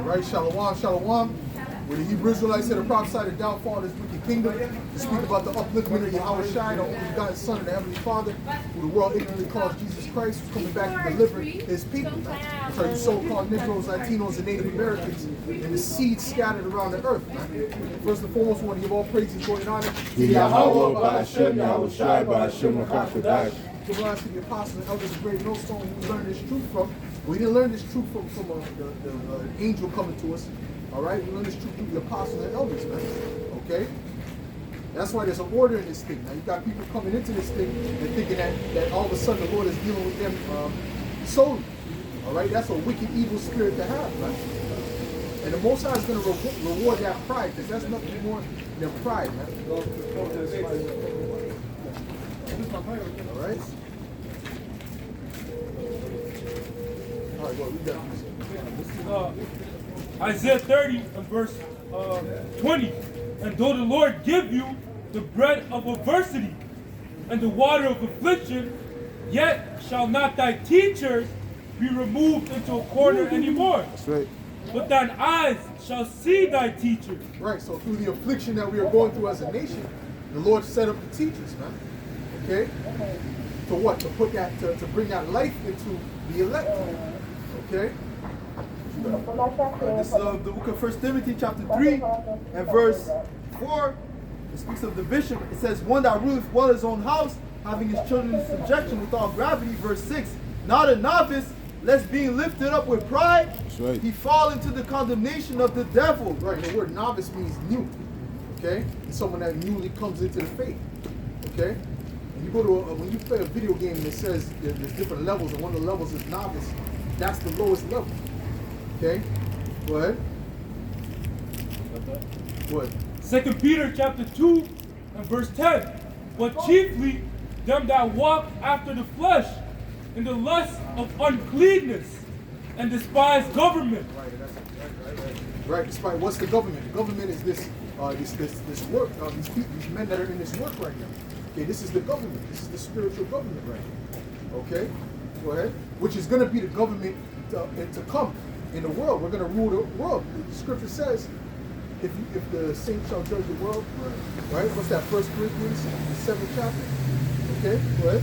Right, Shalom, Shalom. When the Hebrew Israelites said to prophesy the downfall of this wicked kingdom, to speak about the upliftment of Yahweh Shai, the only begotten Son of the Heavenly Father, who the world ignorantly calls Jesus Christ, who's coming back to deliver his people. Which are you so-called Negroes, Latinos, and Native Americans, and the seeds scattered around the earth. Man. First and foremost, we want to give all praise and glory and honor to Yahweh, Ba'ashem, Yahweh Shai, Ba'ashem, Makakadai. Give lives to the apostles and elders of Great Millstone who we learned this truth from. We didn't learn this truth from the angel coming to us. All right, we learn this truth through the apostles and elders, man. Okay, that's why there's an order in this thing. Now you got people coming into this thing and thinking that all of a sudden the Lord is dealing with them solely. All right, that's a wicked, evil spirit to have, man. And the Most High is going to reward that pride, because that's nothing more than pride, man. All right. All right, well, we got this. Isaiah 30 and verse 20. And though the Lord give you the bread of adversity and the water of affliction, yet shall not thy teachers be removed into a corner anymore. That's right. But thine eyes shall see thy teachers. Right, so through the affliction that we are going through as a nation, the Lord set up the teachers, man. Okay? To what? To put that, to bring that life into the elect. Okay? This is the book of 1 Timothy chapter 3 and verse 4. It speaks of the bishop. It says, one that ruleth well his own house, having his children in subjection with all gravity. Verse 6, not a novice, lest being lifted up with pride, right, he fall into the condemnation of the devil. Right, the word novice means new. Okay? It's someone that newly comes into the faith. Okay? When you go to when you play a video game and it says there's different levels, and one of the levels is novice, that's the lowest level. Okay, go ahead. What? 2 Peter chapter 2 and verse 10. But chiefly them that walk after the flesh in the lust of uncleanness and despise government. Right. Despite what's the government? The government is this work. These men that are in this work right now. Okay, this is the government. This is the spiritual government right now. Okay, go ahead. Which is going to be the government to come. In the world, we're going to rule the world. The scripture says, if the saints shall judge the world, right? What's that? 1 Corinthians, the 7th chapter. Okay, go ahead.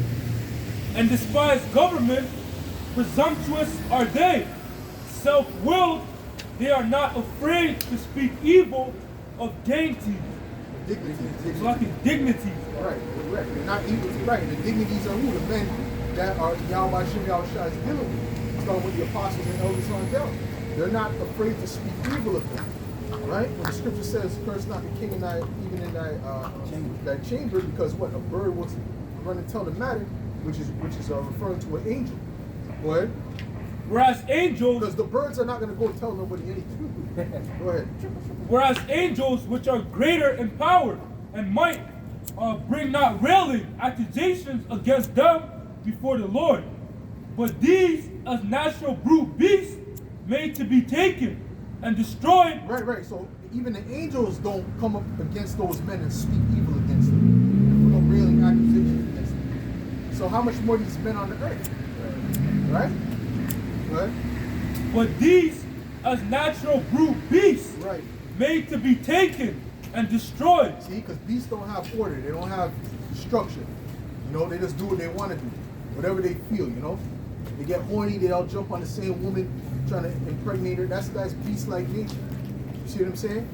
And despise government, presumptuous are they, self-willed, they are not afraid to speak evil of dainties. Dignity. Like dignity. Right, correct. They're not evil. Right, and the dignities are who? The men that are Yahweh Shem Yahweh Shai is dealing with. Starting with the apostles and elders on down. They're not afraid to speak evil of them. Right? When the scripture says, curse not the king in thy, even in thy chamber, because what? A bird will run and tell the matter, which is referring to an angel. Go ahead. Whereas angels, because the birds are not going to go tell nobody anything. Go ahead. Whereas angels, which are greater in power and might, bring not railing accusations against them before the Lord. But these as natural brute beasts made to be taken and destroyed. Right. So even the angels don't come up against those men and speak evil against them. And put no railing accusations against them. So how much more these men on the earth? Right? Right? But these as natural brute beasts, right, made to be taken and destroyed. See, because beasts don't have order, they don't have structure. You know, they just do what they want to do, whatever they feel, you know. They get horny, they all jump on the same woman, trying to impregnate her. That's beast-like nature. You see what I'm saying?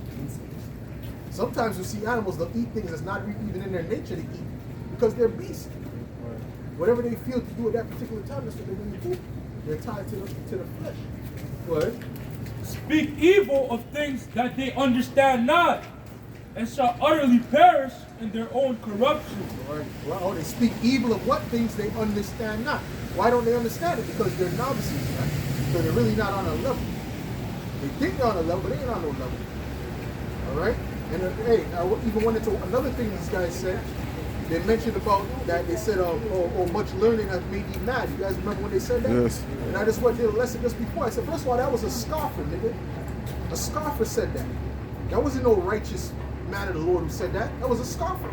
Sometimes you see animals, they'll eat things that's not even in their nature to eat, because they're beasts. Whatever they feel to do at that particular time, that's what they're going to do. They're tied to the flesh. Go ahead. Speak evil of things that they understand not, and shall utterly perish in their own corruption. Right. Well, they speak evil of what things they understand not. Why don't they understand it? Because they're novices, right? So they're really not on a level. They think they're on a level, but they ain't on no level. All right? And hey, I even went into another thing these guys said. They mentioned about that, they said, oh, much learning has made you mad. You guys remember when they said that? Yes. And I just went through the lesson just before. I said, first of all, that was a scoffer, nigga. A scoffer said that. That wasn't no righteous man of the Lord who said that. That was a scoffer.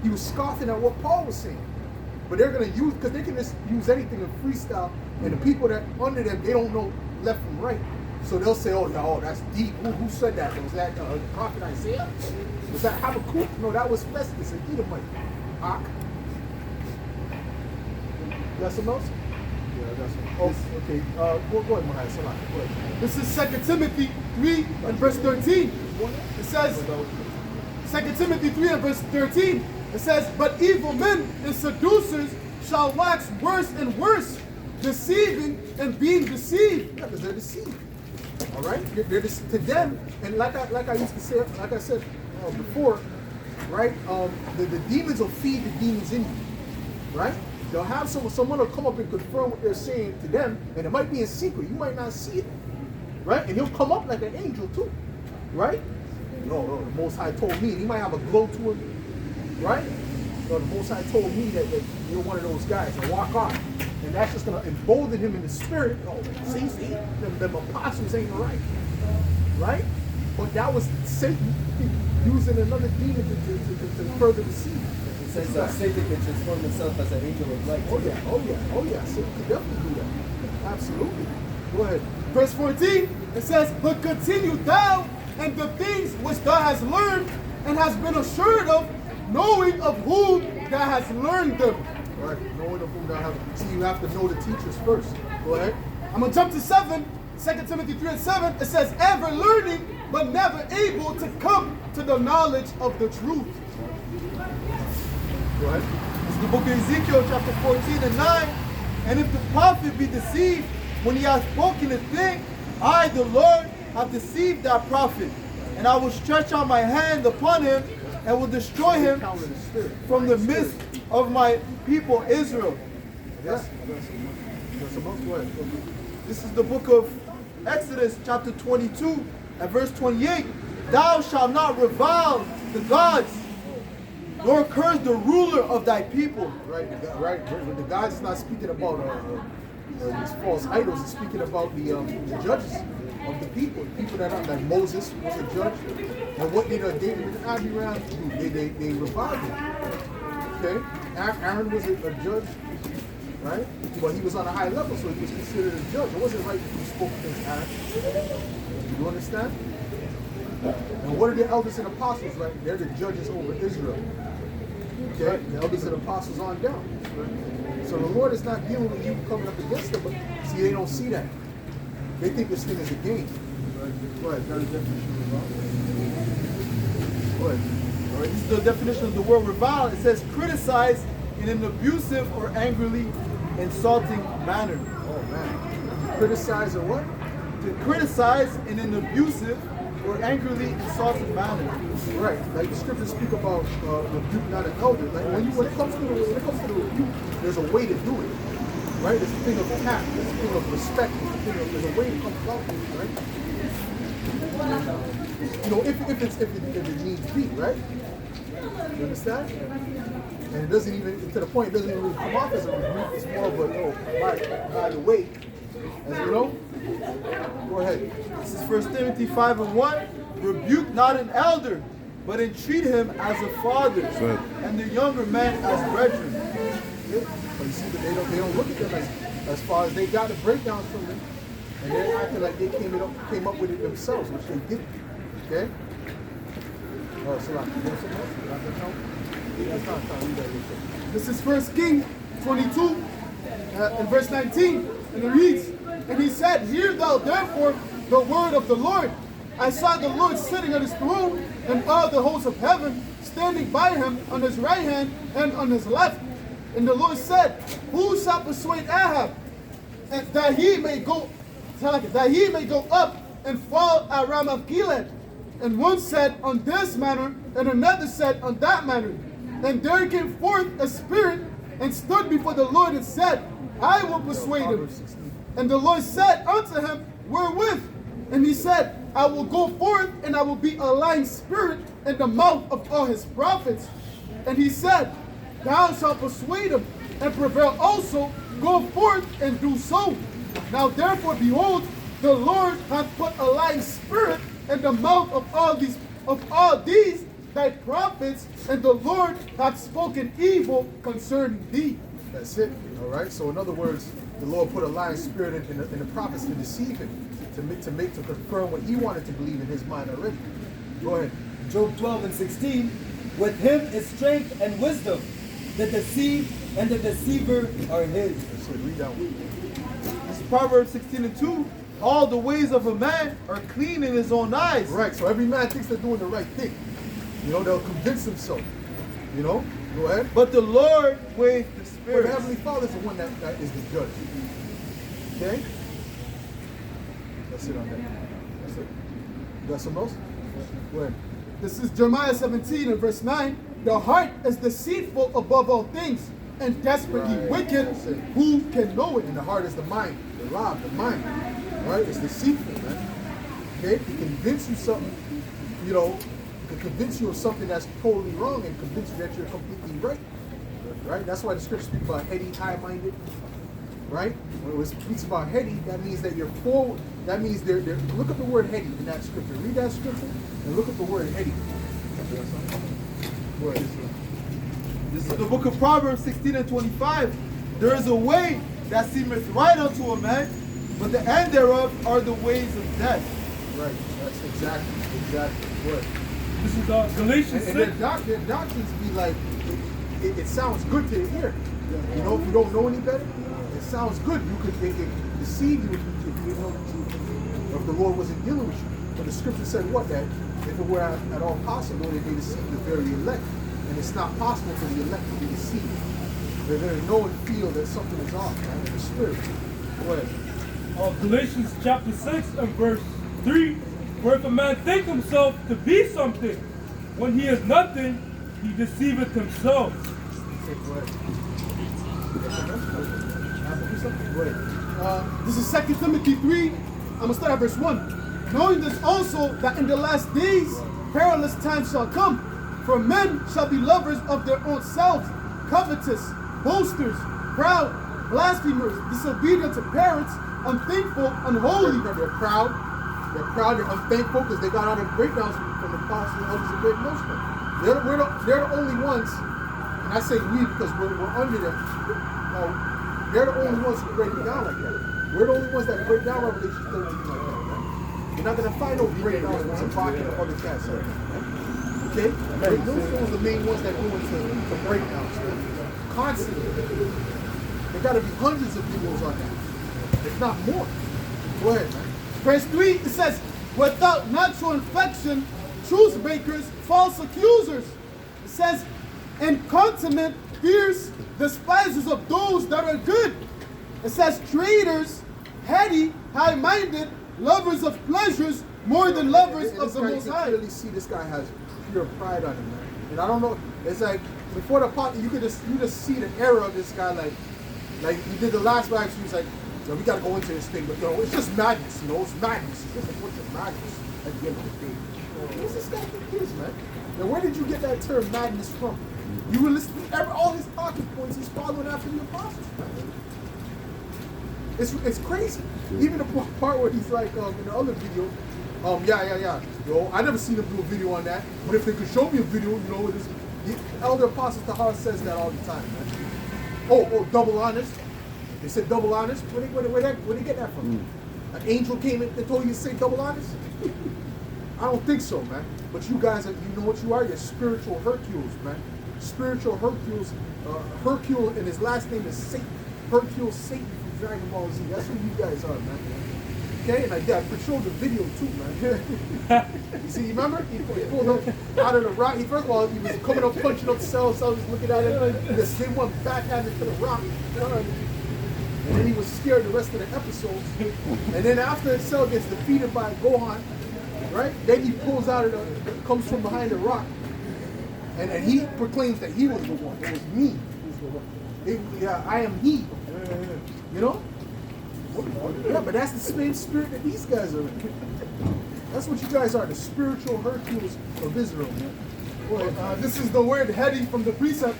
He was scoffing at what Paul was saying. But they're going to use, because they can just use anything in freestyle, and the people that under them, they don't know left from right. So they'll say, oh, yeah, oh, that's deep. Who said that? Was that the prophet Isaiah? Was that Habakkuk? No, that was Festus and Edomite. Ak. You got something else? Yeah, that's oh, okay. Go ahead, Mahai. Go ahead. This is 2 Timothy 3 and verse 13. It says, 2 Timothy 3 and verse 13, it says, but evil men and seducers shall wax worse and worse, deceiving and being deceived. Yeah, because they're deceived. All right, they're to them, and like I used to say, like I said before, right? The demons will feed the demons in you, right? They'll have someone will come up and confirm what they're saying to them, and it might be in secret. You might not see it, right? And he'll come up like an angel too, right? No, the Most High told me, and he might have a glow to him, right? No, the Most High told me that you're one of those guys, and walk off. And that's just going to embolden him in the spirit. Oh, see, them apostles ain't right. Right? But that was Satan using another demon to further deceive. It says that Satan can transform himself as an angel of light. Oh yeah. Satan can definitely do that. Absolutely. Go ahead. Verse 14, it says, but continue thou in the things which thou hast learned and hast been assured of, knowing of whom thou hast learned them. Right, knowing of whom thou have. See, you have to know the teachers first. Go ahead. I'm going to jump to 7, 2 Timothy 3 and 7. It says, ever learning, but never able to come to the knowledge of the truth. Go ahead. It's the book of Ezekiel, chapter 14 and 9. And if the prophet be deceived, when he has spoken a thing, I, the Lord, have deceived that prophet. And I will stretch out my hand upon him and will destroy him from the midst of my people Israel. Yes. This is the book of Exodus, chapter 22 and verse 28. Thou shalt not revile the gods, nor curse the ruler of thy people. Right. The gods is not speaking about these false idols. It's speaking about the judges of the people that are like Moses was a judge, and what did David and Abiram do? They reviled him. Okay, Aaron was a judge, right? But he was on a high level, so he was considered a judge. It wasn't right that he spoke against Aaron. You understand? And what are the elders and apostles, right? They're the judges over Israel. Okay, the elders and apostles on down. So the Lord is not dealing with you coming up against them, but see, they don't see that. They think this thing is a game. Go ahead. That is the definition of revile. Go ahead. All right, this is the definition of the word revile. It says criticize in an abusive or angrily insulting manner. Oh man. Criticize or what? To criticize in an abusive or angrily insulting manner. Right. Like the scriptures speak about rebuke not an elder. Like when it comes to the rebuke, there's a way to do it. Right? There's a thing of tact, there's a thing of respect, there's a way to come about this, right? You know, if it needs be, right? You understand? And it doesn't even, to the point, it doesn't even really come off as a rebuke. It's more of a, by the way, as you know. Go ahead. This is 1 Timothy 5 and 1. Rebuke not an elder, but entreat him as a father, and the younger men as brethren. But you see, they don't look at them as far as they got the breakdowns from them, and they're acting like they came up with it themselves, which they didn't. Okay? All right, so like, you want something else? That's not time. This is 1 King 22 and verse 19, and it reads, and he said, hear thou therefore the word of the Lord. I saw the Lord sitting on his throne, and all the hosts of heaven standing by him on his right hand and on his left. And the Lord said, who shall persuade Ahab and that he may go up and fall at Ramoth Gilead? And one said on this manner, and another said on that manner. And there came forth a spirit and stood before the Lord and said, I will persuade him. And the Lord said unto him, wherewith? And he said, I will go forth, and I will be a lying spirit in the mouth of all his prophets. And he said, thou shalt persuade him, and prevail also, go forth and do so. Now therefore, behold, the Lord hath put a lying spirit in the mouth of all these thy prophets, and the Lord hath spoken evil concerning thee. That's it. All right. So in other words, the Lord put a lying spirit in the prophets to deceive him, to confirm what he wanted to believe in his mind already. Go ahead. Job 12 and 16. With him is strength and wisdom. The deceived and the deceiver are his. That's it. Read that one. This is Proverbs 16 and 2. All the ways of a man are clean in his own eyes. Right. So every man thinks they're doing the right thing. You know, they'll convince themselves. You know. Go ahead. But the Lord weighs the But the spirit. Heavenly Father is the one that is the judge. Okay? That's it on that. That's it. You got something else? Go ahead. This is Jeremiah 17 and verse 9. The heart is deceitful above all things and desperately Right. wicked. That's it. Who can know it? And the heart is the mind, the lob, the mind. Right? It's deceitful, man. Okay? It can convince you something, you know, it can convince you of something that's totally wrong and convince you that you're completely right. Right? That's why the scripture speaks about heady, high-minded. Right? When it speaks about heady, that means that you're forward. That means they're look up the word heady in that scripture. Read that scripture and look up the word heady. Go ahead. This is the book of Proverbs 16 and 25. There is a way that seemeth right unto a man, but the end thereof are the ways of death. Right. That's exactly what. This is Galatians And 6. their doctrines be like, it sounds good to the ear. You know, if you don't know any better, it sounds good. It can deceive you if you know the truth, or if the Lord wasn't dealing with you. But the scripture said what? That if it were at all possible, that they deceive the very elect. And it's not possible for the elect to be deceived. They're going to know and feel that something is off, man, in the spirit. Go ahead. Galatians chapter 6 and verse 3. For if a man think himself to be something, when he is nothing, he deceiveth himself. Okay, go ahead. Go ahead. This is 2 Timothy 3. I'm going to start at verse 1. Knowing this also, that in the last days perilous times shall come. For men shall be lovers of their own selves, covetous, boasters, proud, blasphemers, disobedient to parents, unthankful, unholy. They're proud, they're unthankful because they got out of breakdowns from the apostles and others of great Muslim. They're the only ones, and I say we because we're under them. They're the only ones who break it down like that. We're the only ones that break down Revelation 13 like that. Right? You're not going to find no breakdowns with Sabaki or other cats like that. Right? Okay? Those are the main ones that go into breakdowns. Right? Constantly. There got to be hundreds of videos on that, if not more. Go ahead, man. Verse 3, it says, without natural infection, truth breakers, false accusers. It says, incontinent, fierce, despisers of those that are good. It says, traitors, heady, high-minded, lovers of pleasures, more than lovers of the Most You High. can clearly see this guy has pure pride on him, man. And I don't know, it's like, before the pot, you just see the error of this guy, like he did the last match, he was like, yo, we gotta go into this thing, but yo, it's just madness, you know, it's madness. It's just a bunch of madness at the end of the day. What's this guy think is, man? Now, where did you get that term madness from? You were listening to all his talking points, he's following after the apostles, man. It's crazy. Even the part where he's like, in the other video, yeah. Yo, I never seen him do a video on that. But if they could show me a video, you know, the Elder Apostle Tahar says that all the time, man. Oh, double honest. They said double honest. Where they get that from? An angel came in and told you to say double honest? I don't think so, man. But you guys, you know what you are? You're spiritual Hercules, man. Spiritual Hercules. Hercule, and his last name is Satan. Hercule Satan from Dragon Ball Z. That's who you guys are, man. Okay, and I showed the video too, man. You see, remember? He pulled up out of the rock. First of all, he was coming up, punching up Cell. Cell was looking at him. The same one backhanded to the rock. And then he was scared the rest of the episodes. And then after Cell gets defeated by Gohan, right? Then he pulls out of comes from behind the rock. And he proclaims that he was the one. It was me who's the one. I am he. You know? Yeah, but that's the same spirit that these guys are in. That's what you guys are, the spiritual Hercules of Israel, man. Go ahead. This is the word heady from the precept.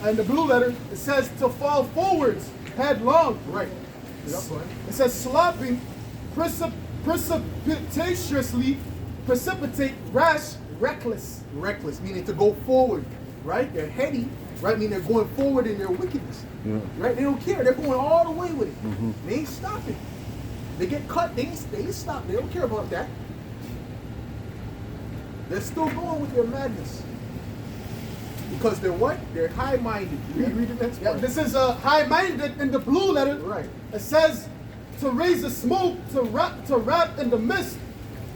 And the blue letter, it says to fall forwards, headlong. Right. Yep. It says slopping, precipitously, precipitate, rash, reckless. Reckless, meaning to go forward, right? They're heady, right? Meaning they're going forward in their wickedness, right? They don't care. They're going all the way with it. They ain't stopping. They get cut, they ain't stop. They don't care about that. They're still going with their madness. Because they're what? They're high-minded. You read the next Yeah, part. this is high-minded in the blue letter. Right. It says to raise the smoke, to wrap in the mist.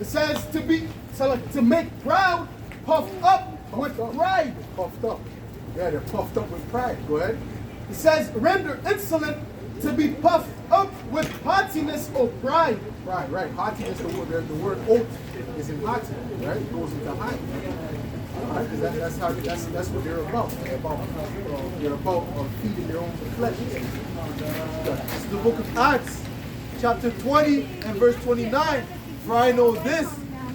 It says to make proud, puffed up with pride. Puffed up. Yeah, they're puffed up with pride. Go ahead. It says render insolent, to be puffed up with haughtiness or pride. Pride, right. Haughtiness, the word oath is in haughty, right? It goes into high. Right? 'Cause that's what they're about. They're about feeding their own flesh. This is the book of Acts, chapter 20 and verse 29. For I know this,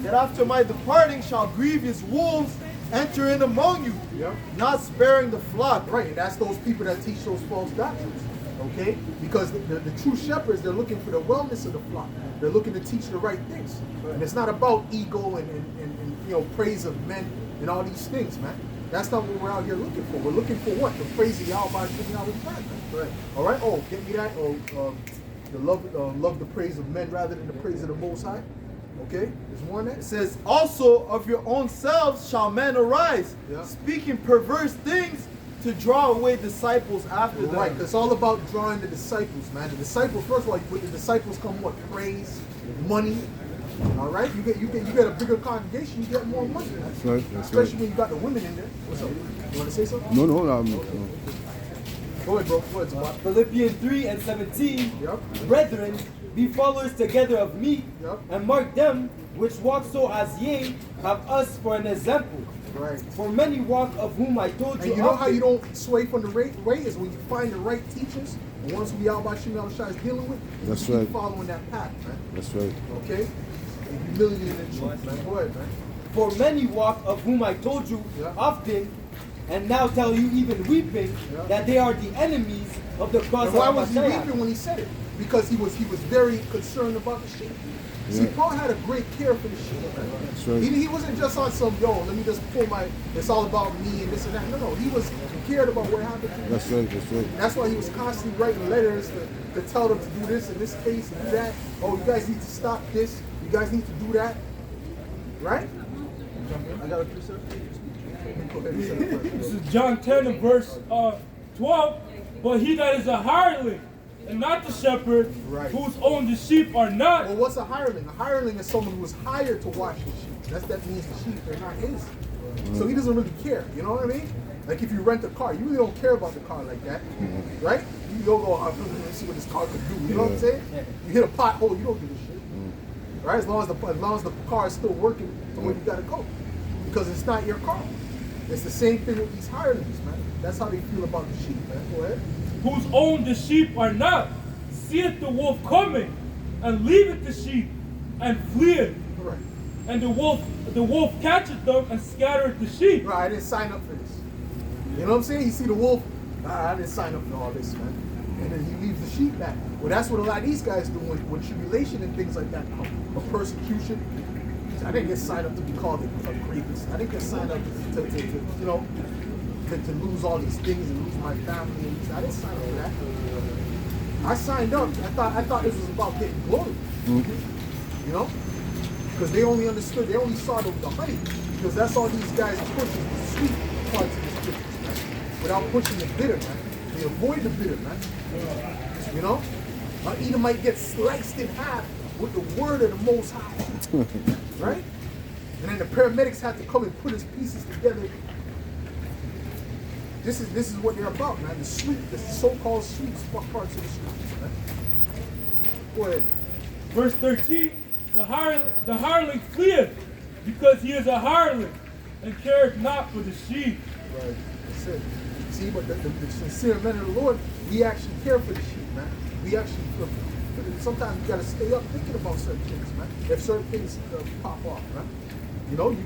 that after my departing shall grievous wolves enter in among you, Yep. not sparing the flock. Right, and that's those people that teach those false doctrines. Okay? Because the true shepherds, they're looking for the wellness of the flock. They're looking to teach the right things. And it's not about ego and praise of men and all these things, man. That's not what we're out here looking for. We're looking for what? The praise of Yahweh giving out his man. Right. All right? Oh, get me that? Oh, the love the praise of men rather than the praise of the Most High. Okay? There's more in that? It says, also of your own selves shall men arise, Yeah. speaking perverse things to draw away disciples after them. Right, 'cause it's all about drawing the disciples, man. The disciples, first of all, with the disciples come what? Praise, money. All right, you get a bigger congregation, you get more money, man. That's right, that's Especially right. when you got the women in there. What's up? You want to say something? No. Go ahead, bro. Go ahead, Tamar. Philippians 3 and 17. Yep. Brethren, be followers together of me, Yep. and mark them which walk so as ye have us for an example. Right. For many walk, of whom I told And you. you know how often, you don't sway from the way is when you find the right teachers, the ones who Yahweh Shem Yahushua is dealing with. That's you right. keep following that path, man. That's right. Okay? And humility in the truth, man. Go ahead, man. For many walk, of whom I told you Yeah. often, and now tell you even weeping, Yeah. that they are the enemies of the cause And why of was he Messiah. weeping when he said it? Because he was very concerned about the sheep. See, Yeah. Paul had a great care for the sheep. Man. That's right. He wasn't just on some, let me just pull it's all about me and this and that. No, he was cared about what happened to him. That's right. That's right. That's why he was constantly writing letters to tell them to do this in this case and do that. Oh, you guys need to stop this. You guys need to do that. Right? I got a precept. Go ahead, you said it first. This is John 10 and verse 12. But he that is a hireling and not the shepherd, Right. whose own the sheep are not. Well, what's a hireling? A hireling is someone who was hired to watch the sheep. That means the sheep are not his. So he doesn't really care. You know what I mean? Like if you rent a car, you really don't care about the car like that, right? You don't go, let's see what this car can do. You know what I'm saying? You hit a pothole, you don't give a shit, right? As long as the car is still working to where you gotta go, because it's not your car. It's the same thing with these hirelings, man. That's how they feel about the sheep, man. Go ahead. Whose own the sheep are not, seeth the wolf coming, and leaveth the sheep, and fleeth. Right. And the wolf catcheth them and scattereth the sheep. Right, I didn't sign up for this. You know what I'm saying? You see the wolf, I didn't sign up for all this, man. And then he leaves the sheep back. Well, that's what a lot of these guys do when tribulation and things like that come. Or persecution. I didn't get signed up to be called a rapist. I didn't get signed up to lose all these things and lose my family. I didn't sign up for that. I signed up. I thought this was about getting glory. You know? Because they only understood, they only saw the honey. Because that's all these guys push is the sweet parts of the scriptures, man. Without pushing the bitter, man. They avoid the bitter, man. You know? An Edomite gets sliced in half with the word of the Most High. Right? And then the paramedics had to come and put his pieces together. This is what they're about, man. The so-called sweet parts of the scriptures, man. Go ahead. Verse 13, the hireling fleeth, because he is a hireling, and careth not for the sheep. Right. That's it. See, but the sincere men of the Lord, we actually care for the sheep, man. We actually sometimes you gotta stay up thinking about certain things, man. If certain things pop off, man. You know, you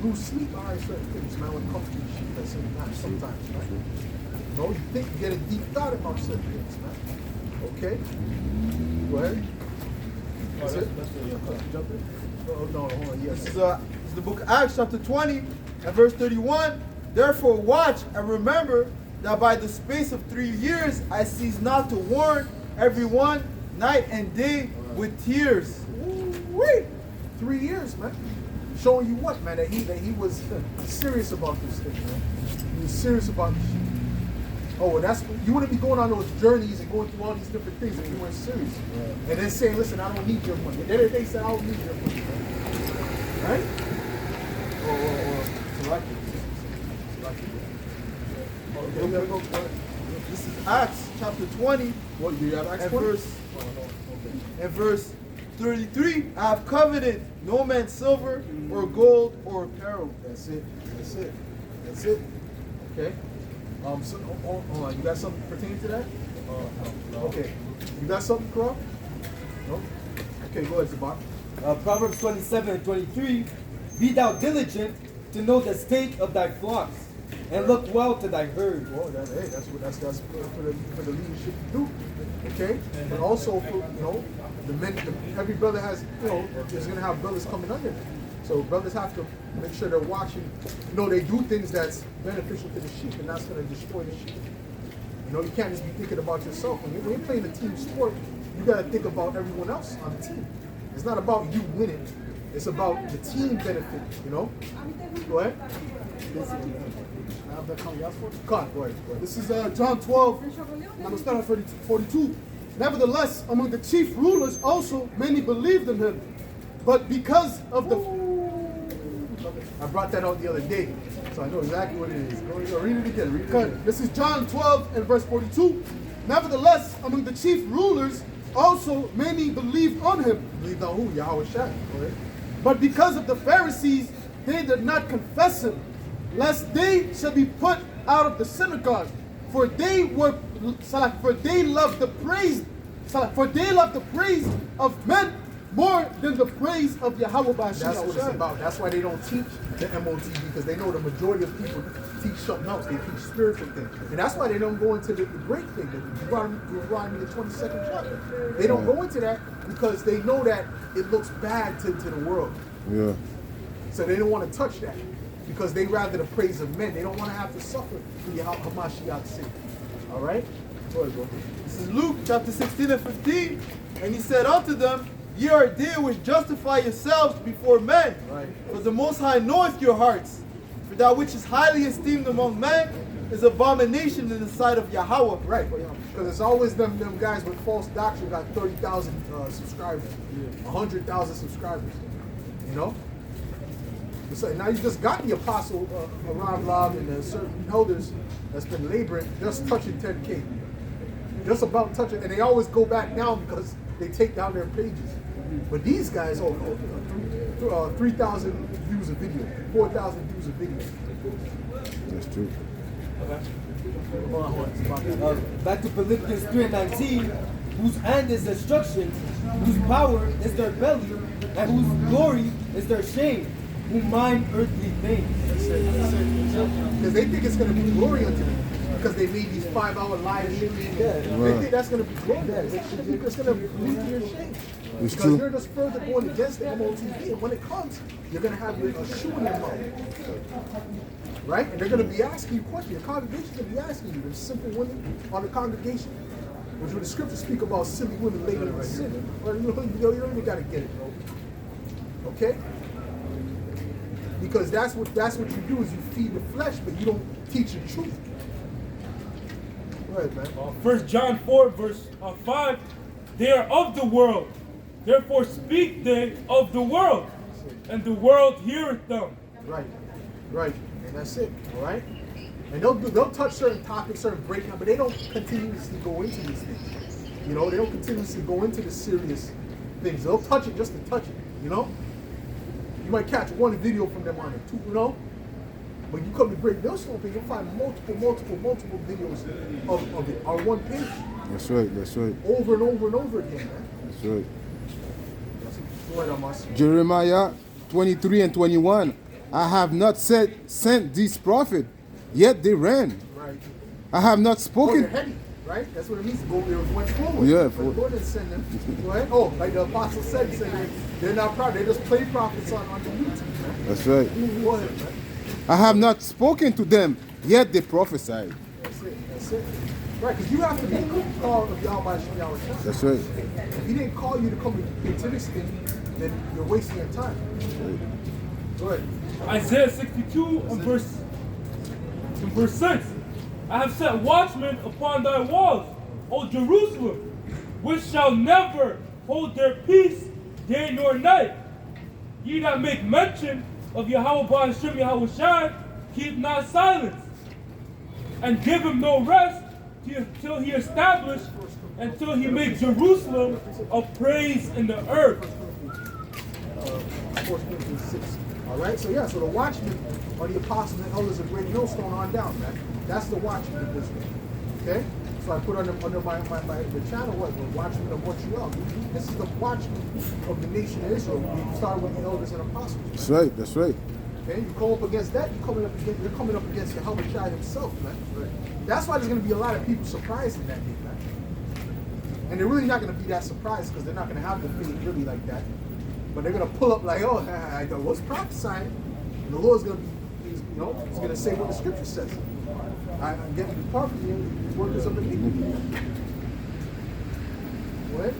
lose sleep behind certain things, man, when it comes to the sheep at certain times, sometimes, man. You know, you get a deep thought about certain things, man. Okay? Go ahead. That's it? Jump in? Oh, no, hold on, yes. This is the book of Acts, chapter 20, and verse 31. Therefore watch and remember that by the space of 3 years I cease not to warn everyone night and day with tears. Wait, 3 years, man. Showing you what, man? That he was serious about this thing, man. He was serious about this shit. Oh, well, that's you wouldn't be going on those journeys and going through all these different things if you weren't serious. And then saying, listen, I don't need your money. And then they said, I don't need your money, man. Right? Or selected. This is Acts chapter 20 What, do you have Acts and 20? verse, and verse 33. I have coveted no man's silver or gold or apparel. That's it. That's it. That's it. Okay. So, hold on. You got something pertaining to that? No. Okay. You got something, Carl? No? Okay, go ahead, Zabak. Proverbs 27 and 23. Be thou diligent to know the state of thy flocks, and look well to thy herd. Well, that's for the leadership to do. Okay? And also for, the men, every brother has, is going to have brothers coming under them. So brothers have to make sure they're watching. They do things that's beneficial to the sheep and that's going to destroy the sheep. You can't just be thinking about yourself. When you're playing a team sport, you got to think about everyone else on the team. It's not about you winning. It's about the team benefit, Go ahead. I have that count, yes, for? Cut, go ahead. This is John 12, and I'm going to start at 42. Nevertheless, among the chief rulers also many believed in him. But because of the... I brought that out the other day, so I know exactly what it is. Go read it again. Read it Okay, again. this is John 12 and verse 42. Nevertheless, among the chief rulers also many believed on him. Believe on who? Yahweh Shai. Go ahead. But because of the Pharisees, they did not confess him, lest they should be put out of the synagogue. For they loved the praise of men more than the praise of Yahweh That's what it's about. That's why they don't teach the MOTB, because they know the majority of people teach something else. They teach spiritual things. And that's why they don't go into the great thing. Deuteronomy, the 22nd chapter. They don't go into that because they know that it looks bad to the world. Yeah. So they don't want to touch that because they rather the praise of men. They don't want to have to suffer for Hamashiach's sake. All right? Go ahead, bro. This is Luke chapter 16 and 15. And he said unto them, Ye are they which justify yourselves before men. Right. For the Most High knoweth your hearts. For that which is highly esteemed among men is abomination in the sight of Yahweh. Right, because it's always them guys with false doctrine got 30,000 subscribers, 100,000 subscribers. So now you just got the apostle Aram Lab and certain elders that's been laboring just touching 10K, just about touching, and they always go back down because they take down their pages. But these guys, 3,000 views a video, 4,000 views a video. That's true. Back to Philippians 3 and 19. Whose hand is destruction, whose power is their belly, and whose glory is their shame, who mind earthly things. That's it. Because they think it's going to be glory unto them. Because they made these 5-hour live streams. They think that's going to be glory. It's going to lead to your shame. It's Because true. you're just further going against the MOTV. And when it comes, you're going to have a shoe in your mouth. Right? And they're going to be asking you questions. Your congregation's going to be asking you. There's simple women on the congregation. Which when the scriptures speak about silly women laden with sin. Well, you don't even got to get it, bro. Okay? Because that's what you do is you feed the flesh, but you don't teach the truth. Go ahead, man. 1 John 4 verse 5. They are of the world, therefore speak they of the world, and the world heareth them. Right. And that's it, all right? And they'll touch certain topics, certain breakdown, but they don't continuously go into these things. They don't continuously go into the serious things. They'll touch it just to touch it, You might catch one video from them on it, two, But you come to Great Millstone page, you'll find multiple videos of it on one page. That's right. Over and over again, man. That's right. Go ahead, Amos. Jeremiah 23 and 21. I have not sent these prophets, yet they ran. Right. I have not Oh, spoken. they're heavy, right? That's what it means to go. They went forward. Yeah, But go ahead and send them. Go ahead. Oh, like the apostle said, he said they're not proud. They just play prophets on the YouTube, man. That's right. Go ahead, man. I have not spoken to them, yet they prophesied. That's it. Right, because you have to be the call of Yahweh Shem Yahweh Shai. That's right. If he didn't call you to come into this thing, then you're wasting your time. Go ahead. Isaiah 62 and verse 6. I have set watchmen upon thy walls, O Jerusalem, which shall never hold their peace day nor night. Ye that make mention of Yahweh Ba'ashem Yahweh Shai, keep not silence, and give him no rest till he establish, until he make Jerusalem a praise in the earth. 1 Corinthians 6. All right, so yeah, so the watchmen are the apostles and elders of Great Millstone on down, man. That's the watchman of Israel. Okay? So I put under my the channel what? The watchman of Montreal. This is the watchman of the nation of Israel. We start with the elders and apostles. That's right. That's right. Okay, you come up against that, you're coming up against Yahweh Shai himself, man. That's why there's gonna be a lot of people surprised in that day, man. And they're really not gonna be that surprised because they're not gonna have the faith really like that. But they're gonna pull up like, oh, I was prophesying. And the Lord's gonna be, he's gonna say what the scripture says. I'm getting the part from you, workers of iniquity. What?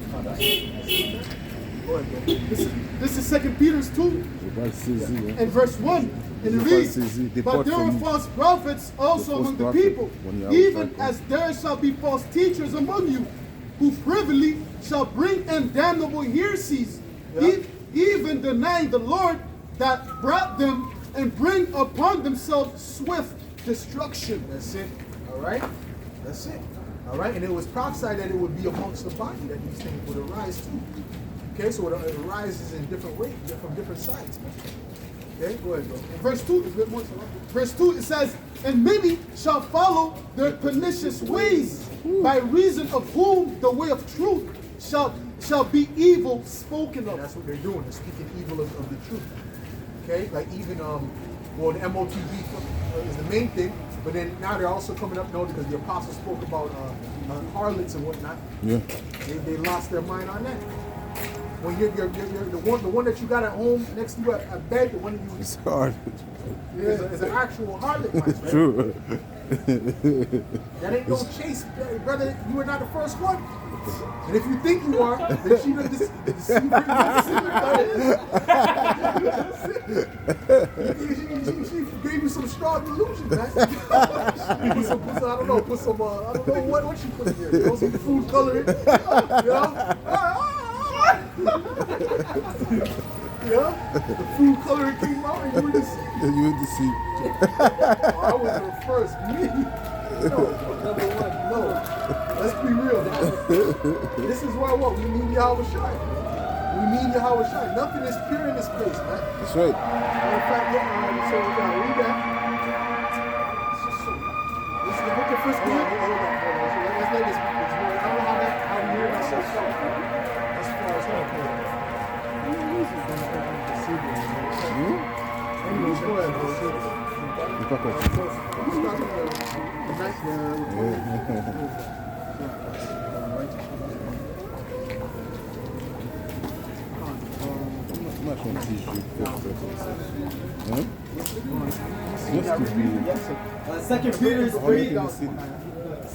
Go ahead, bro. This is 2 Peter 2 and verse 1. And it reads, but there are false prophets also among the people, even as there shall be false teachers among you, who privily shall bring in damnable heresies, even denying the Lord that brought them, and bring upon themselves swift destruction. That's it. All right? That's it. All right? And it was prophesied that it would be amongst the body that these things would arise too. Okay? So it arises in different ways, from different sides. Okay? Go ahead, bro. In verse 2, verse 2, it says, and many shall follow their pernicious ways, by reason of whom the way of truth shall be evil spoken of. That's what they're doing. They're speaking evil of the truth. Okay? Like even, well, the MOTB is the main thing, but then now they're also coming up now because the apostles spoke about harlots and whatnot. Yeah. They lost their mind on that. When you're the one that you got at home next to you at bed, the one you It's hard. is an actual harlot, man. True. That ain't no chase, brother. You are not the first one. And if you think you are, then she done she gave you some strong delusion, man. Put some, I don't know what she put in there. You know, some food coloring. You know? Yeah, the food coloring came out and you were deceived. You were deceived. I was the first. Me? No, number one, no. Let's be real. This is why what? We need Yahweh Shai. We need Yahweh Shai. Nothing is pure in this place, man. That's right. In fact, so read that. This is the book of 1 Corinthians. Hold on. Let's let this. I don't know how we hear myself so. As far as that goes. Anyways, go ahead, bro. I'm not trying to teach you. Huh? Just to be. 2 Peter 3. in the city.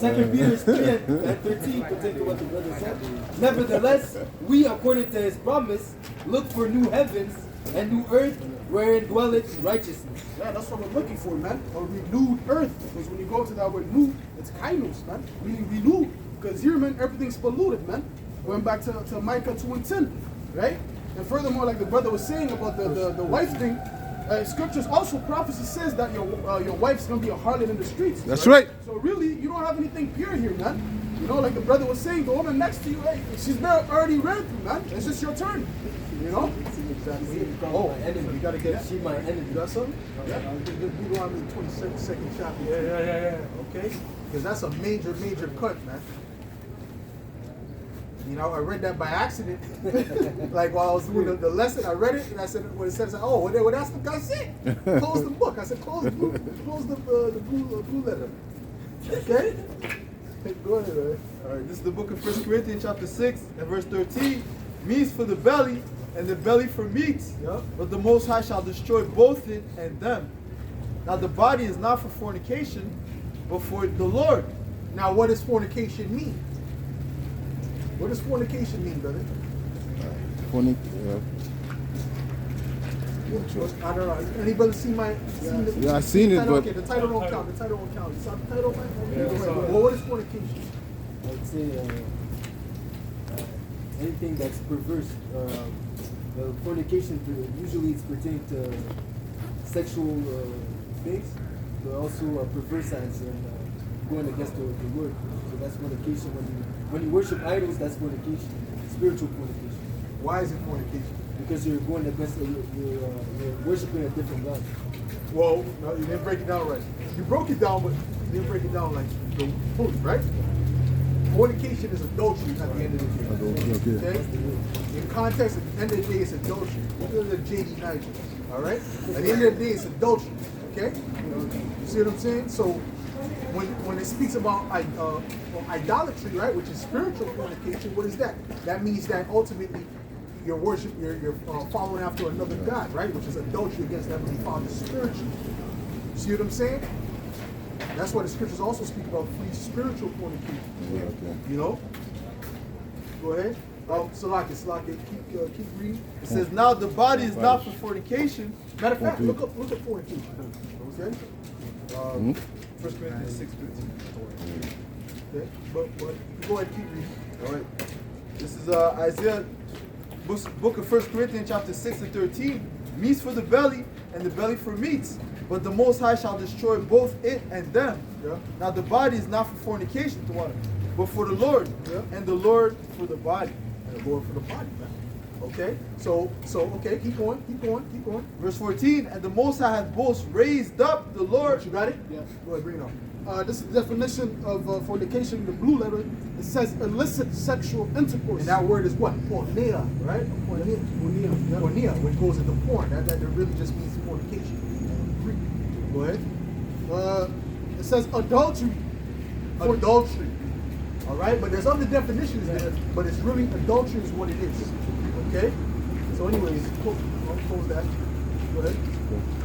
2 Peter 3 and 13 pertain to what the brother said. Nevertheless, we, according to his promise, look for new heavens and new earth wherein dwelleth righteousness. Yeah, that's what we're looking for, man. A renewed earth. Because when you go to that word new, it's kainos, man. Meaning renewed. Because here, man, everything's polluted, man. Going back to Micah 2 and 10, right? And furthermore, like the brother was saying about the wife thing, scriptures also, prophecy says that your wife's going to be a harlot in the streets. That's right. So really, you don't have anything pure here, man. You know, like the brother was saying, the woman next to you, hey, she's already ran through, man. It's just your turn. You know? Oh, enemy. You gotta get she my enemy. You got something? Yeah. Deuteronomy 22nd chapter. Yeah. Okay? Because that's a major cut, man. You know, I read that by accident. Like while I was doing the lesson, I read it and I said, when it says, oh, well, that's the guy said. Close the book. I said, close the blue letter. Okay? Go ahead, man. All right, this is the book of 1 Corinthians chapter 6 and verse 13. Meats for the belly, and the belly for meat. Yep. But the Most High shall destroy both it and them. Now the body is not for fornication, but for the Lord, Now, what does fornication mean? What does fornication mean, brother? Fornic- I don't know. Anybody see my? Yeah, I seen it, title? but- Okay, the title don't count. The title don't count. You saw the title, man? Yeah, I saw it. Well, what is fornication? I would say anything that's perverse. Fornication usually it's pertaining to sexual things, but also perverse acts and going against the word. So that's fornication. When you worship idols, that's fornication, spiritual fornication. Why is it fornication? Because you're going against you're worshiping a different God. Well, no, you didn't break it down right. You broke it down, but you didn't break it down like the fully, right? Fornication is adultery at the end of the day. Adultery, okay. In context, at the end of the day, it's adultery. Look at the JD Nigel. All right? At the end of the day, it's adultery. Okay? You see what I'm saying? So when it speaks about idolatry, right, which is spiritual fornication, what is that? That means that ultimately you're following after another god, right, which is adultery against Heavenly Father spiritually. You see what I'm saying? That's why the scriptures also speak about free spiritual fornication. Yeah, okay. You know? Go ahead. Salaki, keep reading. It says, now the body is not for fornication. Matter of fact, look up fornication. Okay? 1 Corinthians 6:15. Okay? But go ahead, keep reading. All right. This is Isaiah, book of 1 Corinthians chapter 6 and 13. Meats for the belly, and the belly for meats. But the Most High shall destroy both it and them. Yeah. Now the body is not for fornication, but for the Lord, Yeah. and the Lord for the body. And the Lord for the body, man. Okay? So okay, keep going. Verse 14, and the Most High hath both raised up the Lord. You got it? Yeah. Go ahead, bring it on. This is the definition of fornication in the blue letter. It says illicit sexual intercourse. And that word is what? Pornea, right? Pornea, which goes into porn. That really just means fornication. Go ahead. It says adultery. Adultery. All right, but there's other definitions there, but it's really adultery is what it is. Okay? So anyways, close that. Go ahead.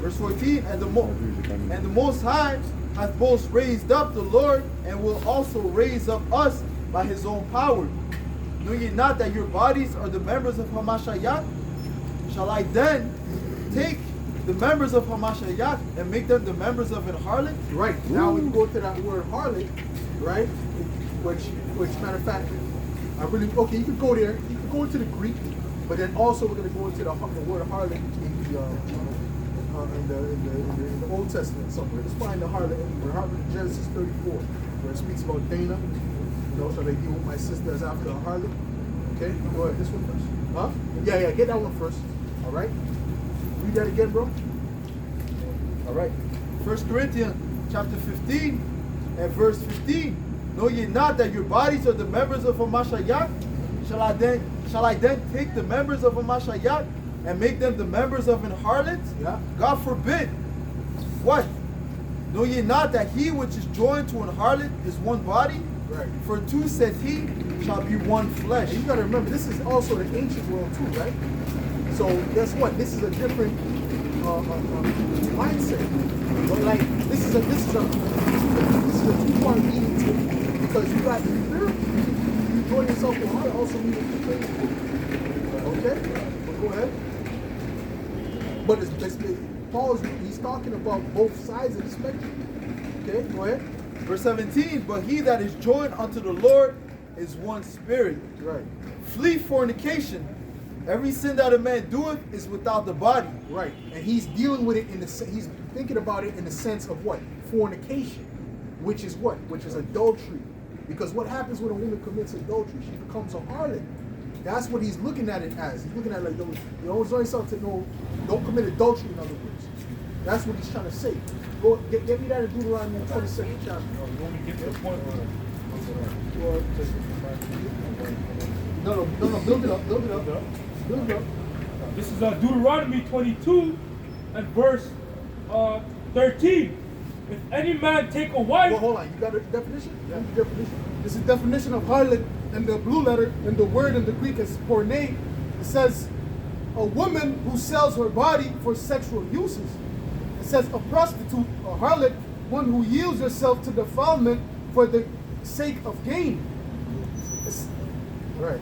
Verse 14, and the Most High hath both raised up the Lord, and will also raise up us by his own power. Know ye not that your bodies are the members of Hamashayat? Shall I then take the members of Hamashayat and make them the members of an harlot? Right. Now when you go to that word harlot, right? Which matter of fact, okay, you could go there, you could go into the Greek, but then also we're gonna go into the word harlot in the Old Testament somewhere. Let's find the harlot anywhere. Harlot in Genesis 34, where it speaks about Dana. You know, shall they deal with my sister as after a harlot? Okay, go ahead. This one first. Huh? Yeah, get that one first. All right. Read that again, bro. All right. 1 Corinthians chapter 15 and verse 15. Know ye not that your bodies are the members of Hamashayat? Shall I then take the members of Hamashayat and make them the members of an harlot? Yeah. God forbid. What? Know ye not that he which is joined to an harlot is one body? Right. For two, said he, shall be one flesh. And you got to remember, this is also the ancient world too, right? So guess what? This is a different mindset. But like this is a two-part meaning to it. Because you got you join yourself to heart also means to praise. Okay? But go ahead. But he's talking about both sides of the spectrum. Okay, go ahead. Verse 17, but he that is joined unto the Lord is one spirit. Right. Flee fornication. Every sin that a man doeth is without the body. Right. And he's dealing with it he's thinking about it in the sense of what? Fornication. Which is what? Which is adultery. Because what happens when a woman commits adultery? She becomes a harlot. That's what he's looking at it as. He's looking at it like, you always join yourself to know, don't commit adultery, in other words. That's what he's trying to say. Go get me that in Deuteronomy 22nd chapter. You want me to get to the point where No, build it up. this is Deuteronomy 22 and verse 13. If any man take a wife, Well, hold on. You got a definition? Yeah. Definition. This is the definition of harlot in the blue letter, and the word in the Greek is porne. It says a woman who sells her body for sexual uses. It says a prostitute, a harlot, one who yields herself to defilement for the sake of gain. It's- Right.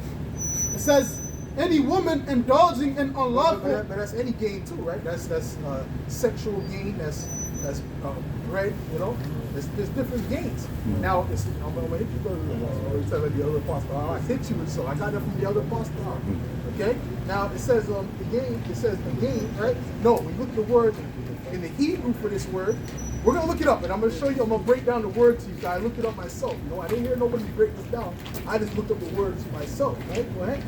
It says, any woman indulging in unlawful. But that's any gain too, right? That's sexual gain. That's bread. You know, there's different gains. Now I'm gonna hit you, brother. I'm tell the other apostle. I hit you with so I got that from the other apostle. Okay. Now it says the gain. It says the gain, right? No, we look at the word in the Hebrew for this word. We're gonna look it up, and I'm gonna show you. I'm gonna break down the word to you. I looked it up myself. You know, I didn't hear nobody break this down. I just looked up the words myself. Right? Go ahead.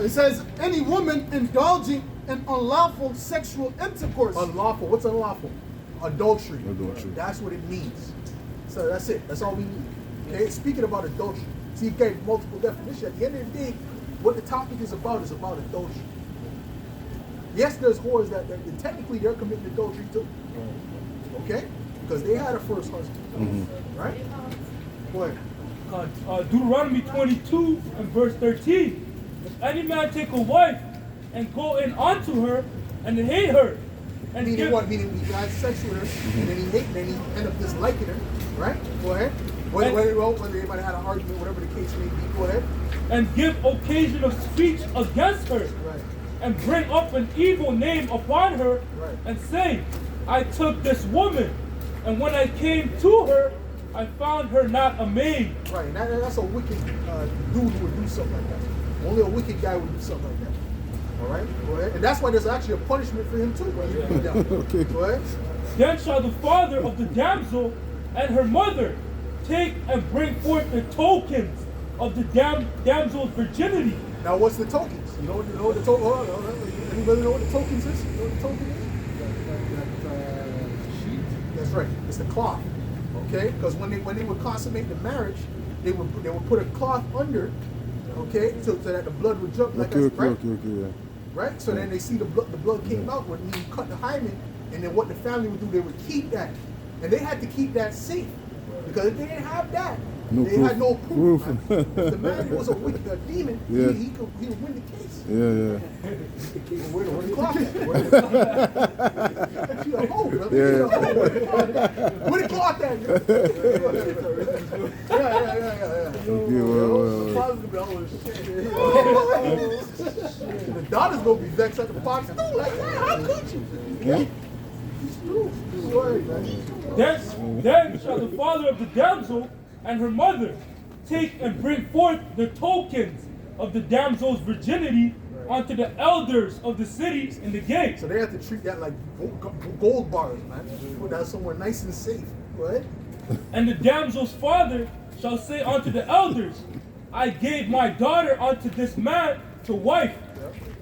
It says, any woman indulging in unlawful sexual intercourse. Unlawful. What's unlawful? Adultery. Adultery. That's what it means. So that's it. That's all we need. Okay. Speaking about adultery. See, you gave multiple definitions. At the end of the day, what the topic is about adultery. Yes, there's whores that technically they're committing adultery too. Okay? Because they had a first husband. Right? Go ahead. Deuteronomy 22 and verse 13. If any man take a wife and go in unto her and hate her, and Meaning give, what? Meaning he had sex with her, and then he hate, then he end up disliking her. Right? Go ahead. Whether anybody had an argument, whatever the case may be, go ahead. and give occasion of speech against her, Right. and bring up an evil name upon her, Right. and say, I took this woman, and when I came to her, I found her not a maid. Right, and that's a wicked dude who would do something like that. Only a wicked guy would do something like that. All right, go ahead. And that's why there's actually a punishment for him too. When you put down. Okay. Go ahead. Then shall the father of the damsel and her mother take and bring forth the tokens of the damsel's virginity. Now, what's the tokens? You know what the token? Hold on. Anybody know what the tokens is? You know what the token is? That's right. It's the cloth. Okay, because when they would consummate the marriage, they would put a cloth under. Okay, so that the blood would jump like that, right? Yeah. Right? So then they see the blood came out when you cut the hymen, and then what the family would do, they would keep that. And they had to keep that safe. Because if they didn't have that, No they proof. had no proof. Proof. Man. If the man was a wicked demon, Yeah. he would win the case. Yeah. Where the clock at? She a hoe, brother. She a hoe. Where the clock at? Yeah. Okay, well. The father's gonna be, oh, shit. The daughter's gonna be vexed at the box too. Like, man, how could you? Yeah. Go ahead, man. Then shall the father of the damsel and her mother take and bring forth the tokens of the damsel's virginity unto the elders of the cities in the gates. So they have to treat that like gold bars, man. Put that somewhere nice and safe. Go ahead. And the damsel's father shall say unto the elders, I gave my daughter unto this man to wife,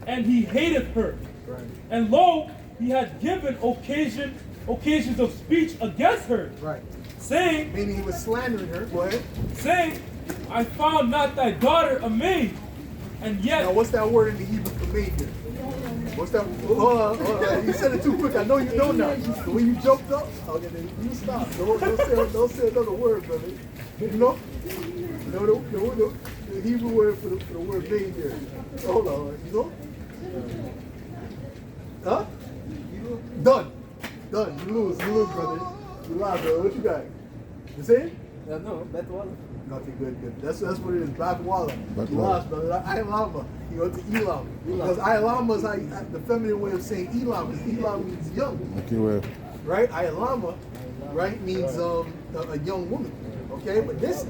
and he hateth her. Right. And lo, he had given occasions of speech against her, Right. saying, Meaning he was slandering her. Go ahead. saying, I found not thy daughter a maid, and Now, yet what's that word in the Hebrew for maid here? What's that? Hold on. You said it too quick. I know you know now. The way you jumped up, okay, then you stop. Don't say another word, brother. You know? No, the Hebrew word for the word maid here. Hold on. You know? Huh? Done. You lose, brother. You lost, brother. What you got? You see it? No, that's one. Nothing good. That's what it is. Black Walla. Black You Walla. lost, brother. Ilama. You went to Elam. Because Ilama is the feminine way of saying Elam. Because Elam means young, Okay, well. right? Ilama, right, means a young woman. Okay, but this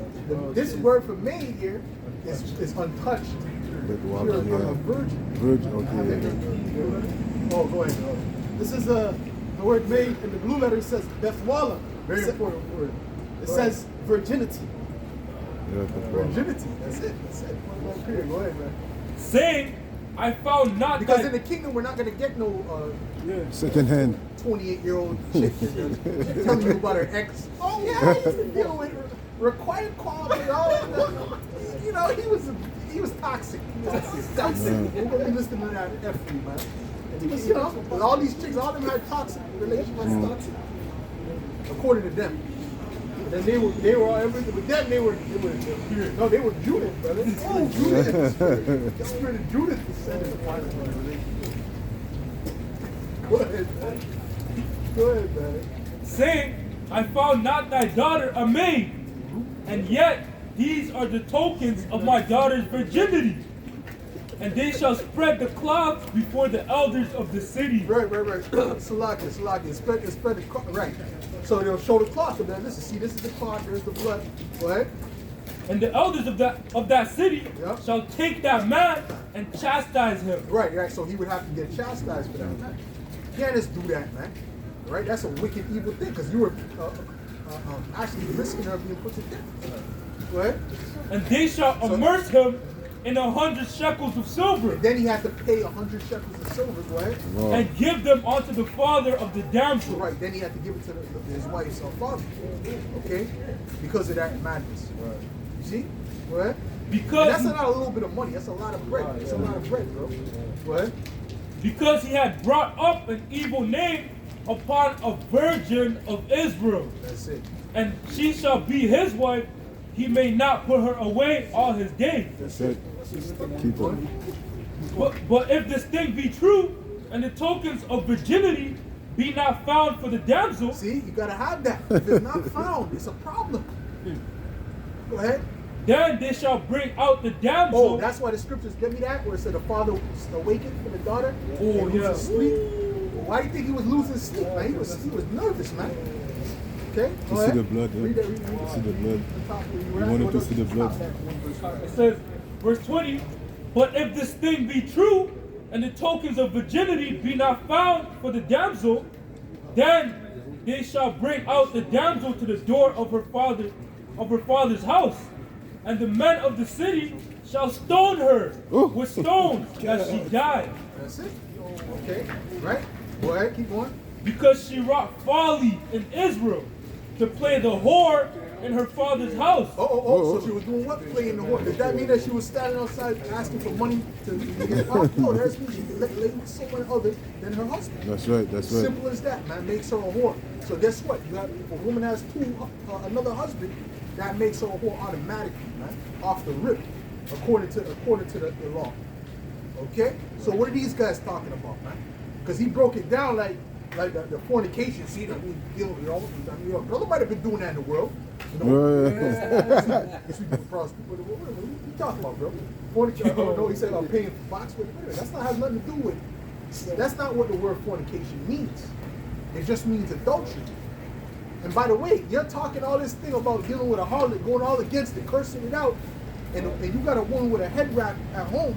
word for maid here is untouched. Black You're Walla, a yeah. virgin. Virgin, okay. Oh, go ahead. This is the word made in the blue letter says Bethwala. Very It important word. It says virginity. Yeah, Black Walla. Virginity. That's it. Go ahead, man. saying, I found not Because thy in the kingdom, we're not going to get no Second hand. 28-year-old chick telling you about her ex. Oh yeah, I used to deal with required call and all that. You know, he was toxic. Toxic. We're gonna be listening to that F you, man. You know, with all these chicks, all of them had toxic relationships. Toxic. According to them. And then they were all everything. With them, they were Judith, brother. Oh, Judith. The spirit of Judith descended upon them. Go ahead, man. saying, I found not thy daughter a maid, And yet these are the tokens of my daughter's virginity. And they shall spread the cloth before the elders of the city. Right. Salakia. Spread the cloth. Right. So they'll show the cloth. And then listen, see, this is the cloth. There's the blood. Go ahead. And the elders of that city Yeah. shall take that man and chastise him. Right. So he would have to get chastised for that, man. You can't just do that, man. Right? That's a wicked, evil thing because you were actually risking her being put to death. Go ahead. And they shall immerse him in 100 shekels of silver. Then he had to pay 100 shekels of silver. Go ahead. Wow. And give them unto the father of the damsel. Right. Then he had to give it to his wife's father. Okay? Because of that madness. Right. You see? Go ahead. And Because that's not a little bit of money. That's a lot of bread. It's a lot of bread, bro. Go ahead. Because he had brought up an evil name upon a virgin of Israel. That's it. And she shall be his wife. He may not put her away all his days. That's That's it. Keep it. But if this thing be true, and the tokens of virginity be not found for the damsel, See, you gotta have that. If it's not found, it's a problem. Go ahead. then they shall bring out the damsel. Oh, that's why the scriptures give me that, where it said the father was awakened for the daughter. Oh, and losing yeah. sleep. Well, why do you think he was losing sleep, man? He was nervous, man. Okay. To see the blood, yeah. Read that. To see the blood. The top where you You were at. wanted What to else see you the blood. stop at one verse? It says, verse 20, but if this thing be true, and the tokens of virginity be not found for the damsel, then they shall bring out the damsel to the door of her father's house, and the men of the city shall stone her with stones that she died, That's it. Okay. Right. Go ahead. Keep going. because she wrought folly in Israel to play the whore in her father's house. So she was doing what? Playing the whore. Does that mean that she was standing outside asking for money to get off? No, that means she lay with someone other than her husband. That's right. That's right. Simple as that, man. Makes her a whore. So guess what? You have, if a woman has another husband, that makes her a whore automatically, man. Off the rip, according to the law. Okay. So what are these guys talking about, man? Because he broke it down like the fornication. See, that we dealing with all. I mean, your brother might have been doing that in the world. You know? Right. Sleeping with prostitutes. What are you talking about, bro? Fornication. No, he said about paying for box with. That's not has nothing to do with. That's not what the word fornication means. It just means adultery. And by the way, you're talking all this thing about dealing with a harlot, going all against it, cursing it out, and you got a woman with a head wrap at home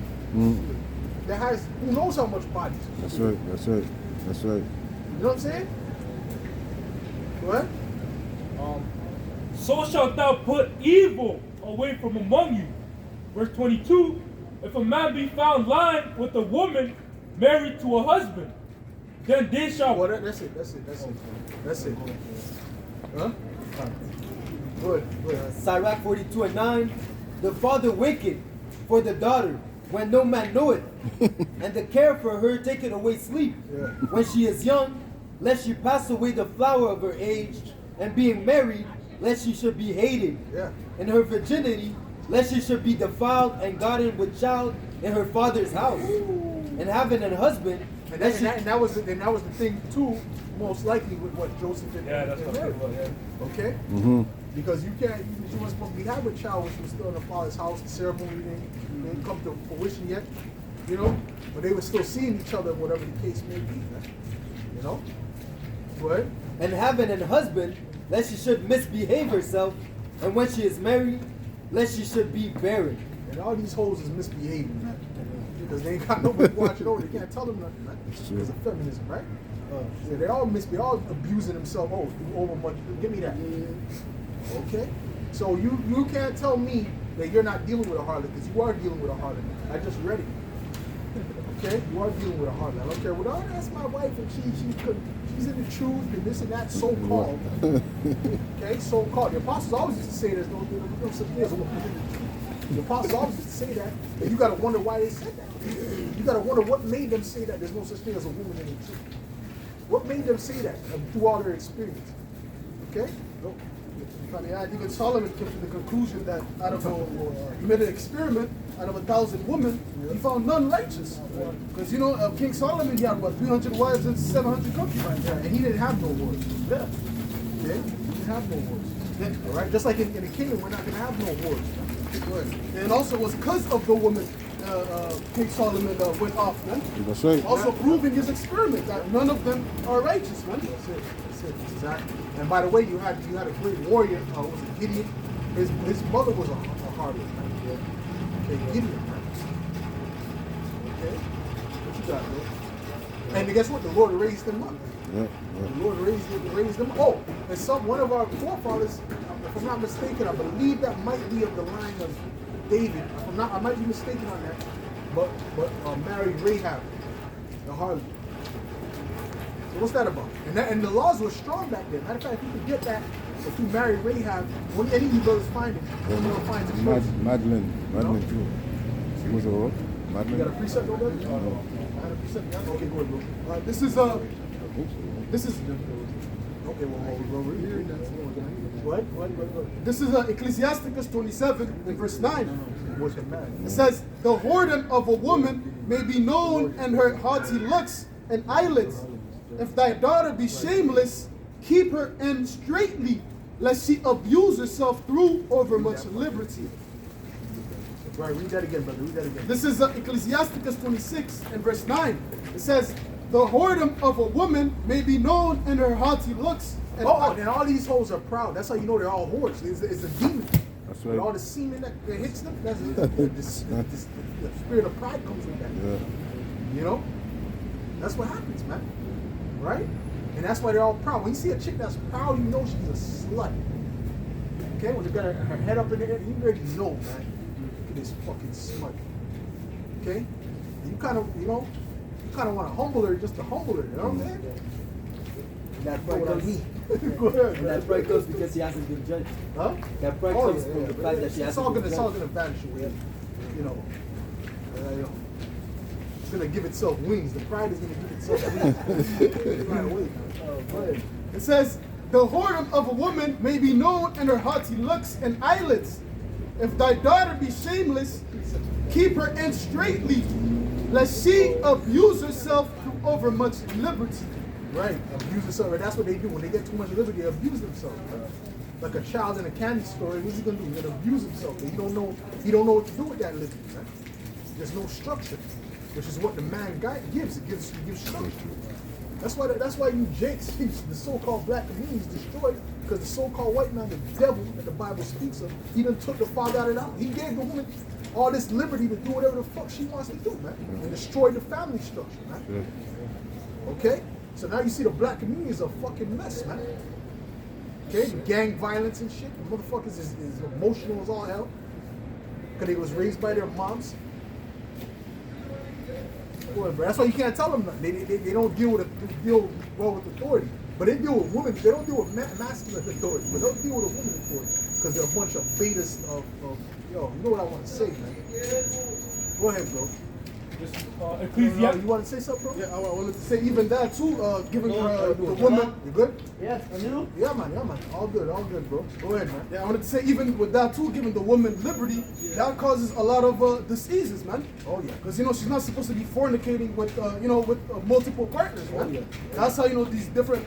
that has who knows how much bodies. That's right. That's right. That's right. You know what I'm saying? What? So shalt thou put evil away from among you. Verse 22, if a man be found lying with a woman married to a husband, then they shall... Well, that's it. Huh? Good. Sirach 42:9. The father waketh for the daughter when no man knoweth, and the care for her taketh away sleep. Yeah. When she is young, lest she pass away the flower of her age, and being married, lest she should be hated. Yeah. In her virginity, lest she should be defiled and gotten with child in her father's house. And having a husband, And lest she that was the thing too, most likely with what Joseph and Yeah, that's and what I'm Mary. talking about, Okay? Mm-hmm. Because you weren't supposed to be having a child when she was still in her father's house. The ceremony didn't come to fruition yet, you know? But they were still seeing each other, whatever the case may be, man. You know? What? and having a husband, lest she should misbehave herself, and when she is married, lest she should be barren. And all these hoes is misbehaving, man. Because they ain't got nobody watching over. They can't tell them nothing, man. Because of feminism, right? Yeah, they all abusing themselves. Oh, you over much. Give me that. Okay? So you can't tell me that you're not dealing with a harlot, because you are dealing with a harlot. I just read it. Okay? You are dealing with a harlot. I don't care what. Oh, that's my wife, and she's in the truth, and this and that, so-called. Okay? So-called. The apostles always used to say there's no such thing as a woman in the truth. The apostles always used to say that, and you got to wonder why they said that. You got to wonder what made them say that there's no such thing as a woman in the truth. What made them say that through all their experience? Okay? Even Solomon came to the conclusion that out of he made an experiment out of 1,000 women, he found none righteous. Because King Solomon, he had what, 300 wives and 700 concubines, and he didn't have no wars. Yeah. Okay? He didn't have no wars. All right, just like in the kingdom, we're not going to have no wars. And also it was because of the woman King Solomon went off, man. That's right. Also proving his experiment that none of them are righteous, man. That's it. That's it. Exactly. And by the way, you had a great warrior. Was it Gideon? His mother was a harlot. Right? Yeah. Okay, Gideon. Right? Okay. What you got, bro? And guess what? The Lord raised him up. Yeah, The Lord raised them. Oh, and one of our forefathers, if I'm not mistaken, I believe that might be of the line of David. If I'm not, I might be mistaken on that. But married Rahab, the harlot. So what's that about? And the laws were strong back then. Matter of fact, if you could get that, if you married Rahab, when any of you brothers find it, one more finds it first. Madeline too. She was a what? You got a Madeline? precept over there? Oh, no. I had a precept. Okay, go ahead, bro. This is Okay, well, read that. Go ahead. this is Ecclesiasticus 27 and verse 9. What's the matter? It says, the whoredom of a woman may be known in her haughty looks and eyelids. If thy daughter be shameless, keep her in straitly, lest she abuse herself through overmuch liberty. Right, read that again, brother. Read that again. This is Ecclesiasticus 26 and verse 9. It says, the whoredom of a woman may be known in her haughty looks. And And all these hoes are proud. That's how you know they're all whores. It's a demon. That's With right. all the semen that hits them, the spirit of pride comes with that. Yeah. You know? That's what happens, man. Right? And that's why they're all proud. When you see a chick that's proud, you know she's a slut. Okay? When they got her head up in the air, you already know, man. Look at this fucking smut. Okay? You kind of, want to humble her just to humble her. You know what I'm saying? That Know pride what I comes, mean? Go ahead, and man. that pride comes because she hasn't been judged. Huh? That pride Oh, comes yeah, from yeah, the but fact that it's she all hasn't gonna, been it's all judged. gonna vanish away. It's gonna give itself wings. The pride is gonna give itself wings. Fly away, man. Go ahead. it says, the whoredom of a woman may be known in her haughty looks and eyelids. If thy daughter be shameless, keep her in straitly, lest she abuse herself through overmuch liberty. Right, abuse themselves. That's what they do. When they get too much liberty, they abuse themselves. Right? Like a child in a candy store, what's he gonna do? He's gonna abuse himself. He don't know what to do with that liberty. Right? There's no structure, which is what the man gives. It gives structure. That's why you jakes, the so-called black community is destroyed, because the so-called white man, the devil that the Bible speaks of, he done took the father out of the house. He gave the woman all this liberty to do whatever the fuck she wants to do, man, and destroy the family structure, man. Okay? So now you see the black community is a fucking mess, man. Okay? Gang violence and shit. The motherfuckers is emotional as all hell. Because they was raised by their moms. Boy, bro, that's why you can't tell them nothing. They don't deal well with authority. But they deal with women. They don't deal with masculine authority. But they'll deal with a woman authority. Because they're a bunch of betas of yo, you know what I want to say, man. Go ahead, bro. This is You Ecclesiastes. want to say something, bro? Yeah, I wanted to say even that too, giving the woman. You good? Yes, and you? Yeah, man. All good, bro. Go ahead, man. Yeah, I wanted to say even with that too, giving the woman liberty, that causes a lot of diseases, man. Oh, yeah. Because she's not supposed to be fornicating with with multiple partners, man. Oh, yeah. That's how these different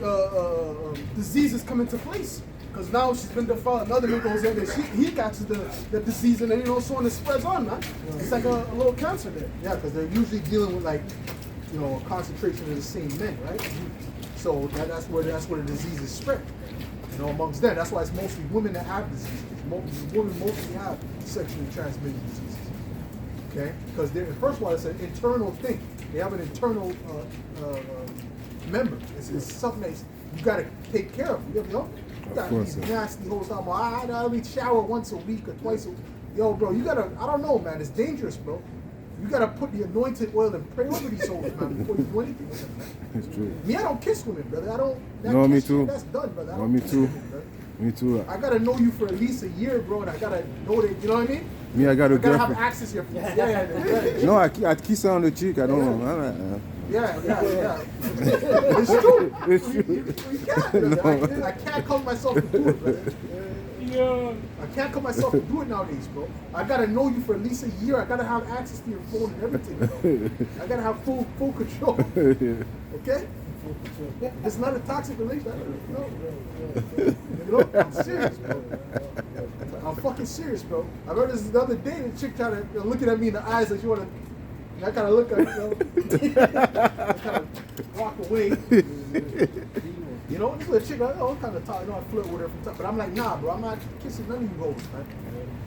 diseases come into place. Because now she's been defiled, another nigga goes in there, he catches the disease, and then so on, it spreads on, man. It's like a little cancer there. Yeah, because they're usually dealing with a concentration of the same men, right? So that's where the disease is spread. Amongst them. That's why it's mostly women that have diseases. Women mostly have sexually transmitted diseases. Okay? Because first of all, it's an internal thing. They have an internal member. It's something that you got to take care of. You know? You got these nasty hoes talking about, I only shower once a week or twice a week. Yo, bro, you gotta, I don't know, man, it's dangerous, bro. You gotta put the anointed oil and pray over these hoes, man, before you do anything with them, man. It's true. Me, I don't kiss women, brother. I don't. That No, me kiss too. shit, that's done, brother. I No, don't me kiss too. women, brother. Me too. I gotta know you for at least a year, bro, and I gotta know that, you know what I mean? Me, I got a I gotta have girlfriend. access to your yeah. No, I kiss her on the cheek. I don't know. Yeah. It's true. It's true. You can't, brother. I can't call myself to do it, brother. Yeah. I can't call myself to do it nowadays, bro. I gotta know you for at least a year. I gotta have access to your phone and everything, bro. I gotta have full control. Okay? It's not a toxic relationship. I'm serious, bro. I'm fucking serious, bro. I remember this the other day, the chick tried to looking at me in the eyes like she wanna. I kind of look at I kind of walk away. You know, this little chick, like, oh, I'm kind of talk, I flirt with her from time, but I'm like, nah, bro, I'm not kissing none of you hoes, man.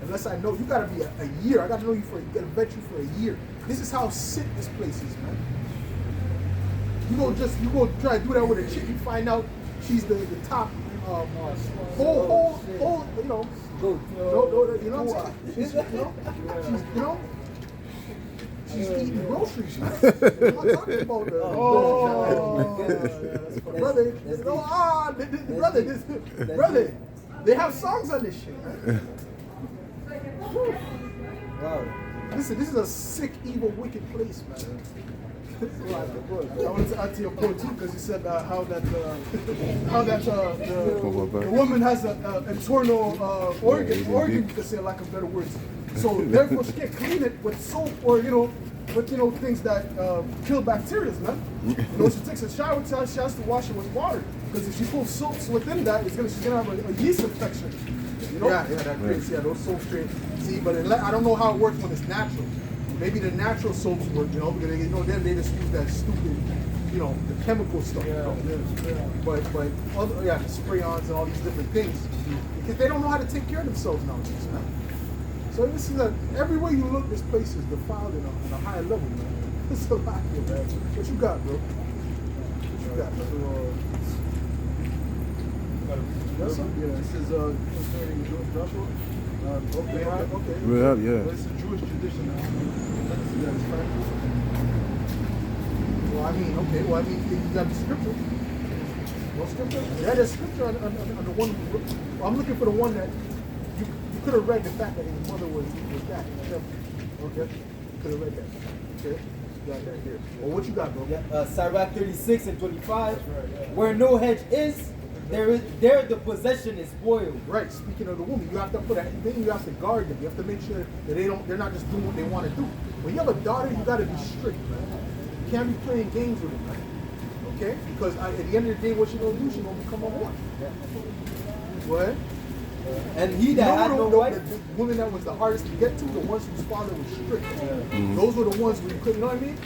Unless I know, you gotta be a year. I gotta know you gotta vet you for a year. This is how sick this place is, man. You go try to do that with a chick, you find out she's the top, whole, you know, you know what I'm saying? She's, she's eating groceries. Man. I'm not talking about brother, they have songs on this shit, man. Wow. Listen, this is a sick, evil, wicked place, man. I wanted to add to your point too, because you said how that the woman has an internal organ, you could say, lack of better words. So therefore, she can't clean it with soap or with things that kill bacteria, man. She takes a shower, she has to wash it with water, because if she pulls soaps within that, she's gonna have a yeast infection. Yeah, that creates those soaps create. See, but I don't know how it works when it's natural. Maybe the natural soaps work, because then they just use that stupid, the chemical stuff. But other, spray-ons and all these different things, because they don't know how to take care of themselves nowadays, man. So this is everywhere you look, this place is defiled on a higher level, man. It's a lot here, man. What you got, bro? What you got, bro? Yes, sir? Yeah, this is concerning Joshua. Okay. Yeah. It's a Jewish tradition now. Yeah, it's fine. Well, I mean, you got the scripture. No scripture? Yeah, there's scripture on the one. I'm looking for the one that you could have read the fact that his mother was that. Okay? You could have read that. Okay? You got that here. Well, what you got, bro? Yeah, Sirach 36 and 25. Where no hedge is, there the possession is spoiled. Right. Speaking of the woman, you have to you have to guard them. You have to make sure that they're not just doing what they want to do. When you have a daughter, you got to be strict, man. You can't be playing games with her, man. Okay? Because at the end of the day, what she's gonna do? She's gonna become a whore. What? And he that had no wife. The women that was the hardest to get to, the ones whose father was strict. Those were the ones where you couldn't, you know what I mean?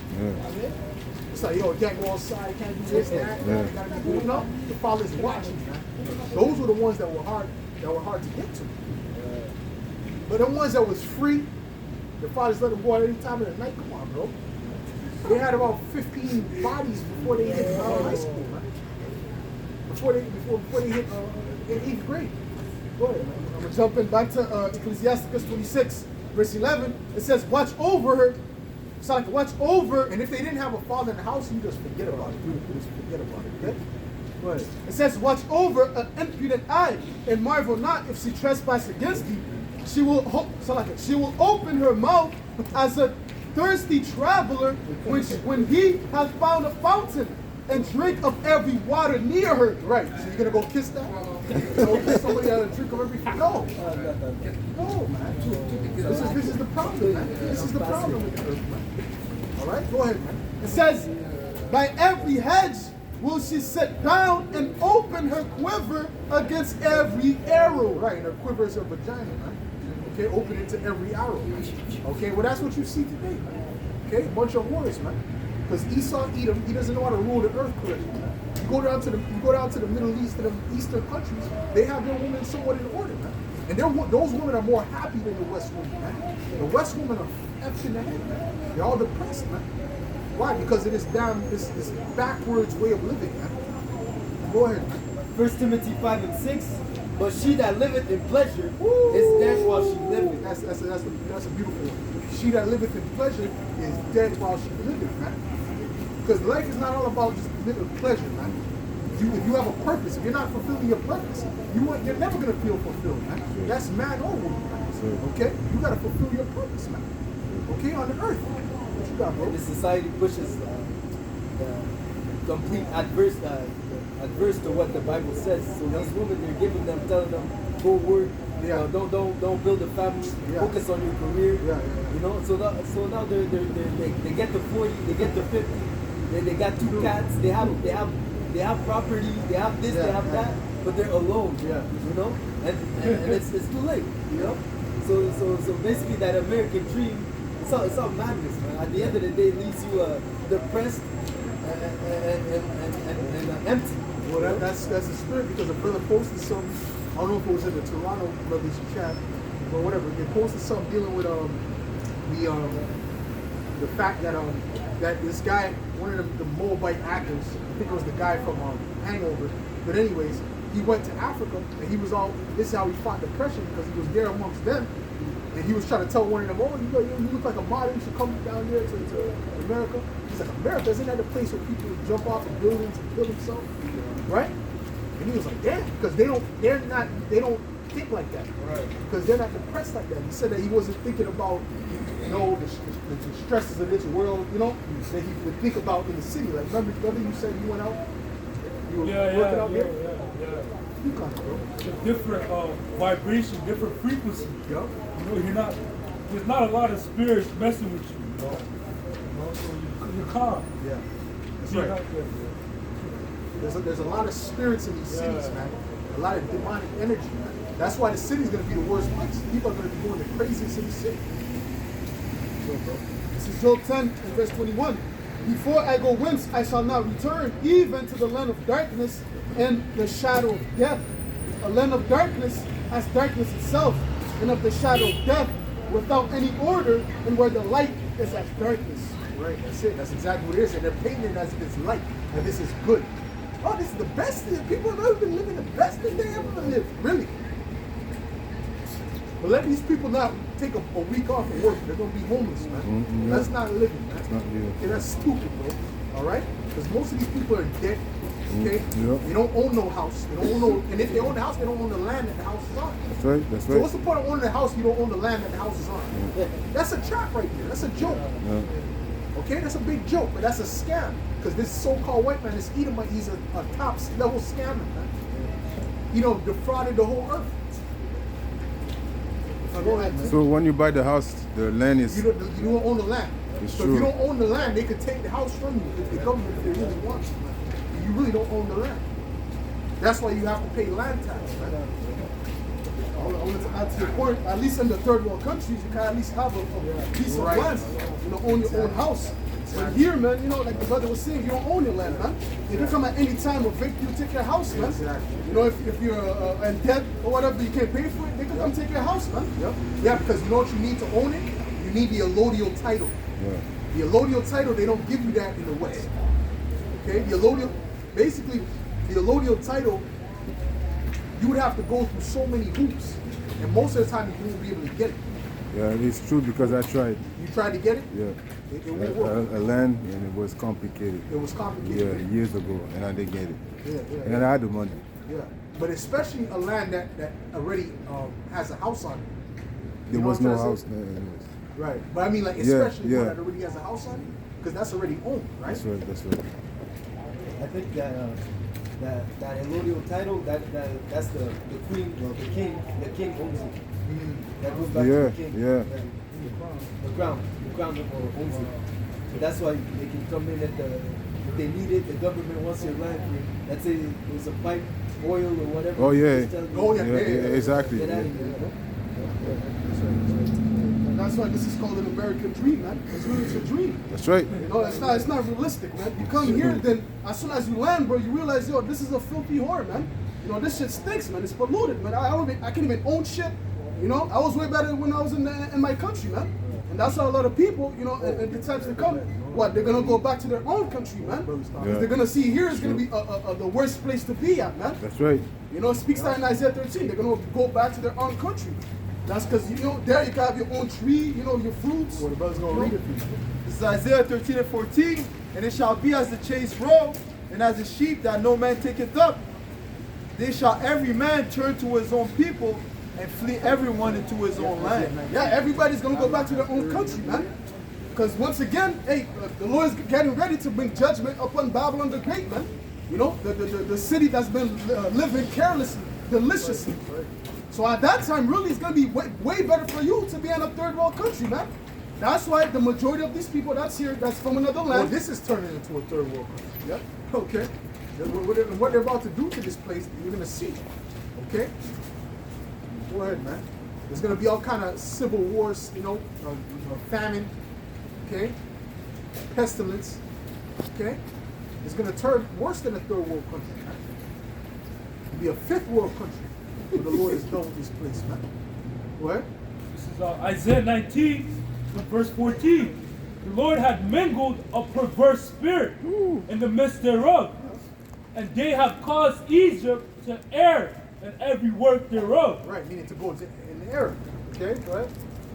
It's like, you can't go outside, you can't do this, that, you gotta be doing up. The father's watching, man. Those were the ones that were hard to get to. But the ones that was free, the fathers let them go at any time of the night. Come on, bro. They had about 15 bodies before they hit high school, man. Before they hit 8th grade. Go ahead, man. I'm gonna jump in back to Ecclesiasticus 26, verse 11. It says, watch over her. It's like watch over. And if they didn't have a father in the house, you just forget about it. You just forget about it. Okay? Go ahead. It says, watch over an impudent eye, and marvel not if she trespass against thee. She will open her mouth as a thirsty traveler, when he has found a fountain, and drink of every water near her. Right. So you're gonna go kiss that? Go kiss somebody out of drink of every no. No, man. This is the problem, man. This is the problem with the earth, man. All right, go ahead, man. It says, by every hedge will she sit down and open her quiver against every arrow. Right, and her quiver is her vagina, man. Okay, open it to every arrow. Okay, well that's what you see today, man. Okay, a bunch of whores, man. Because Esau Edom, he doesn't know how to rule the earth correctly. You go down to the Middle East, to the Eastern countries, they have their women somewhat in order, man. And those women are more happy than the West women, man. The West women are effed in the head, man. They're all depressed, man. Why? Because of this backwards way of living, man. Go ahead, man. 1 Timothy 5 and 6. But she that liveth in pleasure is dead while she liveth. That's a beautiful one. She that liveth in pleasure is dead while she liveth, man. Because life is not all about just living pleasure, man. If you have a purpose, if you're not fulfilling your purpose, you're never gonna feel fulfilled, man. That's man or woman, man. Okay? You gotta fulfill your purpose, man. Okay, on the earth. What you got, bro? The society pushes the complete adverse to what the Bible says. So these women, they're giving them, telling them, go work. Yeah. Don't build a family. Yeah. Focus on your career. Yeah. You know. So now they get to 40, they get to 50. They got 2 cats. They have they have property, they have this, they have that, but they're alone. Yeah. You know, and it's too late. You know, so basically that American dream, it's all madness, man. At the end of the day, it leaves you depressed and empty. Well, that's the spirit, because a brother posted something. I don't know if it was in the Toronto brothers chat, but whatever. They posted something dealing with the fact that that this guy, one of the Moabite actors, I think it was the guy from Hangover. But anyways, he went to Africa and he was all. This is how he fought depression, because he was there amongst them, and he was trying to tell one of them, "Oh, you look like a model. You should come down here to America." He's like, "America, isn't that the place where people jump off of buildings and kill themselves?" Right? And he was like, "Damn," because they don't think like that, right? Because they're not depressed like that. He said that he wasn't thinking about, the stresses of this world, that he would think about in the city. Like, remember you said you went out, you were working out there. You come, bro. It's a different vibration, different frequency. Yup. There's not a lot of spirits messing with you. So you're calm. Yeah. That's You're right. not good. There's a lot of spirits in these cities, man. A lot of demonic energy, man. That's why the city's gonna be the worst place. People are gonna be doing the craziest in the city. This is Job 10 and verse 21. Before I go whence I shall not return, even to the land of darkness and the shadow of death. A land of darkness as darkness itself, and of the shadow of death without any order, and where the light is as darkness. Right, that's it. That's exactly what it is. And they're painting it as if it's light, and this is good. Oh, this is the best thing. People have ever been living the best thing they ever lived. Really. But let these people not take a week off of work. They're going to be homeless, man. Yeah. That's not living, man. That's not living. Okay, that's stupid, bro. All right? Because most of these people are in debt. Okay? Yeah. They don't own no house. They don't own no... And if they own the house, they don't own the land that the house is on. That's right. That's So right. what's the point of owning the house if you don't own the land that the house is on? That's a trap right there. That's a joke. Yeah. Okay, that's a big joke, but that's a scam. Because this so-called white man, this Edomite, he's a top level scammer, man. Defrauded the whole earth. Go ahead, man. So when you buy the house, the land is. You don't own the land. It's So true. if you don't own the land, they could take the house from you if the government, if they really want to, man. You really don't own the land. That's why you have to pay land tax, man. I wanted to add to your point, at least in the third world countries, you can at least have a piece of Right. land, own your own house. But here, man, like the brother was saying, you don't own your land, man. They can come at any time, evict you, take your house, man. Exactly. If you're in debt or whatever, you can't pay for it, they can come take your house, man. Yep. Yeah, because you know what you need to own it? You need the allodial title. Yeah. The allodial title, they don't give you that in the West. Okay? The allodial title, you would have to go through so many hoops. And most of the time, you won't be able to get it. Yeah, it's true because I tried. You tried to get it? Yeah. It won't work. A land and it was complicated. It was Yeah, complicated. years ago, and I didn't get it. Yeah. And I had the money. Yeah. But especially a land that already has a house on it. There know was what I'm no trying to house say? there. Right. But I mean, like, Yeah, especially one yeah. that already has a house on it, because that's already owned, right? That's right. That's right. I think that allodial title, that's the queen, well, the king owns it. That goes back to Yeah, the king. yeah. The crown owns it. So that's why they can come in if they need it. The government wants your land for, let's say there's a pipe, oil or whatever. Oh, yeah. just tell you, Oh, yeah. Exactly. Get out of Yeah. here. And that's why this is called an American dream, man. It's really a dream. That's right. It's not realistic, man. You come here, then as soon as you land, bro, you realize, this is a filthy whore, man. This shit stinks, man. It's polluted, man. I can't even own shit. I was way better when I was in my country, man. And that's why a lot of people, in the times to come, they're gonna go back to their own country, man. Because Yeah. they're gonna see here is gonna be the worst place to be at, man. That's right. It speaks that in Isaiah 13. They're gonna go back to their own country. That's because there you can have your own tree, your fruits. Well, the brother's going to read it for you. This is Isaiah 13 and 14. And it shall be as the chase roe, and as a sheep that no man taketh up. They shall every man turn to his own people, and flee everyone into his own land. Yeah, everybody's gonna go back to their own country, man. Because once again, the Lord is getting ready to bring judgment upon Babylon the Great, man. The city that's been living carelessly, deliciously. So at that time, really, it's gonna be way better for you to be in a third world country, man. That's why the majority of these people that's here, that's from another Well, land. this is turning into a third world country. Yeah. Okay. what they're about to do to this place, you're gonna see. Okay? Go ahead, man. There's gonna be all kind of civil wars, famine, okay? Pestilence, okay? It's gonna turn worse than a third world country, man. It'll be a fifth world country when the Lord is done with this place, man. What? This is Isaiah 19, verse 14. The Lord had mingled a perverse spirit in the midst thereof, and they have caused Egypt to err in every work thereof. Right, meaning to go in error. Okay, go ahead.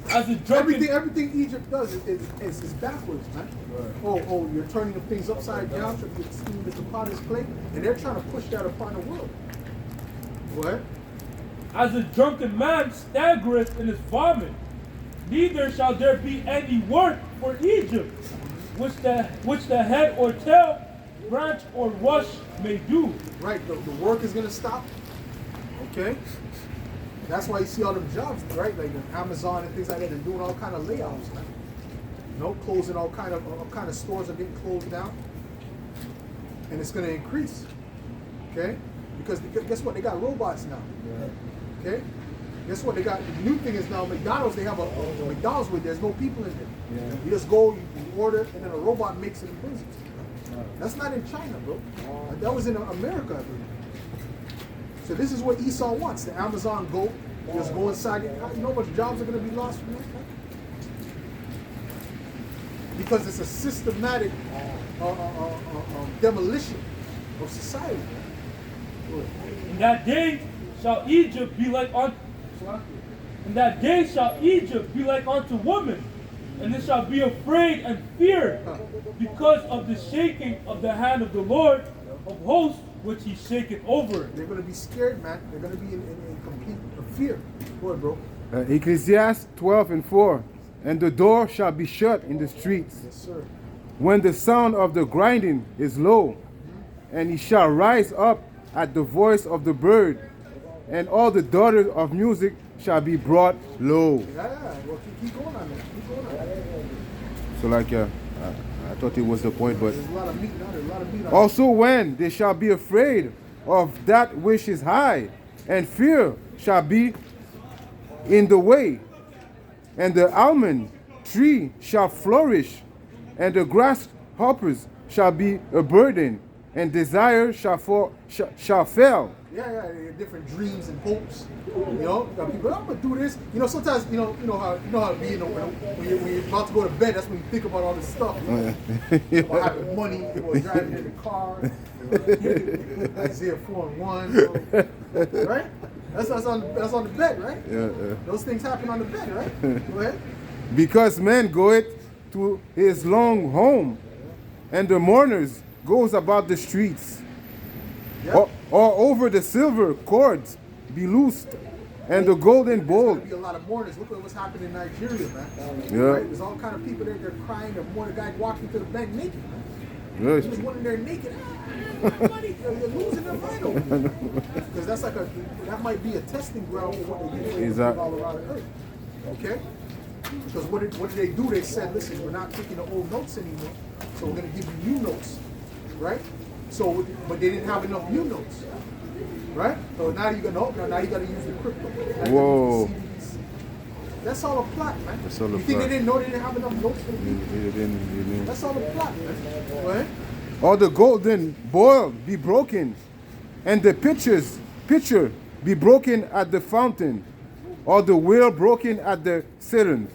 As a drunken, Everything Egypt does is backwards, man. Right. Oh, you're turning the things upside down, trying to get steamed with the potter's clay, and they're trying to push that upon the world. What? as a drunken man staggereth in his vomit, neither shall there be any work for Egypt, which the head or tail, branch or rush may do. Right, the work is gonna stop. Okay? That's why you see all them jobs, right? Like Amazon and things like that, they're doing all kind of layoffs now. Closing all kind of stores are getting closed down. And it's gonna increase. Okay? Because guess what? They got robots now. Yeah. Okay? Guess what? They got the new thing is now McDonald's, they have a McDonald's where there's no people in there. Yeah. You just go, you order, and then a robot makes it and brings it to you. That's not in China, bro. That was in America, I believe. So this is what Esau wants. The Amazon Go, just go inside. You know how much jobs are going to be lost from that? Because it's a systematic demolition of society. In that day shall Egypt be like unto woman, and it shall be afraid and feared because of the shaking of the hand of the Lord of hosts, which he shaketh over it. They're going to be scared, man. They're going to be in complete fear. Go ahead, bro. Ecclesiastes 12:4. And the door shall be shut in the streets. Yes, sir. When the sound of the grinding is low, and he shall rise up at the voice of the bird, and all the daughters of music shall be brought low. Yeah, well, keep going on that. Keep going on that. So like, I thought it was the point, but There's a lot of meat on it. A lot of meat on also when they shall be afraid of that which is high, and fear shall be in the way, and the almond tree shall flourish, and the grasshoppers shall be a burden, and desire shall fail. Yeah, different dreams and hopes. People, I'm gonna do this. Sometimes you know how it be. When you're about to go to bed, that's when you think about all this stuff. About having money, or driving in the car. Isaiah 4:1. Right? That's on the bed, right? Yeah. Those things happen on the bed, right? Go ahead. Because man goeth to his long home, and the mourners goes about the streets. Yep. Or over the silver cords be loosed, and the golden bowl. There's going to be a lot of mourners. Look at what's happening in Nigeria, man. Yeah. Right? There's all kind of people there. They're crying. They're mourning. Guy walking to the bank naked, man. Yes. Just one in there naked. Money. They're losing their vital. Because that might be a testing ground for what they're doing Exactly. all around the earth. Okay? Because what did they do? They said, listen, we're not taking the old notes anymore, so we're going to give you new notes, right? So, but they didn't have enough new notes, right? So now you got to use the crypto. Whoa. That's all a plot, man. That's all a you think plot. they didn't know they didn't have enough notes for the people? They didn't. That's all a plot, man. Right? Or the golden bowl be broken, and the pitcher be broken at the fountain, or the wheel broken at the cistern.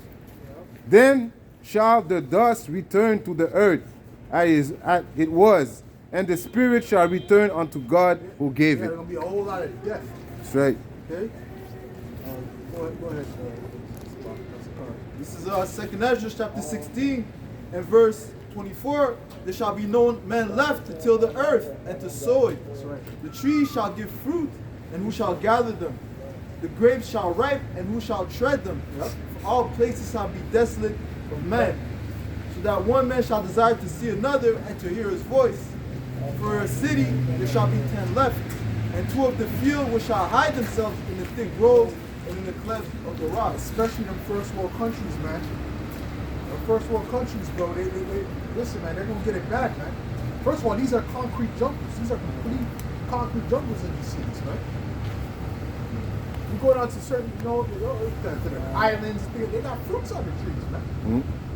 Then shall the dust return to the earth as it was, and the spirit shall return unto God who gave There's it. going to be a whole lot of death. That's right. Okay? Go ahead. This is 2nd Ezra chapter 16 and verse 24. There shall be no man left to till the earth and to sow it. That's right. The trees shall give fruit, and who shall gather them? The grapes shall ripe, and who shall tread them? Yep. For all places shall be desolate of men, so that one man shall desire to see another and to hear his voice. For a city there shall be 10 left, and 2 of the field which shall hide themselves in the thick groves and in the cleft of the rocks. Especially them first world countries, man. The first world countries, bro, they listen, man, they're gonna get it back, man. First of all, these are concrete jungles. These are complete concrete jungles in these cities, man. You go down to certain, to the islands, they got fruits on the trees, man.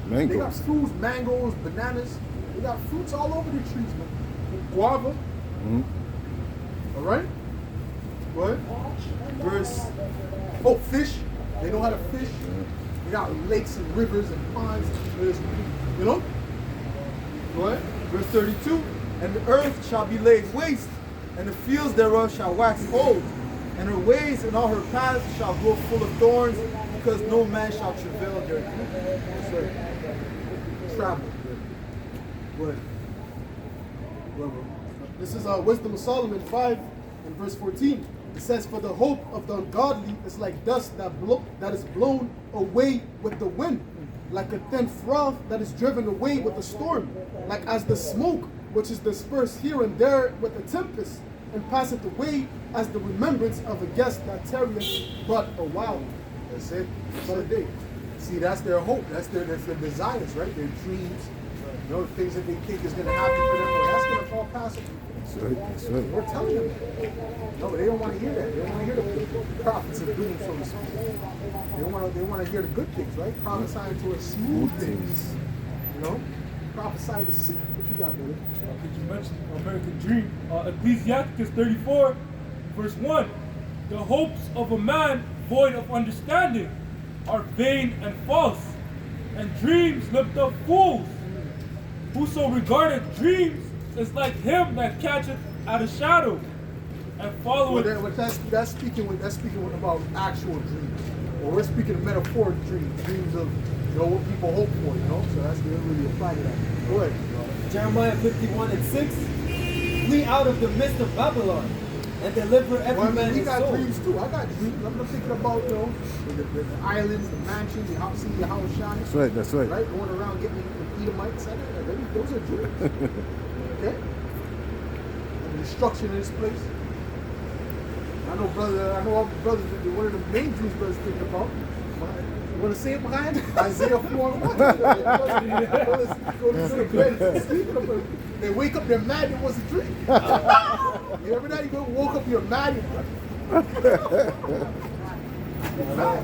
They got Mangoes. fruits, mangoes, bananas. They got fruits all over the trees, man. Guava. All right? What? Fish. They know how to fish. They got lakes and rivers and ponds. You know? What? Verse 32. And the earth shall be laid waste, and the fields thereof shall wax old, and her ways and all her paths shall grow full of thorns, because no man shall travail therein. That's right. Travel. Good. This is Wisdom of Solomon 5 and verse 14. It says, "For the hope of the ungodly is like dust that is blown away with the wind, like a thin froth that is driven away with a storm, like as the smoke which is dispersed here and there with a tempest, and passeth away as the remembrance of a guest that tarrieth but a while." That's it. But a day. See, that's their hope. That's their desires, right? Their dreams. You know, the things that they think is going to happen for them. Well, that's going to all pass. That's right. That's right. We're telling them that. No, but they don't want to hear that. They don't want to hear the prophets of doom, so to speak. They want to hear the good things, right? Prophesying to us smooth things. You know? Prophesy the sick. What you got, brother? Did you mention American Dream? Ecclesiasticus 34, verse 1. The hopes of a man void of understanding are vain and false, and dreams lift up fools. Whoso regardeth dreams is like him that catcheth at a shadow and followeth. That's speaking about actual dreams. Well, we're speaking of metaphoric dreams of what people hope for, So that's they don't really apply to that. Go ahead. Jeremiah 51 and 6. Flee out of the midst of Babylon and deliver every man we his got soul. dreams too. I got dreams. I'm thinking about the islands, the mansions, the house, seeing your house shine. That's right. That's right. Right, going around getting Edomites. Those are dreams. Okay. And the destruction of this place. I know our brothers. One of the main dreams brothers thinking about. You want to say it behind? Isaiah 4:1. They wake up, they're mad it was a dream. Every night you woke up, you're mad. You're mad.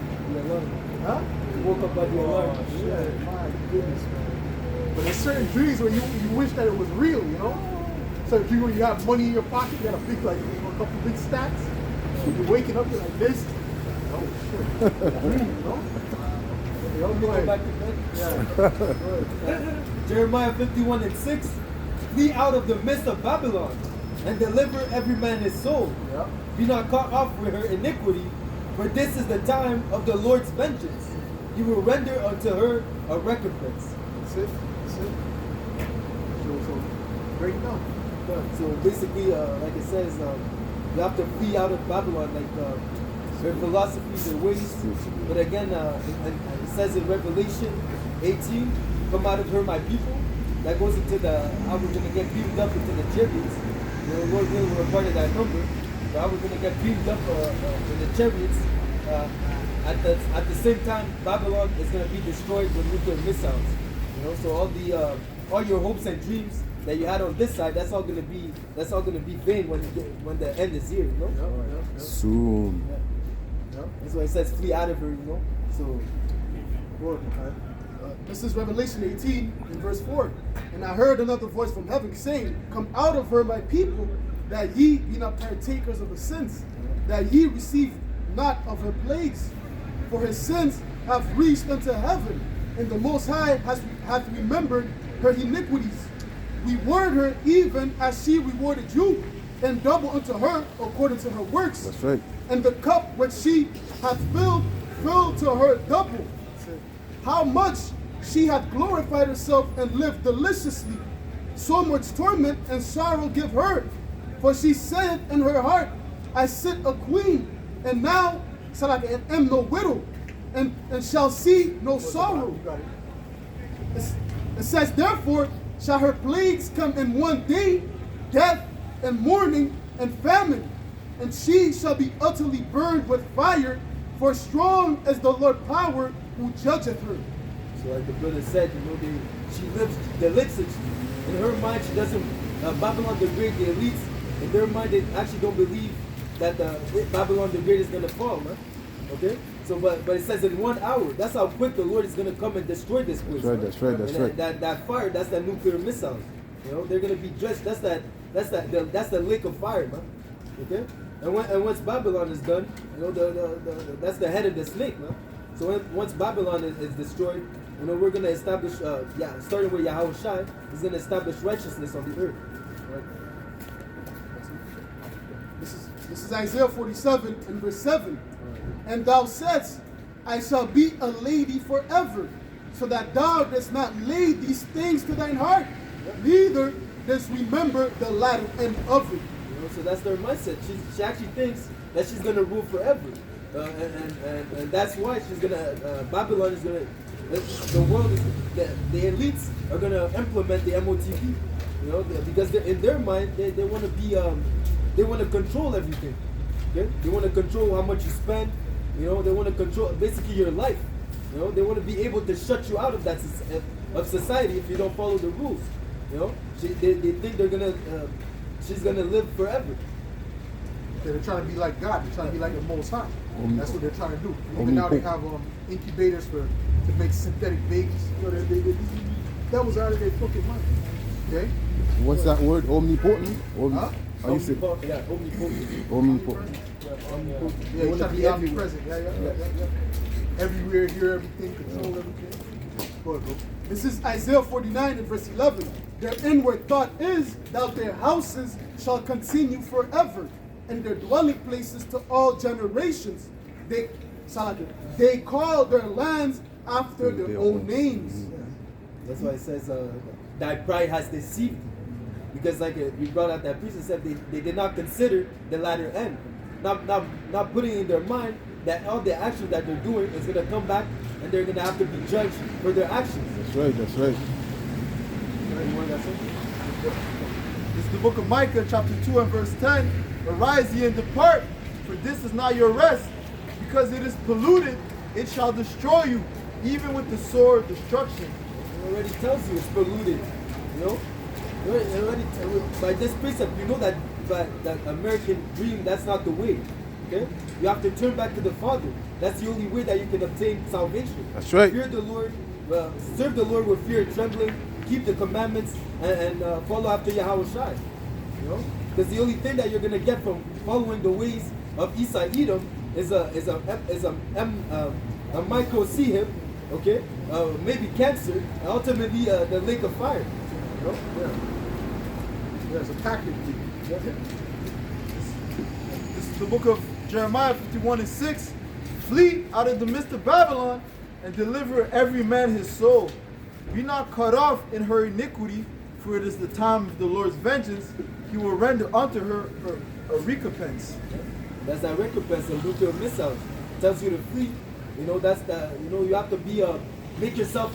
Huh? You woke up by the alarm. Shit, my goodness, man. But there's certain dreams where you wish that it was real, So if you have money in your pocket, you got a big, a couple big stacks. You're waking up, you're like this. Oh shit. Dream, Go back to bed. Jeremiah 51 and 6. Flee out of the midst of Babylon and deliver every man his soul. Yeah. Be not caught off with her iniquity, for this is the time of the Lord's vengeance. He will render unto her a recompense. That's it. So break it down. So basically, like it says, you have to flee out of Babylon, their philosophies and ways. But again, and it says in Revelation 18, come out of her, my people. That goes into how we're going to get beamed up into the chariots. The Lord willing, we're part of that number. But how we're going to get beamed up in the chariots. At the same time, Babylon is going to be destroyed with nuclear missiles. So all your hopes and dreams that you had on this side, that's all gonna be vain when the end is here, Soon. That's why it says flee out of her, So This is Revelation 18 in verse 4. "And I heard another voice from heaven saying, Come out of her, my people, that ye be not partakers of her sins, that ye receive not of her plagues. For her sins have reached unto heaven, and the Most High hath remembered her iniquities. Reward her even as she rewarded you, and double unto her according to her works. That's right. And the cup which she hath filled to her double. How much she hath glorified herself and lived deliciously. So much torment and sorrow give her. For she said in her heart, I sit a queen, and now shall I am no widow, and shall see no sorrow. It says, therefore shall her plagues come in one day, death and mourning and famine, and she shall be utterly burned with fire, for strong is the Lord power who judgeth her. So like the brother said, she lives deliciously. In her mind, she doesn't Babylon the Great, the elites, in their mind, they actually don't believe that Babylon the Great is going to fall, man. Okay? So, but it says in 1 hour, that's how quick the Lord is going to come and destroy this place. That's right, that's right. That fire, that's that nuclear missile. You know, they're going to be judged. That's the lake of fire, man. Okay? And once Babylon is done, you know, that's the head of the snake, man. So once Babylon is destroyed, you know, we're going to establish, starting with Yahweh Shai, he's going to establish righteousness on the earth. Right? This is Isaiah 47 and verse 7. And thou saidst, I shall be a lady forever, so that thou dost not lay these things to thine heart, neither dost remember the latter end of it. You know, so that's their mindset. She actually thinks that she's going to rule forever. And that's why she's going to, Babylon is going to, the world, the elites are going to implement the MOTP. You know, because in their mind, they want to be, they want to control everything. Okay? They want to control how much you spend. You know, they want to control basically your life. You know, they want to be able to shut you out of that of society if you don't follow the rules. You know, they think they're gonna, she's gonna live forever. They're trying to be like God. They're trying to be like the Most High. That's what they're trying to do. Even now they have incubators to make synthetic babies. You know, that was out of their fucking mind. Okay. What's that word? Omnipotent? Huh? How you say? Yeah, omnipotent. Omnipotent. Yeah, you trying to be omnipresent. Yeah. Everywhere, hear everything, control everything. Go ahead, bro. This is Isaiah 49 and verse 11. Their inward thought is that their houses shall continue forever, and their dwelling places to all generations. They call their lands after their own names. That's why it says, thy pride has deceived thee. Because like we brought out that priest and said they did not consider the latter end. Not putting in their mind that all the actions that they're doing is going to come back and they're going to have to be judged for their actions. That's right, that's right. This is the book of Micah, chapter 2 and verse 10. Arise ye and depart, for this is not your rest. Because it is polluted, it shall destroy you, even with the sword destruction. It already tells you it's polluted. You know? By this precept, you know that American dream, that's not the way. Okay? You have to turn back to the Father. That's the only way that you can obtain salvation. That's right. Fear the Lord, serve the Lord with fear and trembling, keep the commandments, and follow after Yahweh Shai. You know? Because the only thing that you're going to get from following the ways of Esau Edom is a mycosehim, okay? Maybe cancer, and ultimately the lake of fire. You know? Yeah, it's a package. This is the book of Jeremiah 51 and 6. Flee out of the midst of Babylon and deliver every man his soul. Be not cut off in her iniquity, for it is the time of the Lord's vengeance. He will render unto her a recompense. That's that recompense of nuclear missiles. Tells you to flee. You know, that's the, you know, you have to be, make yourself,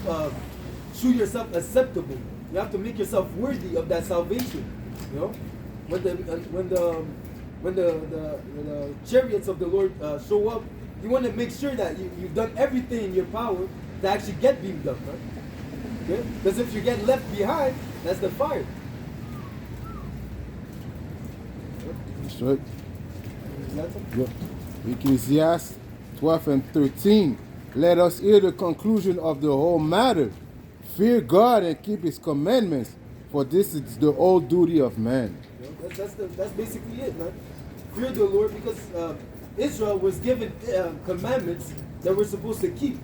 show yourself acceptable. You have to make yourself worthy of that salvation. You know, when the chariots of the Lord show up, you want to make sure that you've done everything in your power to actually get beamed up, right? Okay? Because if you get left behind, that's the fire. That's right. Yep. Ecclesiastes 12 and 13. Let us hear the conclusion of the whole matter. Fear God and keep his commandments, for this is the whole duty of man. That's basically it, man. Fear the Lord, because Israel was given commandments that we're supposed to keep.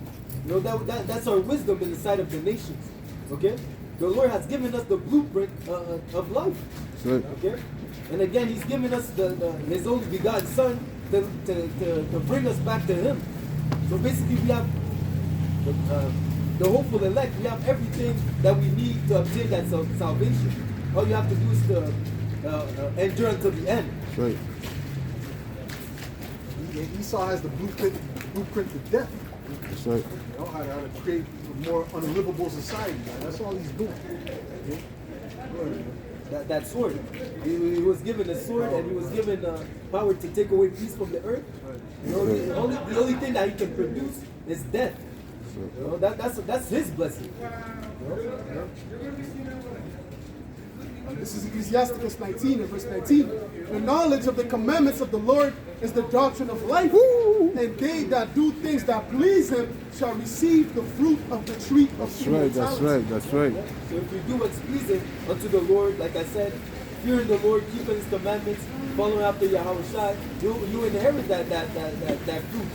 You know, that's our wisdom in the sight of the nations. Okay? The Lord has given us the blueprint of life. Right. Okay? And again, he's given us his only begotten Son to bring us back to him. So basically we have the hopeful elect, we have everything that we need to obtain that salvation. All you have to do is to endure until the end. That's right. Esau has the blueprint to death. That's right. You know, how to create a more unlivable society. That's all he's doing. That sword. He was given a sword and he was given power to take away peace from the earth. You know, the only thing that he can produce is death. You know, that's his blessing. You know? This is Ecclesiasticus 19 and verse 19. The knowledge of the commandments of the Lord is the doctrine of life, and they that do things that please him shall receive the fruit of the tree of That's right, that's right, that's right. So if you do what's pleasing unto the Lord, like I said, fearing the Lord, keeping his commandments, following after Yahweh Shai, you inherit that fruit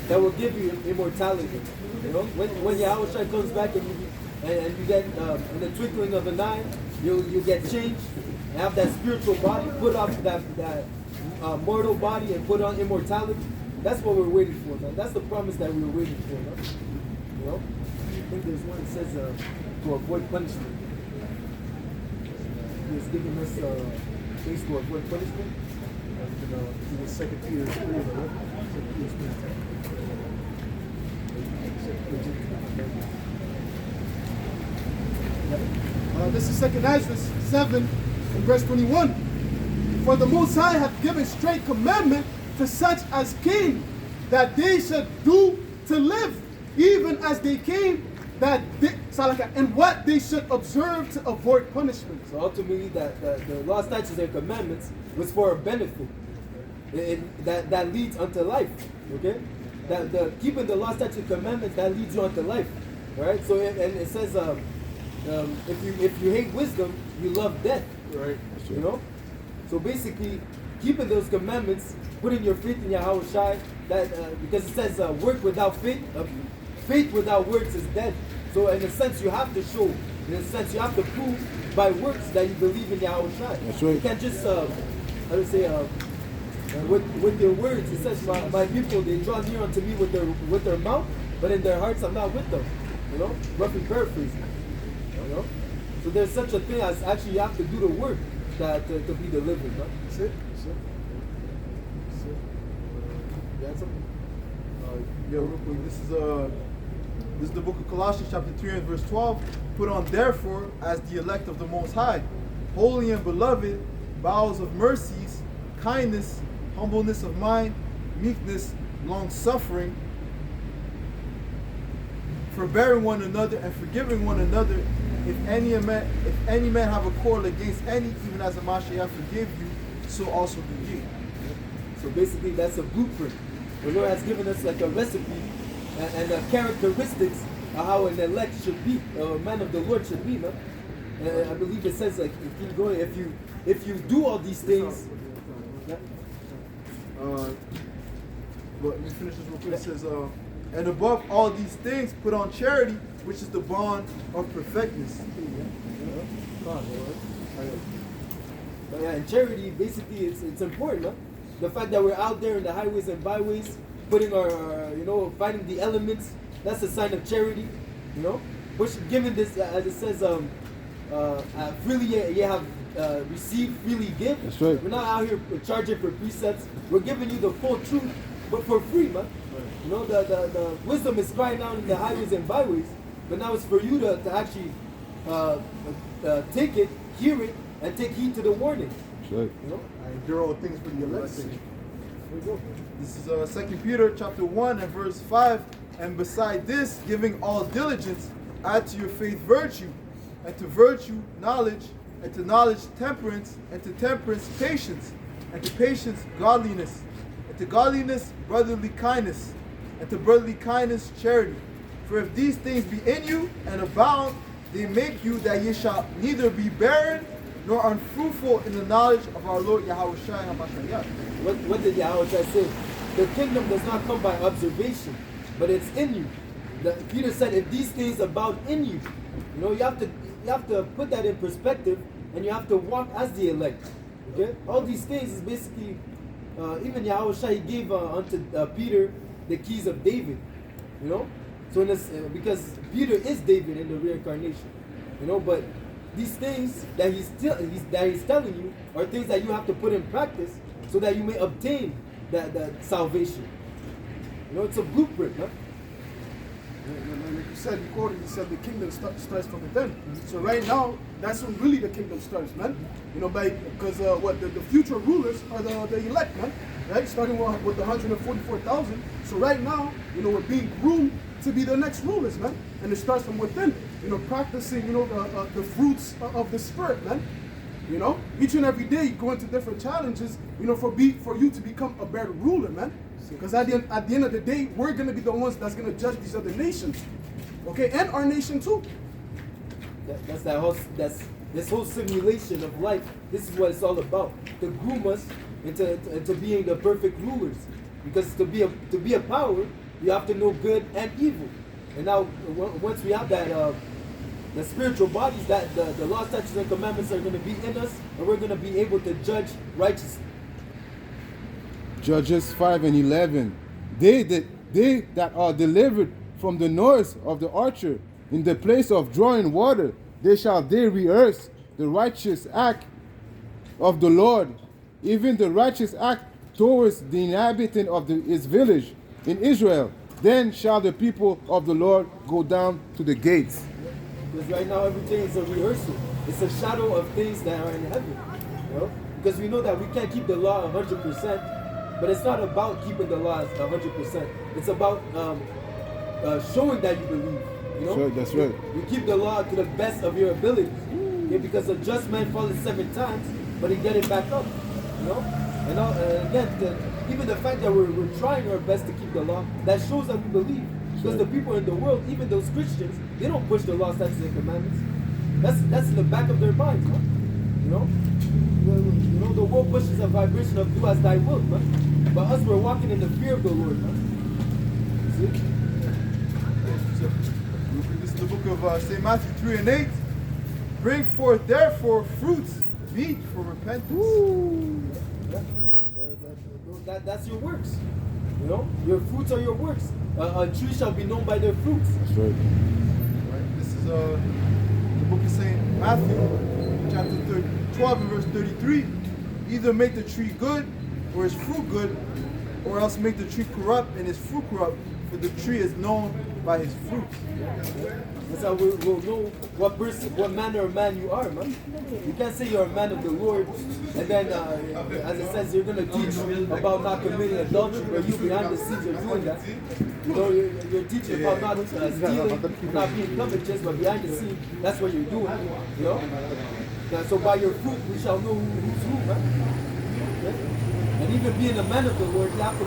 that will give you immortality. You know, when Yahweh Shai comes back and you get in the twinkling of an eye, you get changed, and have that spiritual body, put off that mortal body and put on immortality. That's what we're waiting for, man. That's the promise that we were waiting for, man. You know, I think there's one that says to avoid punishment. He's giving us things to avoid punishment. It was 2 Peter 3, right? 2 Peter 3. This is 2nd Ezra 7 and verse 21. For the Most High hath given straight commandment to such as came, that they should do to live, even as they came, that they, and what they should observe to avoid punishment. So ultimately, the law, statutes, and commandments was for a benefit. That leads unto life. Okay, keeping the law, statutes, and commandments that leads you unto life. All right. So and it says, if you hate wisdom, you love death. Right. You know. So basically, keeping those commandments, putting your faith in Yahweh Shai, because it says work without faith, faith without works is dead. So in a sense, you have to show, in a sense, you have to prove by works that you believe in Yahweh Shai. That's right. You can't just, how to say, with your words, it says, my people, they draw near unto me with their mouth, but in their hearts I'm not with them. You know, roughly paraphrasing. You know, so there's such a thing as actually you have to do the work to be delivered. Huh? That's it. That's it. That's it. You had something? Yeah, real quick. This is the book of Colossians, chapter 3 and verse 12. Put on therefore as the elect of the Most High, holy and beloved, bowels of mercies, kindness, humbleness of mind, meekness, long suffering, forbearing one another and forgiving one another. If any man have a quarrel against any, even as the Mashiach forgive you, so also do ye. So basically, that's a blueprint. The Lord has given us like a recipe and the characteristics of how an elect should be, a man of the Lord should be, man. I believe it says, like, if you do all these things. But let me finish this real quick. It says, and above all these things, put on charity, which is the bond of perfectness. Yeah, and charity, basically, it's important, huh? The fact that we're out there in the highways and byways, putting our fighting the elements, that's a sign of charity, you know? Which, given this, as it says, freely ye have received, freely give. That's right. We're not out here charging for precepts. We're giving you the full truth, but for free, man. You know, the wisdom is crying out in the highways and byways, but now it's for you to actually take it, hear it, and take heed to the warning. That's right. You know? I endure all things for the elect. There we go. This is 2 Peter chapter 1 and verse 5. And beside this, giving all diligence, add to your faith virtue, and to virtue knowledge, and to knowledge temperance, and to temperance patience, and to patience godliness, and to godliness brotherly kindness, and to brotherly kindness charity. For if these things be in you and abound, they make you that ye shall neither be barren nor unfruitful in the knowledge of our Lord Yahweh Shai HaMashiach. What did Yahweh Shai say? The kingdom does not come by observation, but it's in you. Peter said, if these things abound in you, you know, you have to put that in perspective, and you have to walk as the elect. Okay, all these things is basically even Yahweh Shai gave unto Peter the keys of David. You know, so in this, because Peter is David in the reincarnation. You know, but these things that he's telling you are things that you have to put in practice so that you may obtain that salvation. You know, it's a blueprint, huh? Like you said, you said the kingdom starts from within. So right now, that's when really the kingdom starts, man. You know, because the future rulers are the elect, man. Right, starting with the 144,000. So right now, you know, we're being groomed to be the next rulers, man. And it starts from within. You know, practicing, you know, the fruits of the spirit, man. You know, each and every day you go into different challenges, you know, for you to become a better ruler, man. Because at the end of the day, we're gonna be the ones that's gonna judge these other nations. Okay, and our nation too. That's this whole simulation of life. This is what it's all about. To groom us into being the perfect rulers. Because to be a power, you have to know good and evil. And now once we have that the spiritual bodies, that the law, statutes, and commandments are going to be in us, and we're going to be able to judge righteously. Judges 5 and 11. They that are delivered from the noise of the archer in the place of drawing water, they shall there rehearse the righteous act of the Lord, even the righteous act towards the inhabitant of his village in Israel. Then shall the people of the Lord go down to the gates. Because right now everything is a rehearsal. It's a shadow of things that are in heaven. You know? Because we know that we can't keep the law 100%, but it's not about keeping the law 100%. It's about showing that you believe. You know? Sure, that's right. You keep the law to the best of your abilities. Okay? Because a just man falls 7 times, but he get it back up. You know? And again, even the fact that we're trying our best to keep the law, that shows that we believe. Because the people in the world, even those Christians, they don't push the law, statutes, and commandments. That's in the back of their minds, man. You know, the world pushes a vibration of do as thy will, man. But us, we're walking in the fear of the Lord, man. See? So, this is the book of St. Matthew 3 and 8. Bring forth therefore fruits meet for repentance. That's your works. You know, your fruits are your works. A tree shall be known by their fruits. That's right. Right? This is the book of St. Matthew, chapter 12 and verse 33. Either make the tree good or its fruit good, or else make the tree corrupt and its fruit corrupt, for the tree is known by his fruits. That's how we'll know what manner of man you are, man. You can't say you're a man of the Lord, and then, as it says, you're going to teach about not committing adultery, but you behind the scenes are doing that. You know, you're teaching about not stealing, not being covetous, but behind the scenes, that's what you're doing. You know? So by your fruit, we shall know who's who, man. Okay? And even being a man of the Lord, you have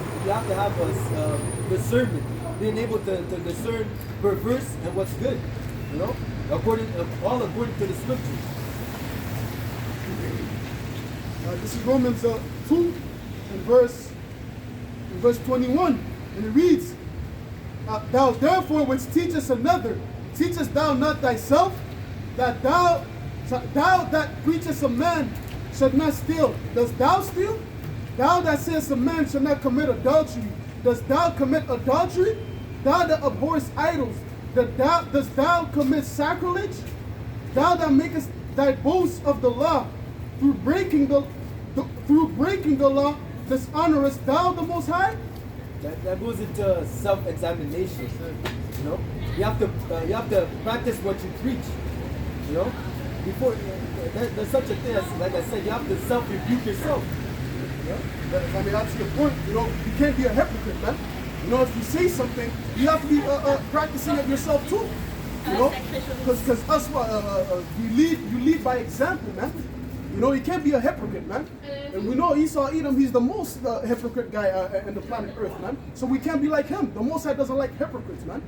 to have a discernment. Being able to discern perverse and what's good, you know, all according to the scriptures. This is Romans 2 and verse 21, and it reads, "Thou therefore which teachest another, teachest thou not thyself, that thou that preachest a man should not steal, dost thou steal? Thou that sayest a man should not commit adultery, dost thou commit adultery? Thou that abhorrest idols, dost thou commit sacrilege? Thou that makest thy boast of the law, through breaking the law, dishonorest thou the Most High?" That goes into self-examination. You know, you have to practice what you preach. You know, before there's such a thing as, like I said, you have to self-rebuke yourself. I mean, that's the point. You know, you can't be a hypocrite, man. You know, if you say something, you have to be practicing it yourself too. You know, because us, you lead by example, man. You know, you can't be a hypocrite, man. And we know Esau Edom, he's the most hypocrite guy in the planet Earth, man. So we can't be like him. The Most High doesn't like hypocrites, man.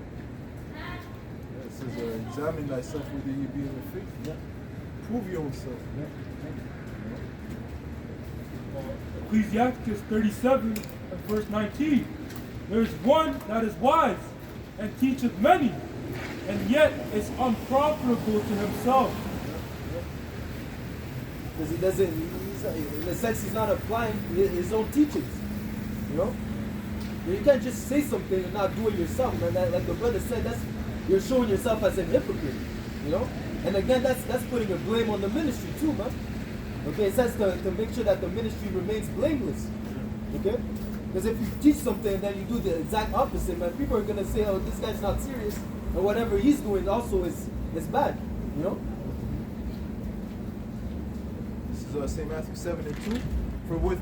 It says, examine thyself whether you be in the faith. Yeah. Prove your own self. Yeah. Ecclesiastes 37 and verse 19. There is one that is wise and teacheth many, and yet is unprofitable to himself. Because he doesn't, in a sense, he's not applying his own teachings. You know? You can't just say something and not do it yourself, man. Like the brother said, you're showing yourself as a hypocrite. You know? And again, that's putting a blame on the ministry too, man. Okay, it says to make sure that the ministry remains blameless. Okay? Because if you teach something and then you do the exact opposite, man, people are going to say, oh, this guy's not serious. And whatever he's doing also is bad. You know? This is St. Matthew 7 and 2. For with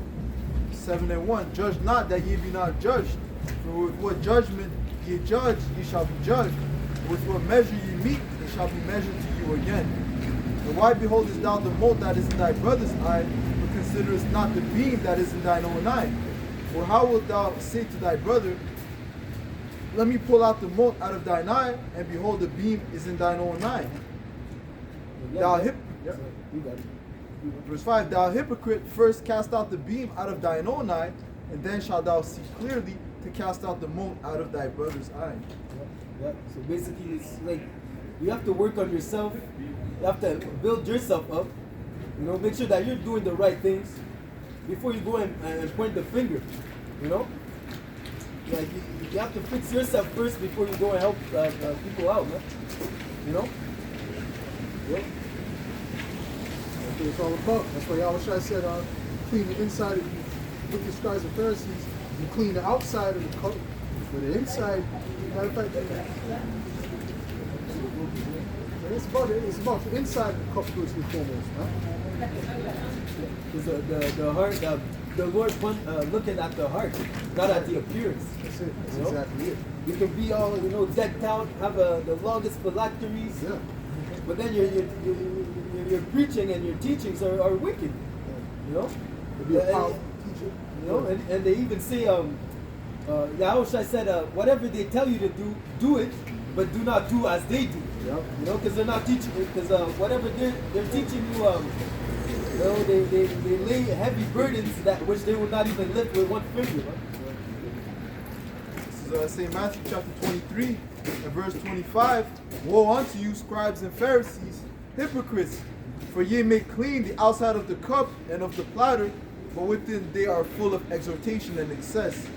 7 and 1, judge not that ye be not judged. For with what judgment ye judge, ye shall be judged. With what measure ye meet, it shall be measured to you again. And why beholdest thou the mote that is in thy brother's eye, but considerest not the beam that is in thine own eye? Or how wilt thou say to thy brother, let me pull out the mote out of thine eye, and behold, the beam is in thine own eye? Thou You got it. Verse 5, thou hypocrite, first cast out the beam out of thine own eye, and then shalt thou see clearly to cast out the mote out of thy brother's eye. Yeah. So basically, it's like you have to work on yourself. You have to build yourself up. You know, make sure that you're doing the right things before you go and point the finger. You know, like you have to fix yourself first before you go and help people out, man. You know. Yep. That's what it's all about. That's why Yahushua said, clean the inside of you. With the scribes and Pharisees, you clean the outside of the cup, but the inside, matter of fact, it's about the inside of the cup first and foremost, huh? Because the heart, the Lord looking at the heart, not at the appearance. That's it. That's You know? exactly it. You can be all, you know, decked out, have the longest phylacteries, Yeah. but then your preaching and your teachings are wicked. You know? To be a And- powerful teacher. You know, and they even say, Yahushua said, whatever they tell you to do, do it, but do not do as they do. Yep. You know, because they're not teaching, because whatever they're teaching you, you know, they lay heavy burdens that which they will not even lift with one finger. Right? This is St. Matthew chapter 23 and verse 25. Woe unto you, scribes and Pharisees, hypocrites! For ye make clean the outside of the cup and of the platter, but within they are full of exhortation and excess.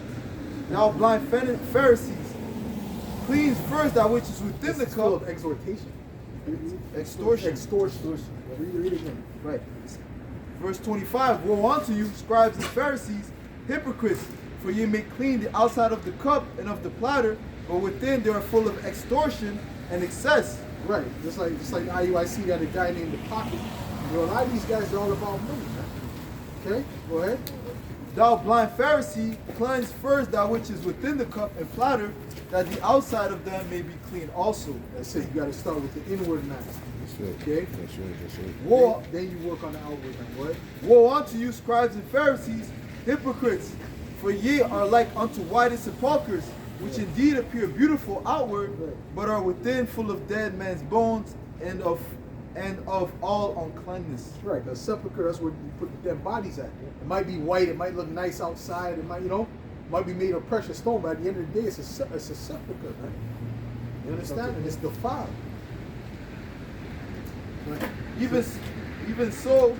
Thou blind Pharisees, cleanse first that which is within the It's full cup. of exhortation. Extortion. Extortion. Read it again. Right. Verse 25. Woe unto you, scribes and Pharisees, hypocrites! For ye make clean the outside of the cup and of the platter, but within they are full of extortion and excess. Right. Just like the IUIC got a guy named the Pocket. You know, a lot of these guys are all about money, man. Okay? Go ahead. Thou blind Pharisee, cleanse first that which is within the cup and platter, that the outside of them may be clean also. That's it. You got to start with the inward man. That's right. Okay? That's right. That's right. Woe, Then you work on the outward man. What? woe unto you, scribes and Pharisees, hypocrites! For ye are like unto whited sepulchres, which indeed appear beautiful outward, but are within full of dead men's bones and of all uncleanness. Right. The sepulcher, that's where you put the dead bodies at. It might be white. It might look nice outside. It might, might be made of precious stone, but at the end of the day, it's a sepulcher, man. You understand? And it's defiled. Even so,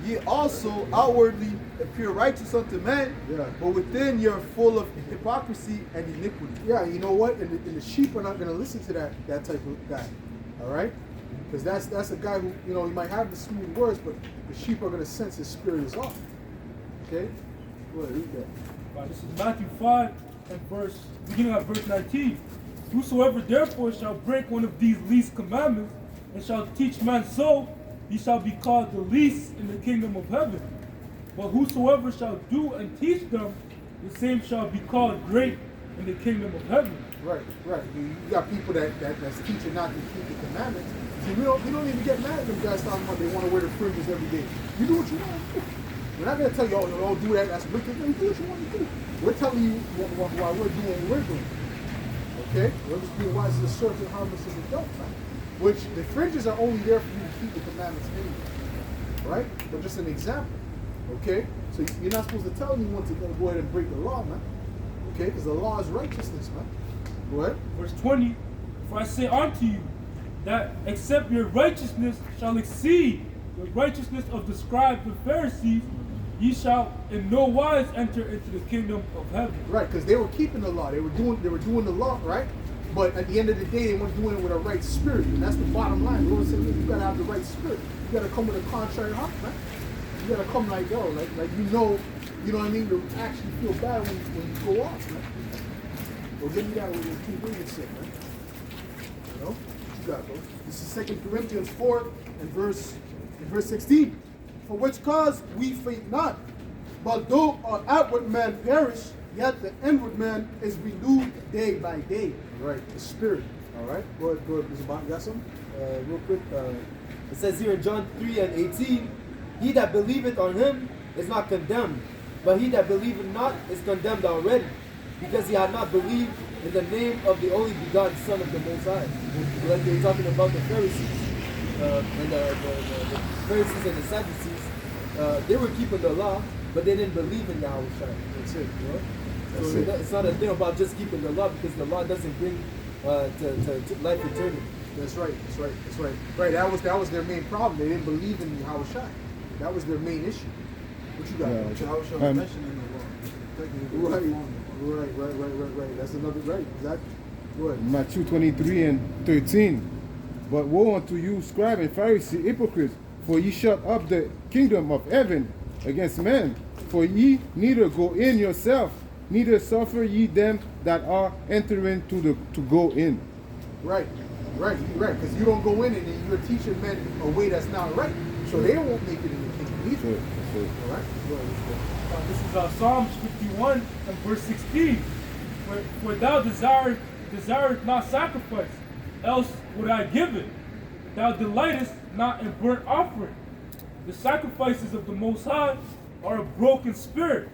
ye also outwardly appear righteous unto men, Yeah. but within you're full of hypocrisy and iniquity. Yeah, you know what? And the sheep are not going to listen to that type of guy. All right? Because that's a guy who, he might have the smooth words, but the sheep are going to sense his spirit is off. Okay? Go ahead, read that. Right, this is Matthew 5 and beginning at verse 19. Whosoever therefore shall break one of these least commandments and shall teach men so, he shall be called the least in the kingdom of heaven. But whosoever shall do and teach them, the same shall be called great in the kingdom of heaven. Right. You got people that's teaching not to keep the commandments. See, we don't even get mad at them guys talking about they want to wear the fringes every day. You do what you want to do. We're not going to tell you, don't do that. That's wicked. No, you do what you want to do. We're telling you why we're doing what we're doing. Okay? We're just being wise as a serpent, harmless as a dove. Which the fringes are only there for you to keep the commandments anyway. Right? But just an example. Okay? So you're not supposed to tell anyone to go ahead and break the law, man. Okay? Because the law is righteousness, man. Go ahead. Verse 20, for I say unto you, that except your righteousness shall exceed the righteousness of the scribes and Pharisees, ye shall in no wise enter into the kingdom of heaven. Right, because they were keeping the law. They were doing the law, right? But at the end of the day, they weren't doing it with a right spirit. And that's the bottom line. The Lord said, you gotta have the right spirit. You gotta come with a contrary heart, man. You gotta come like you know what I mean, to actually feel bad when you go off, man. Well, give me that with your King David said, man. You know? What you got, bro? This is 2 Corinthians 4 and verse 16. For which cause we faint not, but though our outward man perish, yet the inward man is renewed day by day. Right, the spirit. All right, go ahead, Mr. Bond. You got something? Real quick, It says here in John 3 and 18, he that believeth on him is not condemned, but he that believeth not is condemned already, because he had not believed in the name of the only begotten Son of the Most High. Like they're talking about the Pharisees, and the Pharisees and the Sadducees, they were keeping the law, but they didn't believe in Yahweh Shai. That's it. You know? That's So it. it's not a thing about just keeping the law, because the law doesn't bring to life eternity. That's right. That's right. That's right. Right. That was their main problem. They didn't believe in Yahweh Shai. That was their main issue. What you got? Yeah. What you- Yahweh Shai was mentioned in the law. Technically, That's another right. Exactly. Go ahead. Matthew 23 and 13. But woe unto you, scribe and Pharisee, hypocrites, for ye shut up the kingdom of heaven against men. For ye neither go in yourself, neither suffer ye them that are entering to go in. Right. Right. Because you don't go in and you're teaching men a way that's not right, so they won't make it in the kingdom either. All right. Go ahead. This is Psalms 51 and verse 16. For thou desirest not sacrifice, else would I give it. Thou delightest not in burnt offering. The sacrifices of the Most High are a broken spirit,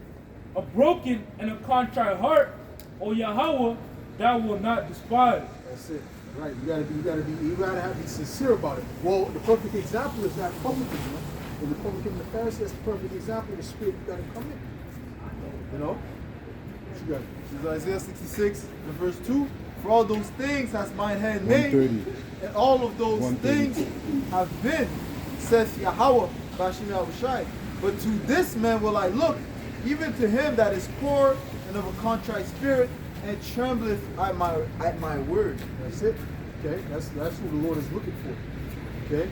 a broken and a contrite heart, O Yahweh, thou wilt not despise. That's it. Right. You gotta be sincere about it. Well, the perfect example is that publican. You know? And the publican and the Pharisee, that's the perfect example of the spirit you gotta come in. You know? What you got? This is Isaiah 66 and verse 2. For all those things has mine hand made, 130. and all of those 130. things have been, says Yahweh, Bashim Yahushai. But to this man will I look, even to him that is poor and of a contrite spirit, and trembleth at my word. That's it. Okay? That's who the Lord is looking for. Okay?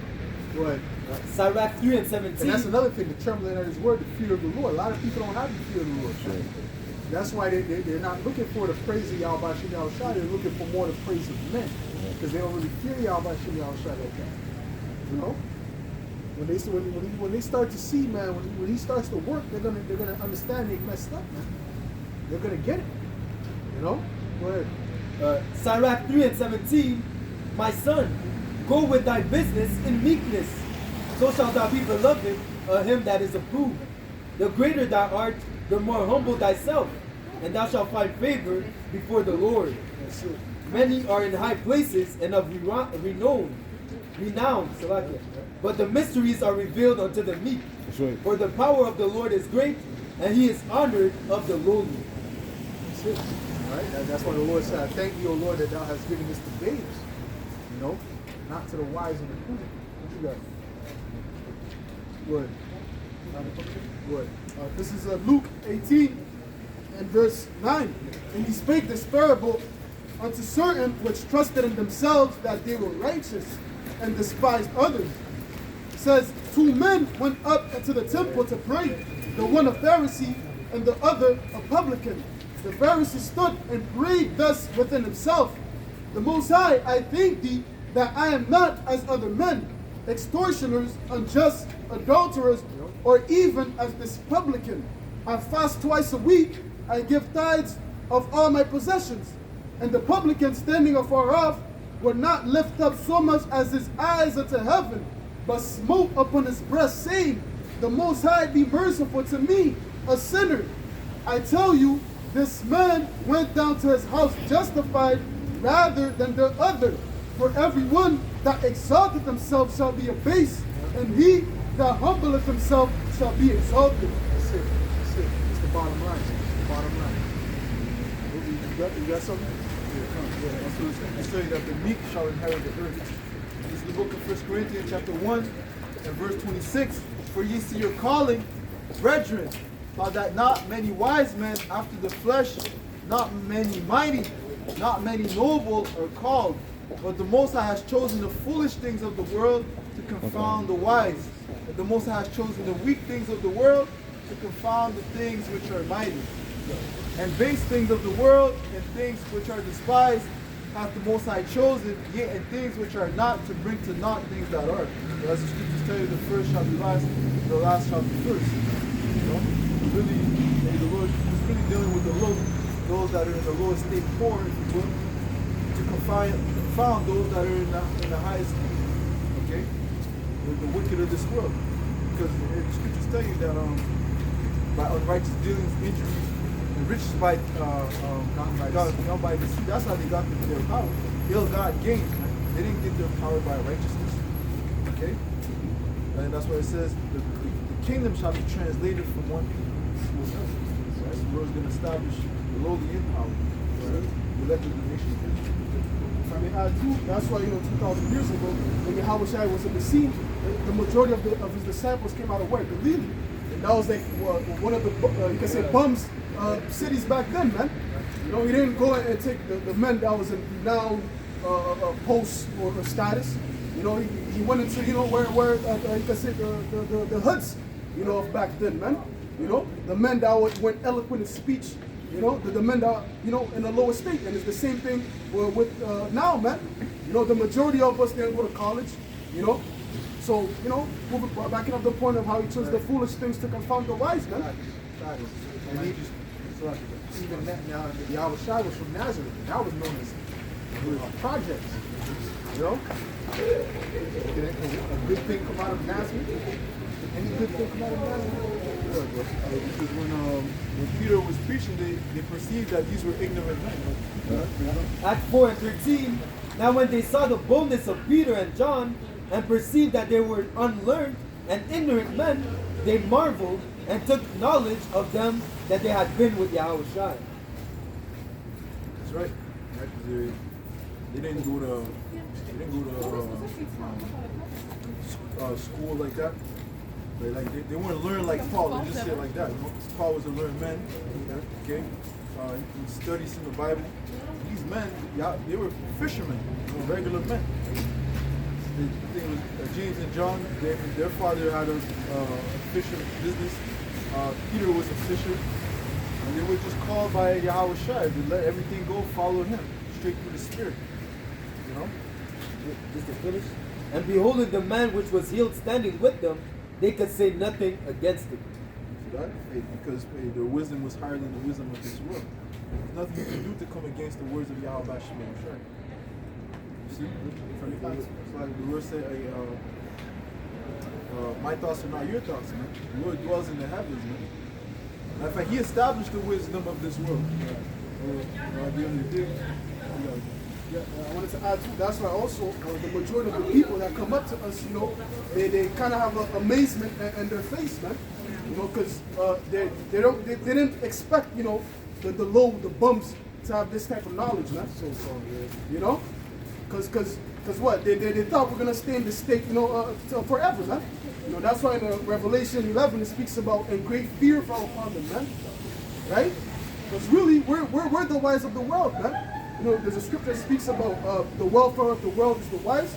Go ahead. Sirach 3 and And 17. that's another thing, the trembling at his word, the fear of the Lord. A lot of people don't have the fear of the Lord. That's why they're not looking for the praise of Yahweh Shem Yahushai. They're looking for more the praise of men. Because they don't really fear Yahweh Shem Yahushai like that. You know? When they start to see, man, when he starts to work, they're gonna understand they messed up, man. They're gonna get it. You know? Go ahead. Sirach 3 and 17. My son, go with thy business in meekness, so shalt thou be beloved of him that is approved. The greater thou art, the more humble thyself, and thou shalt find favor before the Lord. That's it. Many are in high places and of renown, Salakia. But the mysteries are revealed unto the meek. That's right. For the power of the Lord is great, and he is honored of the lowly. That's it. Right? That's why the Lord said, I thank thee, O Lord, that thou hast given this to babes. You know? Not to the wise and the prudent. What you got? Go ahead. Go ahead. This is Luke 18 and verse 9. And he spake this parable unto certain which trusted in themselves that they were righteous and despised others. It says, 2 men went up into the temple to pray, the one a Pharisee and the other a publican. The Pharisee stood and prayed thus within himself, The Most High, I thank thee that I am not as other men, extortioners, unjust, adulterers, or even as this publican. I fast twice a week, I give tithes of all my possessions. And the publican standing afar off would not lift up so much as his eyes unto heaven, but smote upon his breast, saying, The Most High be merciful to me, a sinner. I tell you, this man went down to his house justified rather than the other. For everyone that exalteth himself shall be abased, and he that humbleth himself shall be exalted. That's it. That's it. It's the bottom line. It's the bottom line. You got something? That's what it's going to say, that the meek shall inherit the earth. This is the book of 1 Corinthians chapter 1 and verse 26. For ye see your calling, brethren, how that not many wise men after the flesh, not many mighty, not many noble are called. But the Most High has chosen the foolish things of the world to confound the wise. And the Most High has chosen the weak things of the world to confound the things which are mighty. And base things of the world and things which are despised hath the Most High chosen, yet and things which are not, to bring to naught things that are. So as the scriptures tell you, the first shall be last, the last shall be first. You know? Really, the Lord is really dealing with the low, those that are in the lowest state poor, if you will, to confound those that are in the highest state. Okay? the wicked of this world. Because the scriptures tell you that by unrighteous dealings, injuries, the riches by gone by deceit. That's how they got their power. Ill-gotten gains, man. They didn't get their power by righteousness. Okay? And that's why it says the kingdom shall be translated from one people to another. So that's the Lord's going to establish the lowly in power. Right? The elected the nation. I mean, that's why, 2,000 years ago, when Yahweh was in the scene, the majority of his disciples came out of where? Galilee. And that was like one of the, you can say, bums cities back then, man. He didn't go and take the men that was in renowned post or status. He went into, where you can say the hoods, of back then, man. The men that went eloquent in speech, the men that, in the lower state. And it's the same thing with now, man. The majority of us didn't go to college, So, backing up the point of how he chose the foolish things to confound the wise, man. And he just, so even that now, Yahweh Shai was from Nazareth, and that was known as projects. Did a good thing come out of Nazareth? Any good thing come out of Nazareth? Because when Peter was preaching, they perceived that these were ignorant men. Acts 4 and 13. Now when they saw the boldness of Peter and John, and perceived that they were unlearned and ignorant men, they marveled and took knowledge of them that they had been with Yahweh Shai. That's right. They didn't go to school like that. They weren't learned like Paul. They just said like that. Paul was a learned man. Okay. He studies in the Bible. These men, they were fishermen, regular men. I think it was James and John. Their father had a fisher business. Peter was a fisher, and they were just called by Yahweh Shai to let everything go, follow him, straight through the Spirit. Just to finish. And beholding the man which was healed standing with them, they could say nothing against it. See that? Because their wisdom was higher than the wisdom of this world. There's nothing you can do to come against the words of Yahweh Shai. See? It's like the Lord said, my thoughts are not your thoughts, man. The Lord dwells in the heavens, man. In fact, he established the wisdom of this world. At the end of the day, Yeah, I wanted to add too. That's why also the majority of the people that come up to us, they kind of have an amazement in their face, man. Because they didn't expect, the bums to have this type of knowledge, man. Because what they thought we're gonna stay in this state, till forever, man. That's why in Revelation 11 it speaks about and great fear fell upon them, man. Right? Because really, we're the wise of the world, man. There's a scripture that speaks about the welfare of the world is the wise.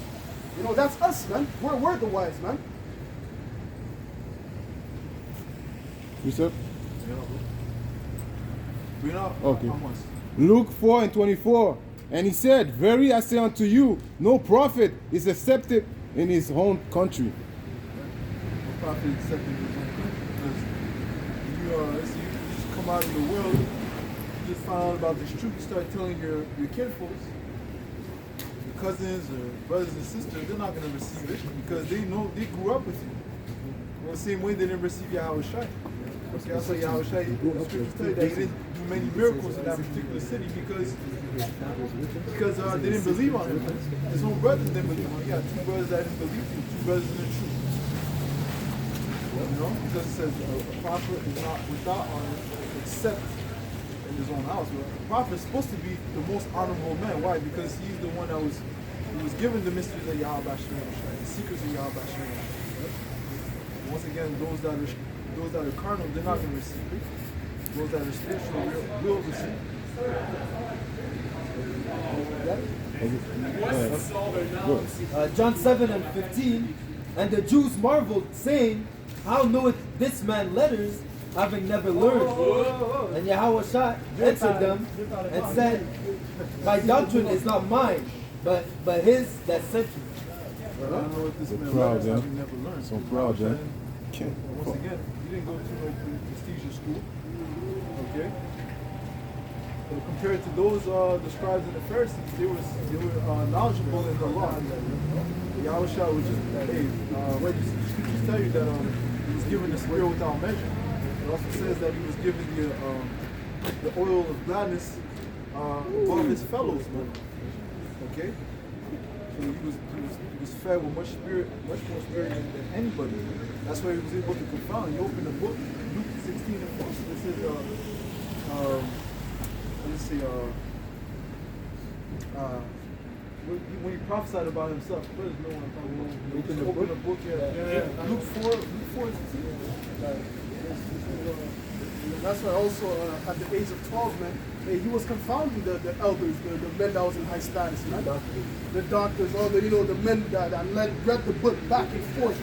That's us, man. We're the wise, man. You said? Okay. Luke 4 and 24. And he said, Verily I say unto you, no prophet is accepted in his own country. No prophet is accepted in his own country. Because you just come out of the world, you just find out about this truth, you start telling your kinfolks, your cousins or brothers and sisters, they're not going to receive it because they know they grew up with you. The same way they didn't receive Yahweh Shai. That's why Yahweh Shai, the scriptures tell you that he didn't do many miracles in that particular city because they didn't believe on him. His own brothers didn't believe on him. He got two brothers that didn't believe him, two brothers in the truth. Because it says a prophet is not without honor except in his own house. But a prophet is supposed to be the most honorable man. Why? Because he's the one that was given the mysteries of Yahweh Shai, the secrets of Yahweh Shai. Once again, those that are carnal, they're not going to receive it. Those that are spiritual will receive it. John 7 and 15. And the Jews marveled, saying, How knoweth this man letters, having never learned? And Yahweh Shai answered them and said, My doctrine is not mine, but his that sent me. I don't know what this man proud, learns, yeah. having never learned. So proud, yeah. Once again, you didn't go to no prestigious school. Okay? But compared to those the scribes and the Pharisees, they were knowledgeable in the law. Yahushua was just, hey, what the scriptures tell you that he was given the spirit without measure. It also says that he was given the oil of gladness above his fellows, man. Okay? So he was fed with much more spirit than anybody. That's why he was able to confound. He opened the book, Luke 16 and 4. It says, let's see, when he prophesied about himself, what is no one talking about? Open the book, yeah. Luke 4 is That's why also at the age of 12, man, he was confounding the elders, the men that was in high status, man. The doctors, all the, the men that read the book back and forth,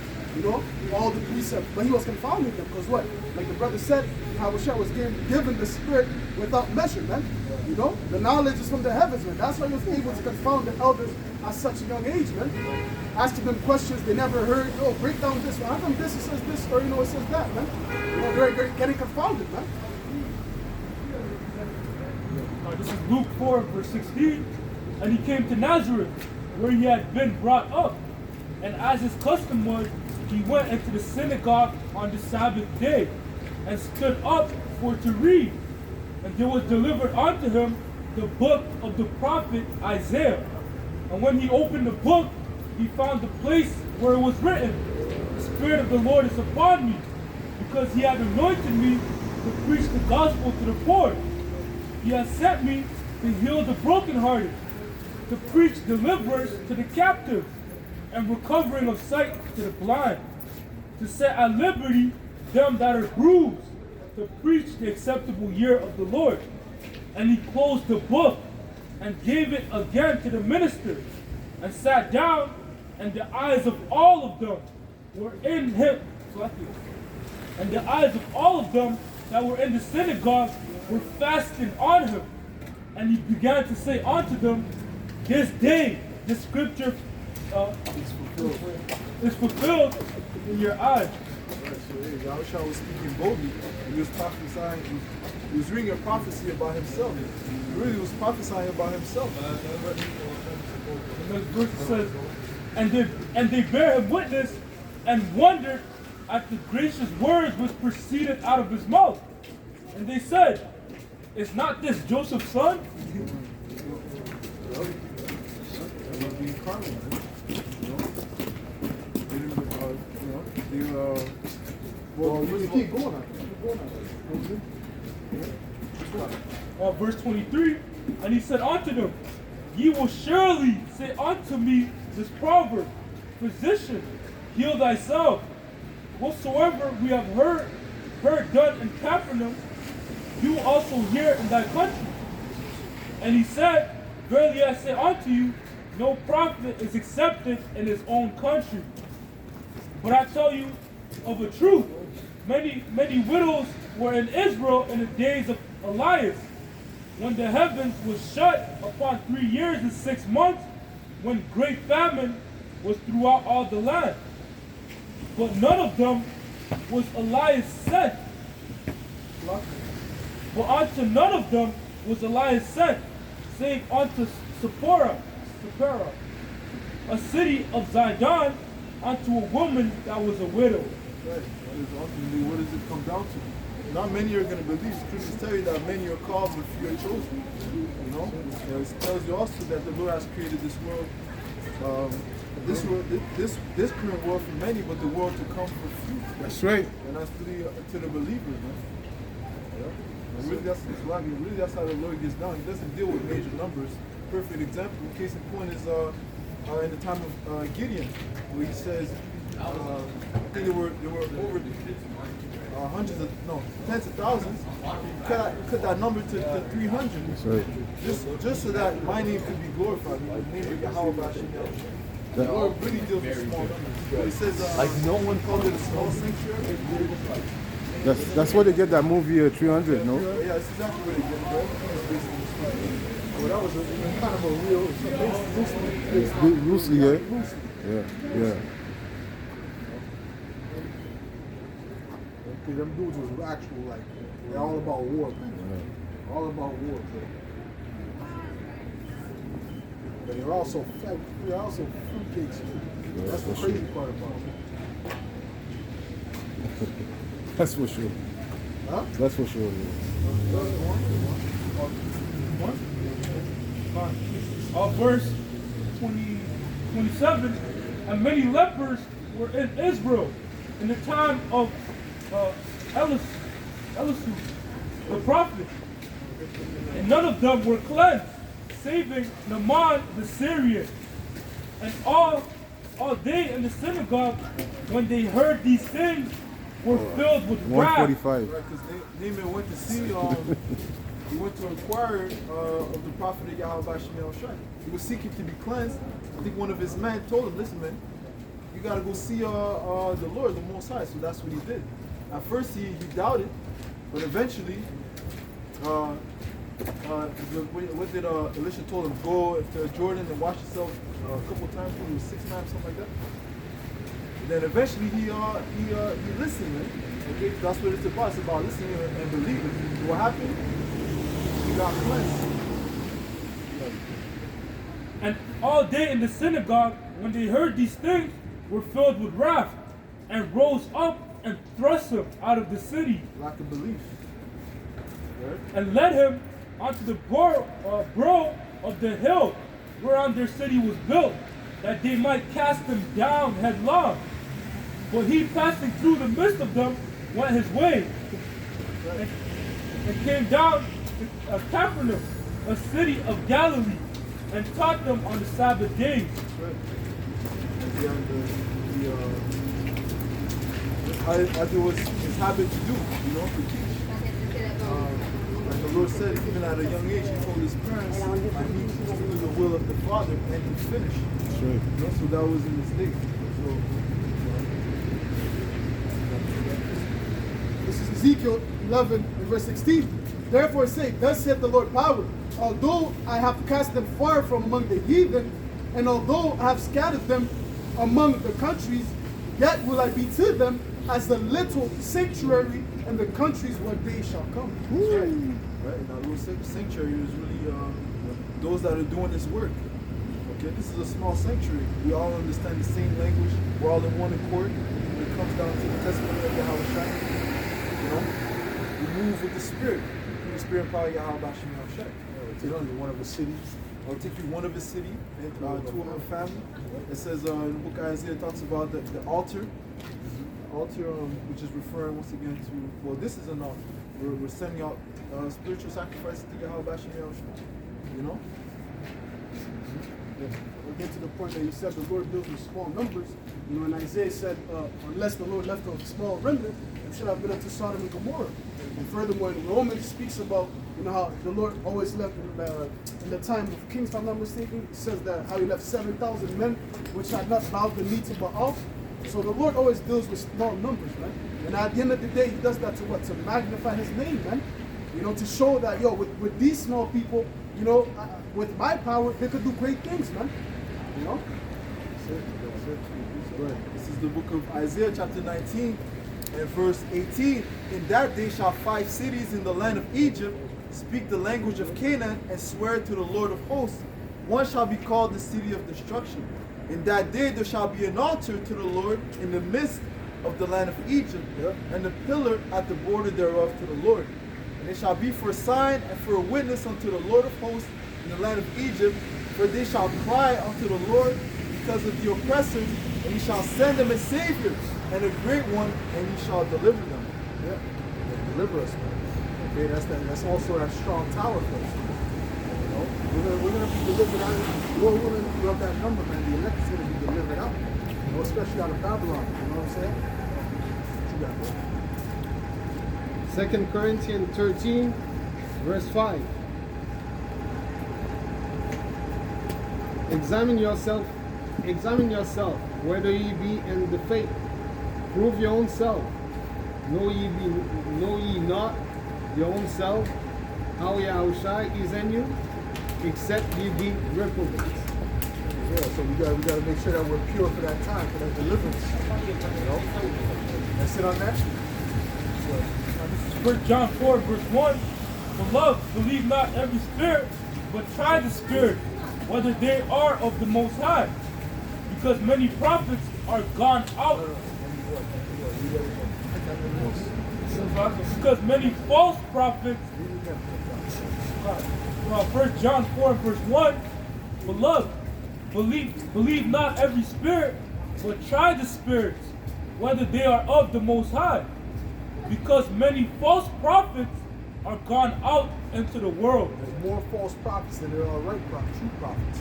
all the precepts. But he was confounding them because what? Like the brother said, Yahushua was given the spirit without measure, man. The knowledge is from the heavens, man. That's why he was able to confound the elders at such a young age, man. Asking them questions they never heard. Break down this one. How come this says this or it says that, man? They're getting confounded, man. This is Luke 4, verse 16. And he came to Nazareth, where he had been brought up. And as his custom was, he went into the synagogue on the Sabbath day, and stood up for to read. And there was delivered unto him the book of the prophet Isaiah. And when he opened the book, he found the place where it was written, "The Spirit of the Lord is upon me, because he hath anointed me to preach the gospel to the poor. He has sent me to heal the brokenhearted, to preach deliverance to the captives, and recovering of sight to the blind, to set at liberty them that are bruised, to preach the acceptable year of the Lord." And he closed the book and gave it again to the minister, and sat down, and the eyes of all of them were in him. And the eyes of all of them that were in the synagogue were fastened on him. And he began to say unto them, "This day the scripture is fulfilled in your eyes." Right, so Yahushua was speaking boldly. He was prophesying. He was reading a prophecy about himself. He really was prophesying about himself. And the verse says, and they bare him witness, and wondered at the gracious words which proceeded out of his mouth. And they said, "Is not this Joseph's son?" Well, you can keep going. Verse 23, and he said unto them, "Ye will surely say unto me this proverb, Physician, heal thyself. Whatsoever we have heard done in Capernaum, do also here in thy country." And he said, "Verily I say unto you, no prophet is accepted in his own country. But I tell you of a truth, many widows were in Israel in the days of Elias, when the heavens was shut upon 3 years and 6 months, when great famine was throughout all the land. But none of them was Elias sent. But unto none of them was Elias sent, save unto Sapphira, a city of Zidon, unto a woman that was a widow." Right. Ultimately, what does it come down to? Not many are going to believe. Scriptures tell you that many are called, but few are chosen. It tells you also that the Lord has created this world, this current world for many, but the world to come for few. That's right. And that's to the believers, man. And really, that's how the Lord gets down. He doesn't deal with major numbers. Perfect example, case in point, is in the time of Gideon, where he says, I think there were over tens of thousands. Cut that number to 300. That's right. Just so that my name could be glorified. The name of Yahweh Hashem. The Lord really deals with small numbers. He says, like no one called it a small sanctuary. That's where they get that movie 300, no? Yeah, that's exactly what they get, bro. Well, that was kind of a real, Loosely, yeah. Yeah. Okay, them dudes was actual, like, they're all about war, man. All about war, man. But they're also fruitcakes too. That's the crazy part about it. That's for sure. Huh? That's for sure. Verse 27, and many lepers were in Israel in the time of Elisu, the prophet, and none of them were cleansed, saving Naaman the Syrian. And all they in the synagogue, when they heard these things, were filled with wrath. 145. Right, because Naaman went to see, he went to inquire of the prophet of Yahweh Shemel Shai. He was seeking to be cleansed. I think one of his men told him, listen, man, you got to go see the Lord, the Most High. So that's what he did. At first, he doubted, but eventually, what did Elisha told him? Go to Jordan and wash yourself a couple times. It was 6 times, something like that. Then eventually he listened, man. Okay, that's what it's about. It's about listening and believing. What happened? He got cleansed. And all they in the synagogue, when they heard these things, were filled with wrath, and rose up and thrust him out of the city, Lack of belief. Right? and led him onto the brow of the hill whereon their city was built, that they might cast him down headlong. But he, passing through the midst of them, went his way, and came down to Capernaum, a city of Galilee, and taught them on the Sabbath days. Right. As it was his habit to do, to teach. Like the Lord said, even at a young age, he told his parents, I need to do the will of the Father, and he finished. Sure. So that was in his day. This is Ezekiel 11 and verse 16. Therefore say, thus saith the Lord power, although I have cast them far from among the heathen, and although I have scattered them among the countries, yet will I be to them as the little sanctuary in the countries where they shall come. Right. Now, little sanctuary is really those that are doing this work. Okay, this is a small sanctuary. We all understand the same language. We're all in one accord when it comes down to the testimony of Yahweh Shai. We move with the Spirit. The Spirit and power of Yahweh Shai. Take you one of the city. I'll take you one of his city, and two of her family. It says in the book of Isaiah, it talks about the altar. Altar, which is referring once again to, well, this is an altar. We're sending out spiritual sacrifices to Yahweh Shai. We'll get to the point that you said the Lord builds in small numbers. And Isaiah said, unless the Lord left a small remnant, it should have been unto Sodom and Gomorrah. And furthermore, in Romans speaks about how the Lord always left in the time of kings, if I'm not mistaken. It says that how he left 7,000 men which had not bowed the knee to Baal. So the Lord always deals with small numbers, man. And at the end of the day, he does that to what? To magnify his name, man. To show that, with these small people, with my power, they could do great things, man. That's it. This is the book of Isaiah chapter 19 and verse 18. In that day shall 5 cities in the land of Egypt speak the language of Canaan and swear to the Lord of hosts. One shall be called the city of destruction. In that day there shall be an altar to the Lord in the midst of the land of Egypt, and a pillar at the border thereof to the Lord. And it shall be for a sign and for a witness unto the Lord of hosts in the land of Egypt, for they shall cry unto the Lord because of the oppressors, and he shall send them a Savior and a great one, and he shall deliver them. Deliver us, man. Okay, that's also that strong tower for us. We're gonna be delivered out. We're gonna be of that number, man. The elect is gonna be delivered out. Especially out of Babylon. You know what I'm saying? What you got, bro? 2 Corinthians 13, verse 5. Examine yourself, whether ye be in the faith. Prove your own self. Know ye not your own self, how Yahushua is in you, except ye be reprobate. Yeah, so we gotta make sure that we're pure for that time, for that deliverance. That's it on that. This is 1 John 4, verse 1. Beloved, believe not every spirit, but try the spirit, whether they are of the Most High. because many prophets are gone out. Because many false prophets. 1 John 4 verse 1. Beloved, believe not every spirit, but try the spirits, whether they are of the Most High. Because many false prophets are gone out into the world. There's more false prophets than there are right prophets, true prophets.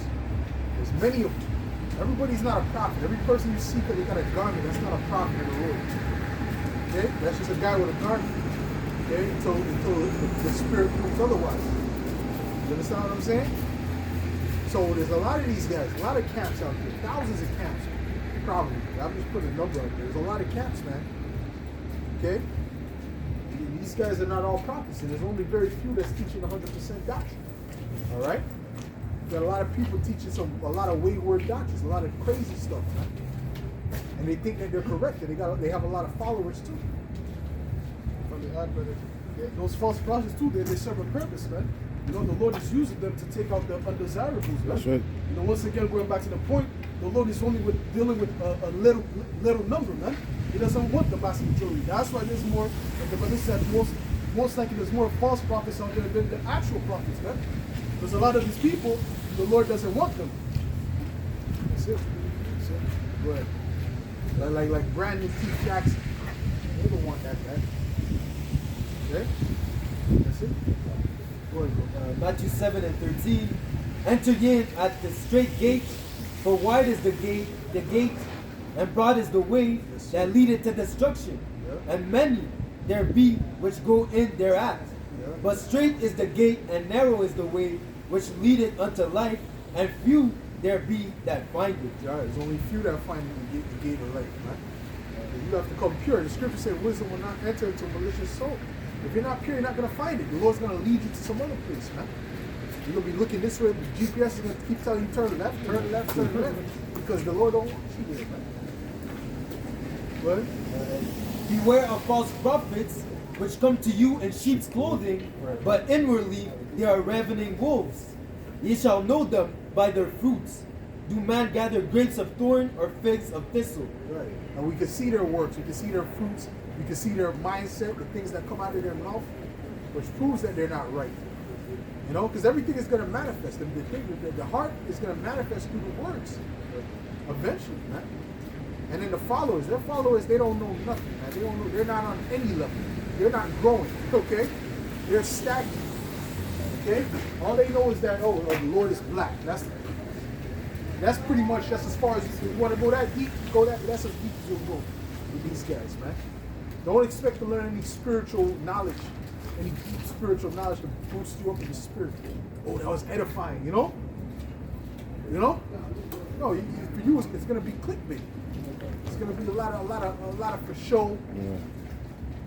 There's many of them. Everybody's not a prophet. Every person you see because they got a garment, that's not a prophet in the Lord. Okay? That's just a guy with a garment. Okay? Until the spirit proves otherwise. You understand what I'm saying? So there's a lot of these guys, a lot of camps out there, thousands of camps, probably. I'm just putting a number out there. There's a lot of camps, man. Okay? These guys are not all prophets, and there's only very few that's teaching 100% doctrine. All right? You got a lot of people teaching a lot of wayward doctrines, a lot of crazy stuff, man. And they think that they're correct, and they have a lot of followers too. From the Advent, those false prophets too, they serve a purpose, man. You know, the Lord is using them to take out the undesirables, man. That's right. You know, once again, going back to the point, the Lord is only dealing with a little number, man. He doesn't want the mass majority. That's why there's more, like the brother said, most likely there's more false prophets out there than the actual prophets, man. Because a lot of these people, the Lord doesn't want them. That's it. That's it. Go ahead. Like Brandon T. Jackson. They don't want that guy. Okay? That's it. Go ahead, bro. Matthew 7 and 13. Enter ye in at the straight gate, for wide is the gate, and broad is the way that leadeth to destruction, and many there be which go in thereat. But straight is the gate, and narrow is the way which leadeth unto life, and few there be that find it. Yeah, there's only few that find the gate of life, man. You have to come pure. The scripture says wisdom will not enter into a malicious soul. If you're not pure, you're not going to find it. The Lord's going to lead you to some other place, man. You're going to be looking this way. The GPS is going to keep telling you turn left, turn left, turn left. Because the Lord don't want you there, man. What? Beware of false prophets, which come to you in sheep's clothing, but inwardly they are ravening wolves. Ye shall know them by their fruits. Do man gather grapes of thorn or figs of thistle? Right. And we can see their works, we can see their fruits, we can see their mindset, the things that come out of their mouth, which proves that they're not right. You know, because everything is going to manifest. The heart is going to manifest through the words eventually, man. And then the followers, their followers, they don't know nothing, man. They don't know, they're not on any level. They're not growing, okay? They're stagnant, okay? All they know is that, oh, the Lord is black. That's pretty much, that's as far as you want to go that deep, that's as deep as you'll go with these guys, man. Don't expect to learn any spiritual knowledge, any deep spiritual knowledge to boost you up in the spirit. Oh, that was edifying, you know? You know? No, for you, it's going to be clickbait. It's going to be a lot of for show.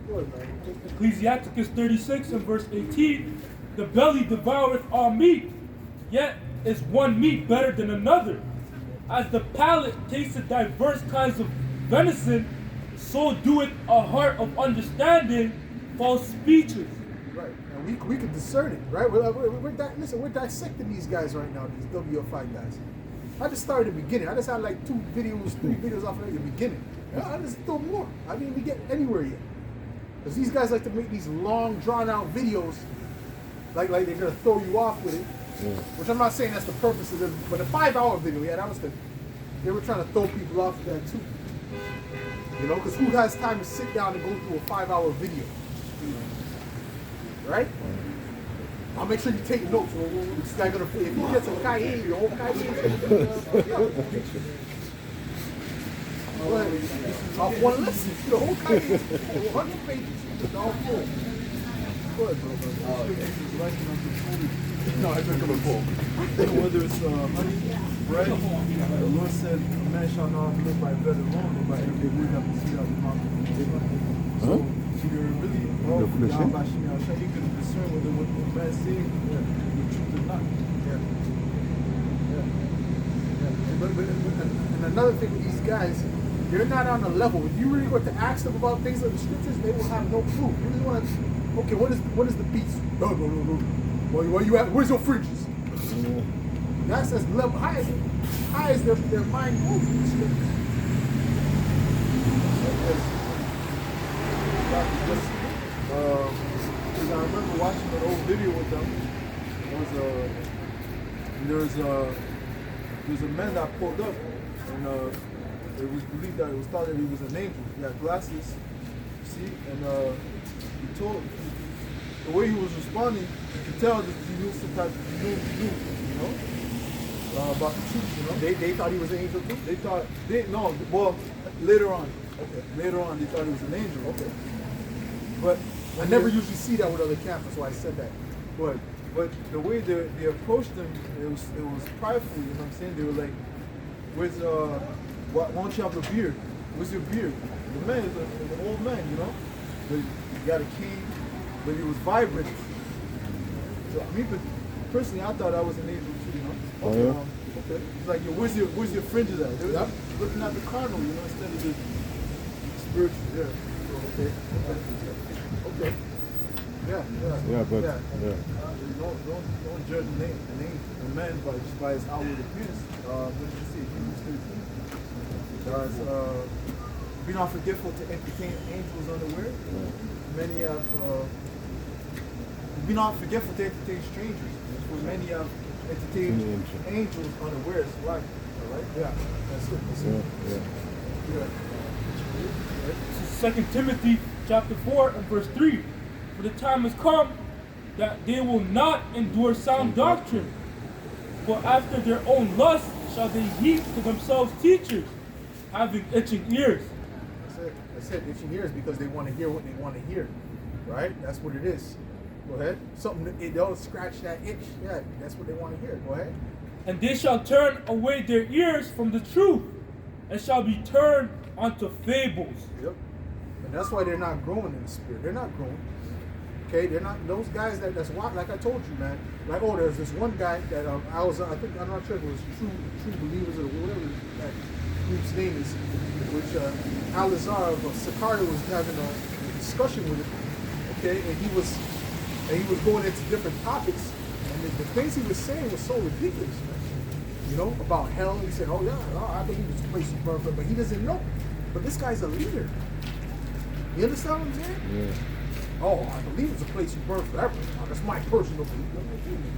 Good, man. Ecclesiasticus 36 and verse 18. The belly devoureth all meat, yet is one meat better than another. As the palate tasteth diverse kinds of venison, so doeth a heart of understanding false speeches. Right, and we can discern it, right? We're dissecting these guys right now, these WFI guys. I just started at the beginning. I just had like 3 videos off of the beginning. I just throw more. I didn't even get anywhere yet. Because these guys like to make these long, drawn-out videos, like they're gonna throw you off with it. Which I'm not saying that's the purpose of them, but the 5-hour video, yeah, they were trying to throw people off with that too. You know, because who has time to sit down and go through a 5-hour video? Right? I'll make sure you take notes. This guy gonna, if you get some cayenne, your whole cayenne. Off one lesson, the whole cayenne, 100 pages, all full. Go ahead, bro. No, I drink them a bowl. Whether it's honey, bread, the Lord said, man shall not live by bread alone, but by every word that proceeds out of the mouth of God. So you're really, you can discern whether what the man is saying is the truth or not. And another thing with these guys, they're not on a level. If you really were to ask them about things of the scriptures, they will have no clue. You really want to, okay, what is the beast? No. Where you at? Where's your fridges? That's as level high as high as their mind goes in the scriptures. Because I remember watching an old video with them. There's a man that pulled up, and it was believed that it was thought that he was an angel. He had glasses, you see, and he told the way he was responding, you could tell that he knew some type, you know, about the truth, you know. They thought he was an angel too? Later on. Okay. Later on, they thought he was an angel. Okay. But I never usually see that with other camps, that's why I said that. But the way they approached him, it was prideful. You know what I'm saying? They were like, "Where's why don't you have a beard? Where's your beard?" The man is an old man, you know. But he got a cane, but he was vibrant. So me personally, I thought I was an angel too, you know. Oh, yeah? Okay. It's like, yo, where's your fringes at? They're looking at the carnal, you know, instead of the spiritual. Yeah. So, okay. Okay. Yeah, but Don't judge a man by his outward appearance. What did you say? Hebrews 13. Guys, be not forgetful to entertain angels unaware. Many have. Be not forgetful to entertain strangers. For many have entertained angels unawares. Right. All right. Yeah. That's it. That's it. yeah. This is 2 Timothy chapter 4 and verse 3. For the time has come that they will not endure sound doctrine, but after their own lust shall they heap to themselves teachers, having itching ears. That's it. I said itching ears because they want to hear what they want to hear. Right? That's what it is. Go ahead. Something, they'll scratch that itch. Yeah, that's what they want to hear. Go ahead. And they shall turn away their ears from the truth, and shall be turned unto fables. Yep. And that's why they're not growing in the spirit. They're not growing. Okay, they're not those guys that's wild. Like I told you, man. Like, there's this one guy that I'm not sure if it was True Believers or whatever that group's name is, which Alizar of Sicario was having a discussion with him. Okay, and he was going into different topics, and the things he was saying was so ridiculous, man. You know, about hell. He said, "Oh yeah, I believe it's a place of birth," but he doesn't know. But this guy's a leader. You understand what I'm saying? Yeah. Oh, I believe it's a place you burn forever. Oh, that's my personal belief.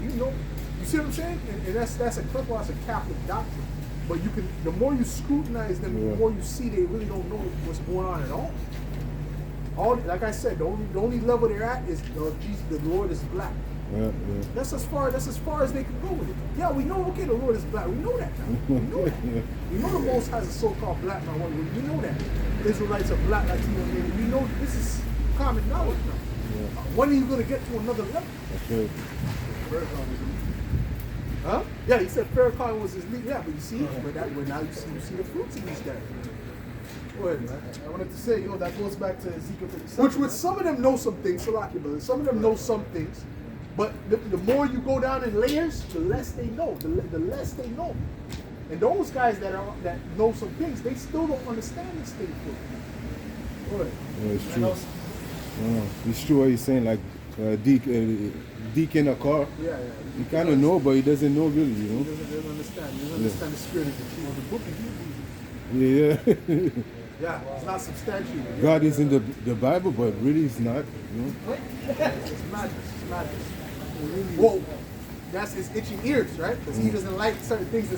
You know, you see what I'm saying? And that's a Catholic doctrine. But you can, the more you scrutinize them, the more you see they really don't know what's going on at all. Like I said, the only level they're at is Jesus, the Lord is black. Yeah. That's as far as they can go with it. Yeah, we know. Okay, the Lord is black. We know that now. We know that. We know the Most High is a so-called black man. We know that. Israelites are black, Latino. We know this is common knowledge now. When are you going to get to another level? That's right. Huh? Yeah, he said Farrakhan was his lead. Yeah, but you see, now you see the fruits of these guys. Go ahead, man. I wanted to say, that goes back to Ezekiel 37. Which some of them know some things, Salaki brother. Some of them know some things, but the more you go down in layers, the less they know. The less they know. And those guys that know some things, they still don't understand these things. Go ahead. Yeah, it's true. It's true what you're saying, like Deke in a car. Yeah. He kind of know, but he doesn't know really, you know. He doesn't understand. He doesn't understand the spirit of the truth. The book of Hebrews. Yeah. Yeah, it's not substantiated. God is in the Bible, but really it's not, you know. It's madness. It's madness. Whoa. That's his itching ears, right? Because he doesn't like certain things. He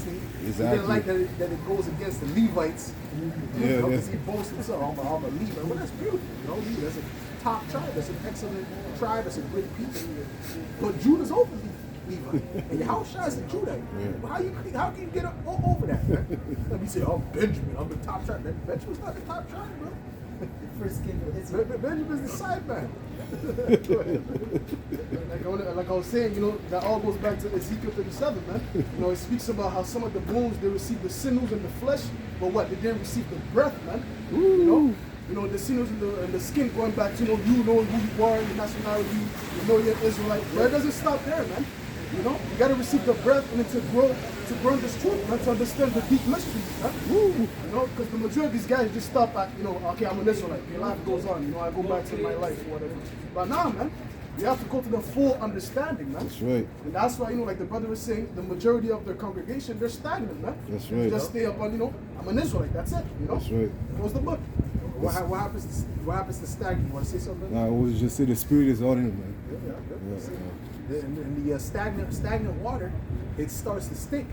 doesn't like that it goes against the Levites. Yeah. Because he boasts himself, I'm a Levite. Well, that's beautiful. That's a top tribe. That's an excellent tribe. That's a great people. But Judah's over Levi. And Yahushua is a Judite. Well, how can you get over that, man? Let me say, I'm Benjamin. I'm the top tribe. Benjamin's not the top tribe, bro. First king of Israel. Benjamin's the side man. Like I was saying, that all goes back to Ezekiel 37, man. It speaks about how some of the bones, they received the sinews and the flesh, but what? They didn't receive the breath, man. The sinews and the skin going back to, you knowing who you are, your nationality, you're Israelite. But it doesn't stop there, man. You got to receive the breath and to grow in this truth, man, to understand the deep mysteries, man. Because the majority of these guys just stop at, okay, I'm an Israelite. Your life goes on, I go back to my life or whatever. But nah, man, You have to go to the full understanding, man. That's right. And that's why, like the brother was saying, the majority of their congregation, they're stagnant, man. That's They right. just stay up on, I'm an Israelite, that's it, That's right. Close the book. What happens to stagnant? You want to say something? Now, I was just say the spirit is on him, man. Yeah. Yeah, In the stagnant water, it starts to stink.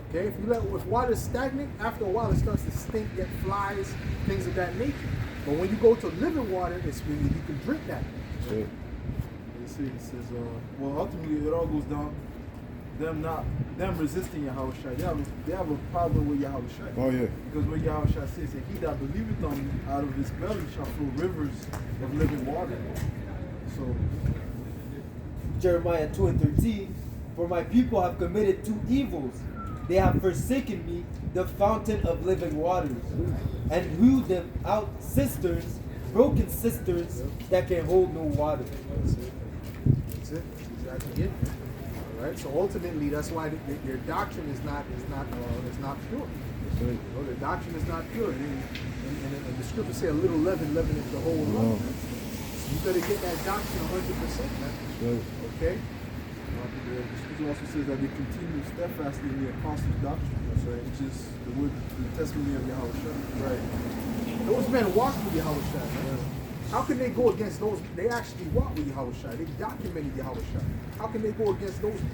Okay, if water is stagnant, after a while it starts to stink, get flies, things of that nature. But when you go to living water, it's when you can drink that. That's right. You see, it says, well, ultimately it all goes down them resisting Yahushua. They have a problem with Yahushua. Oh yeah. Because what Yahushua says, and he that believeth on me, out of his belly shall flow rivers of living water. So Jeremiah 2:13, for my people have committed two evils. They have forsaken me, the fountain of living waters, and hewed them out cisterns, broken cisterns that can hold no water. That's it. That's exactly it. All right. So ultimately, that's why their doctrine is not pure. That's right. Their doctrine is not pure. And the scriptures say a little leaven leaveneth the whole lump. So you better get that doctrine 100%, man. That's right. Okay. the scripture also says that they continue steadfastly in the apostles' doctrine. That's right. Which is the testimony of Yahushua. Right. Those men walked with Yahushua, man. How can they go against those? They actually walked with Yahushua. They documented Yahushua. How can they go against those? You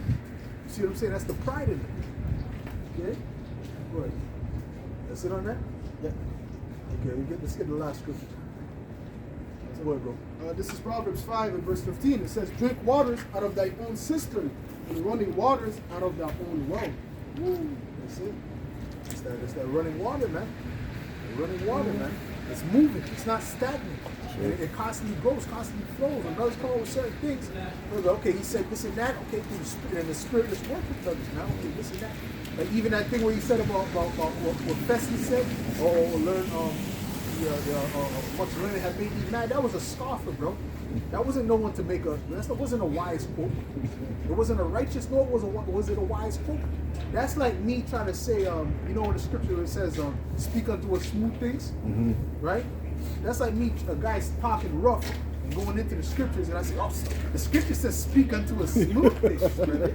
see what I'm saying? That's the pride in them. Okay? Go ahead. That's it on that? Yeah. Okay, let's get the last scripture. Go ahead, bro. This is Proverbs 5 and verse 15. It says, drink waters out of thy own cistern, and running waters out of thy own well. Woo. That's it. It's that running water, man. The running water, man. It's moving. It's not stagnant. It constantly grows, constantly flows. And brothers come up with certain things. Okay, he said this and that. Okay, through the spirit, and the spirit is working with others now. Okay, this and that. Like even that thing where he said about what Festy said, learn much learning had made me mad. That was a scoffer, bro. That wasn't no one to make a. That wasn't a wise quote. It wasn't a righteous. No, was it a wise quote? That's like me trying to say, in the scripture it says, speak unto us smooth things, right? That's like me, a guy's talking rough and going into the scriptures, and I say, oh, the scripture says, speak unto us smooth things, brother.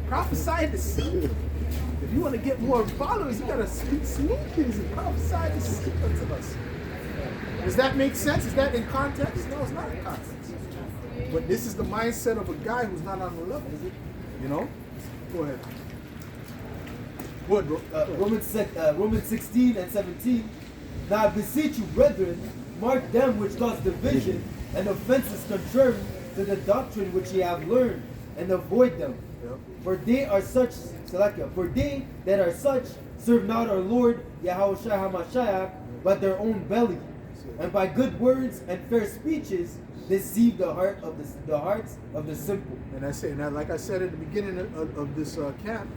Prophesy the seed. If you want to get more followers, you gotta speak smooth things and prophesy the seed unto us. Does that make sense? Is that in context? No, it's not in context. But this is the mindset of a guy who's not on the level, is it? Go ahead. Go ahead, bro. Romans 16 and 17. Now I beseech you, brethren, mark them which cause division and offenses contrary to the doctrine which ye have learned, and avoid them. Yep. For they are such, for they that are such serve not our Lord Yahushua HaMashiach, but their own belly, and by good words and fair speeches deceive the hearts of the simple. And I say, now, like I said at the beginning of this camp,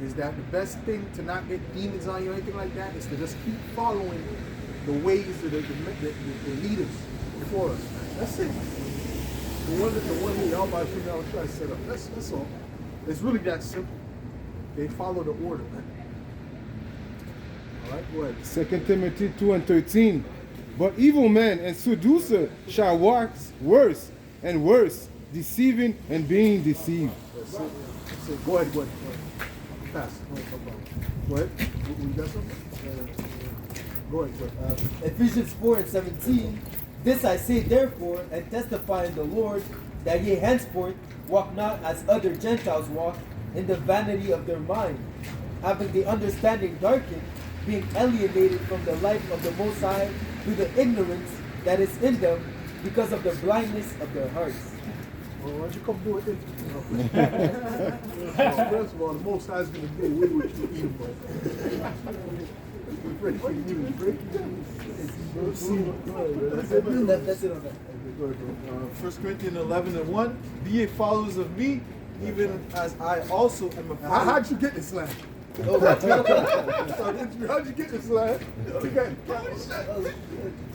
is that the best thing to not get demons on you or anything like that is to just keep following the ways of the leaders before us. Man. That's it. The one who y'all about to try to set up. That's all. It's really that simple. They follow the order, man. All right, go ahead. 2 Timothy 2 and 13. But evil men and seducer shall wax worse and worse, deceiving and being deceived. That's it. That's it. Go ahead. Pass. Go ahead. You got something? Go ahead. Ephesians 4 and 17. This I say therefore, and testify in the Lord, that ye henceforth walk not as other Gentiles walk, in the vanity of their mind, having the understanding darkened, being alienated from the life of the Most High through the ignorance that is in them, because of the blindness of their hearts. Well, why don't you come do it? First of all, the Most High is going to do away with you evil. Ready for you to break That's it on that. 1 Corinthians 11 and 1. Be ye followers of me, even as I also am a follower. How'd you get this land? How'd you get this land? Okay.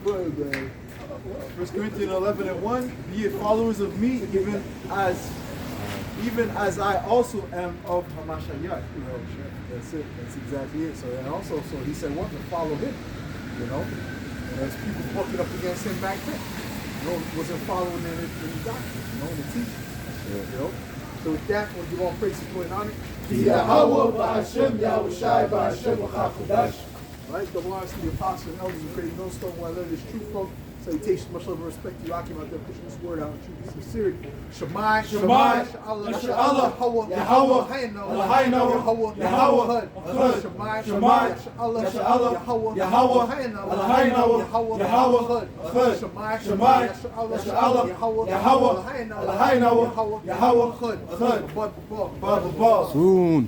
Go ahead, man. 1 Corinthians 11 and 1. Be ye followers of me, even as I also am of Hamashiach. That's it. That's exactly it. So and also, so he said, "Want to follow him?" And there's people bucking up against him back then. wasn't following any doctrine, the teaching. So with that, we'll give all praise to and honor. Yahweh Ba'Hashem, Yahweh Shai Ba'Hashem, B'Chakodash. Right, double honors to the apostles and elders of Great Millstone, where I learned this truth from. Salutations, much love and respect to you. I came out there pushing this word out in truth and sincerity. Shemai, Shemai, Sha'Allah, Sha'Allah, Yahweh, Yahweh, Yahweh, Yahweh, Shemai, Shemai, Sha'Allah, Sha'Allah, Yahweh, Yahweh, Yahweh, Yahweh, Shemai, Shemai, Sha'Allah, Sha'Allah, Yahweh, Yahweh, Yahweh, Yahweh, Yahweh, Baba, Baba. Soon.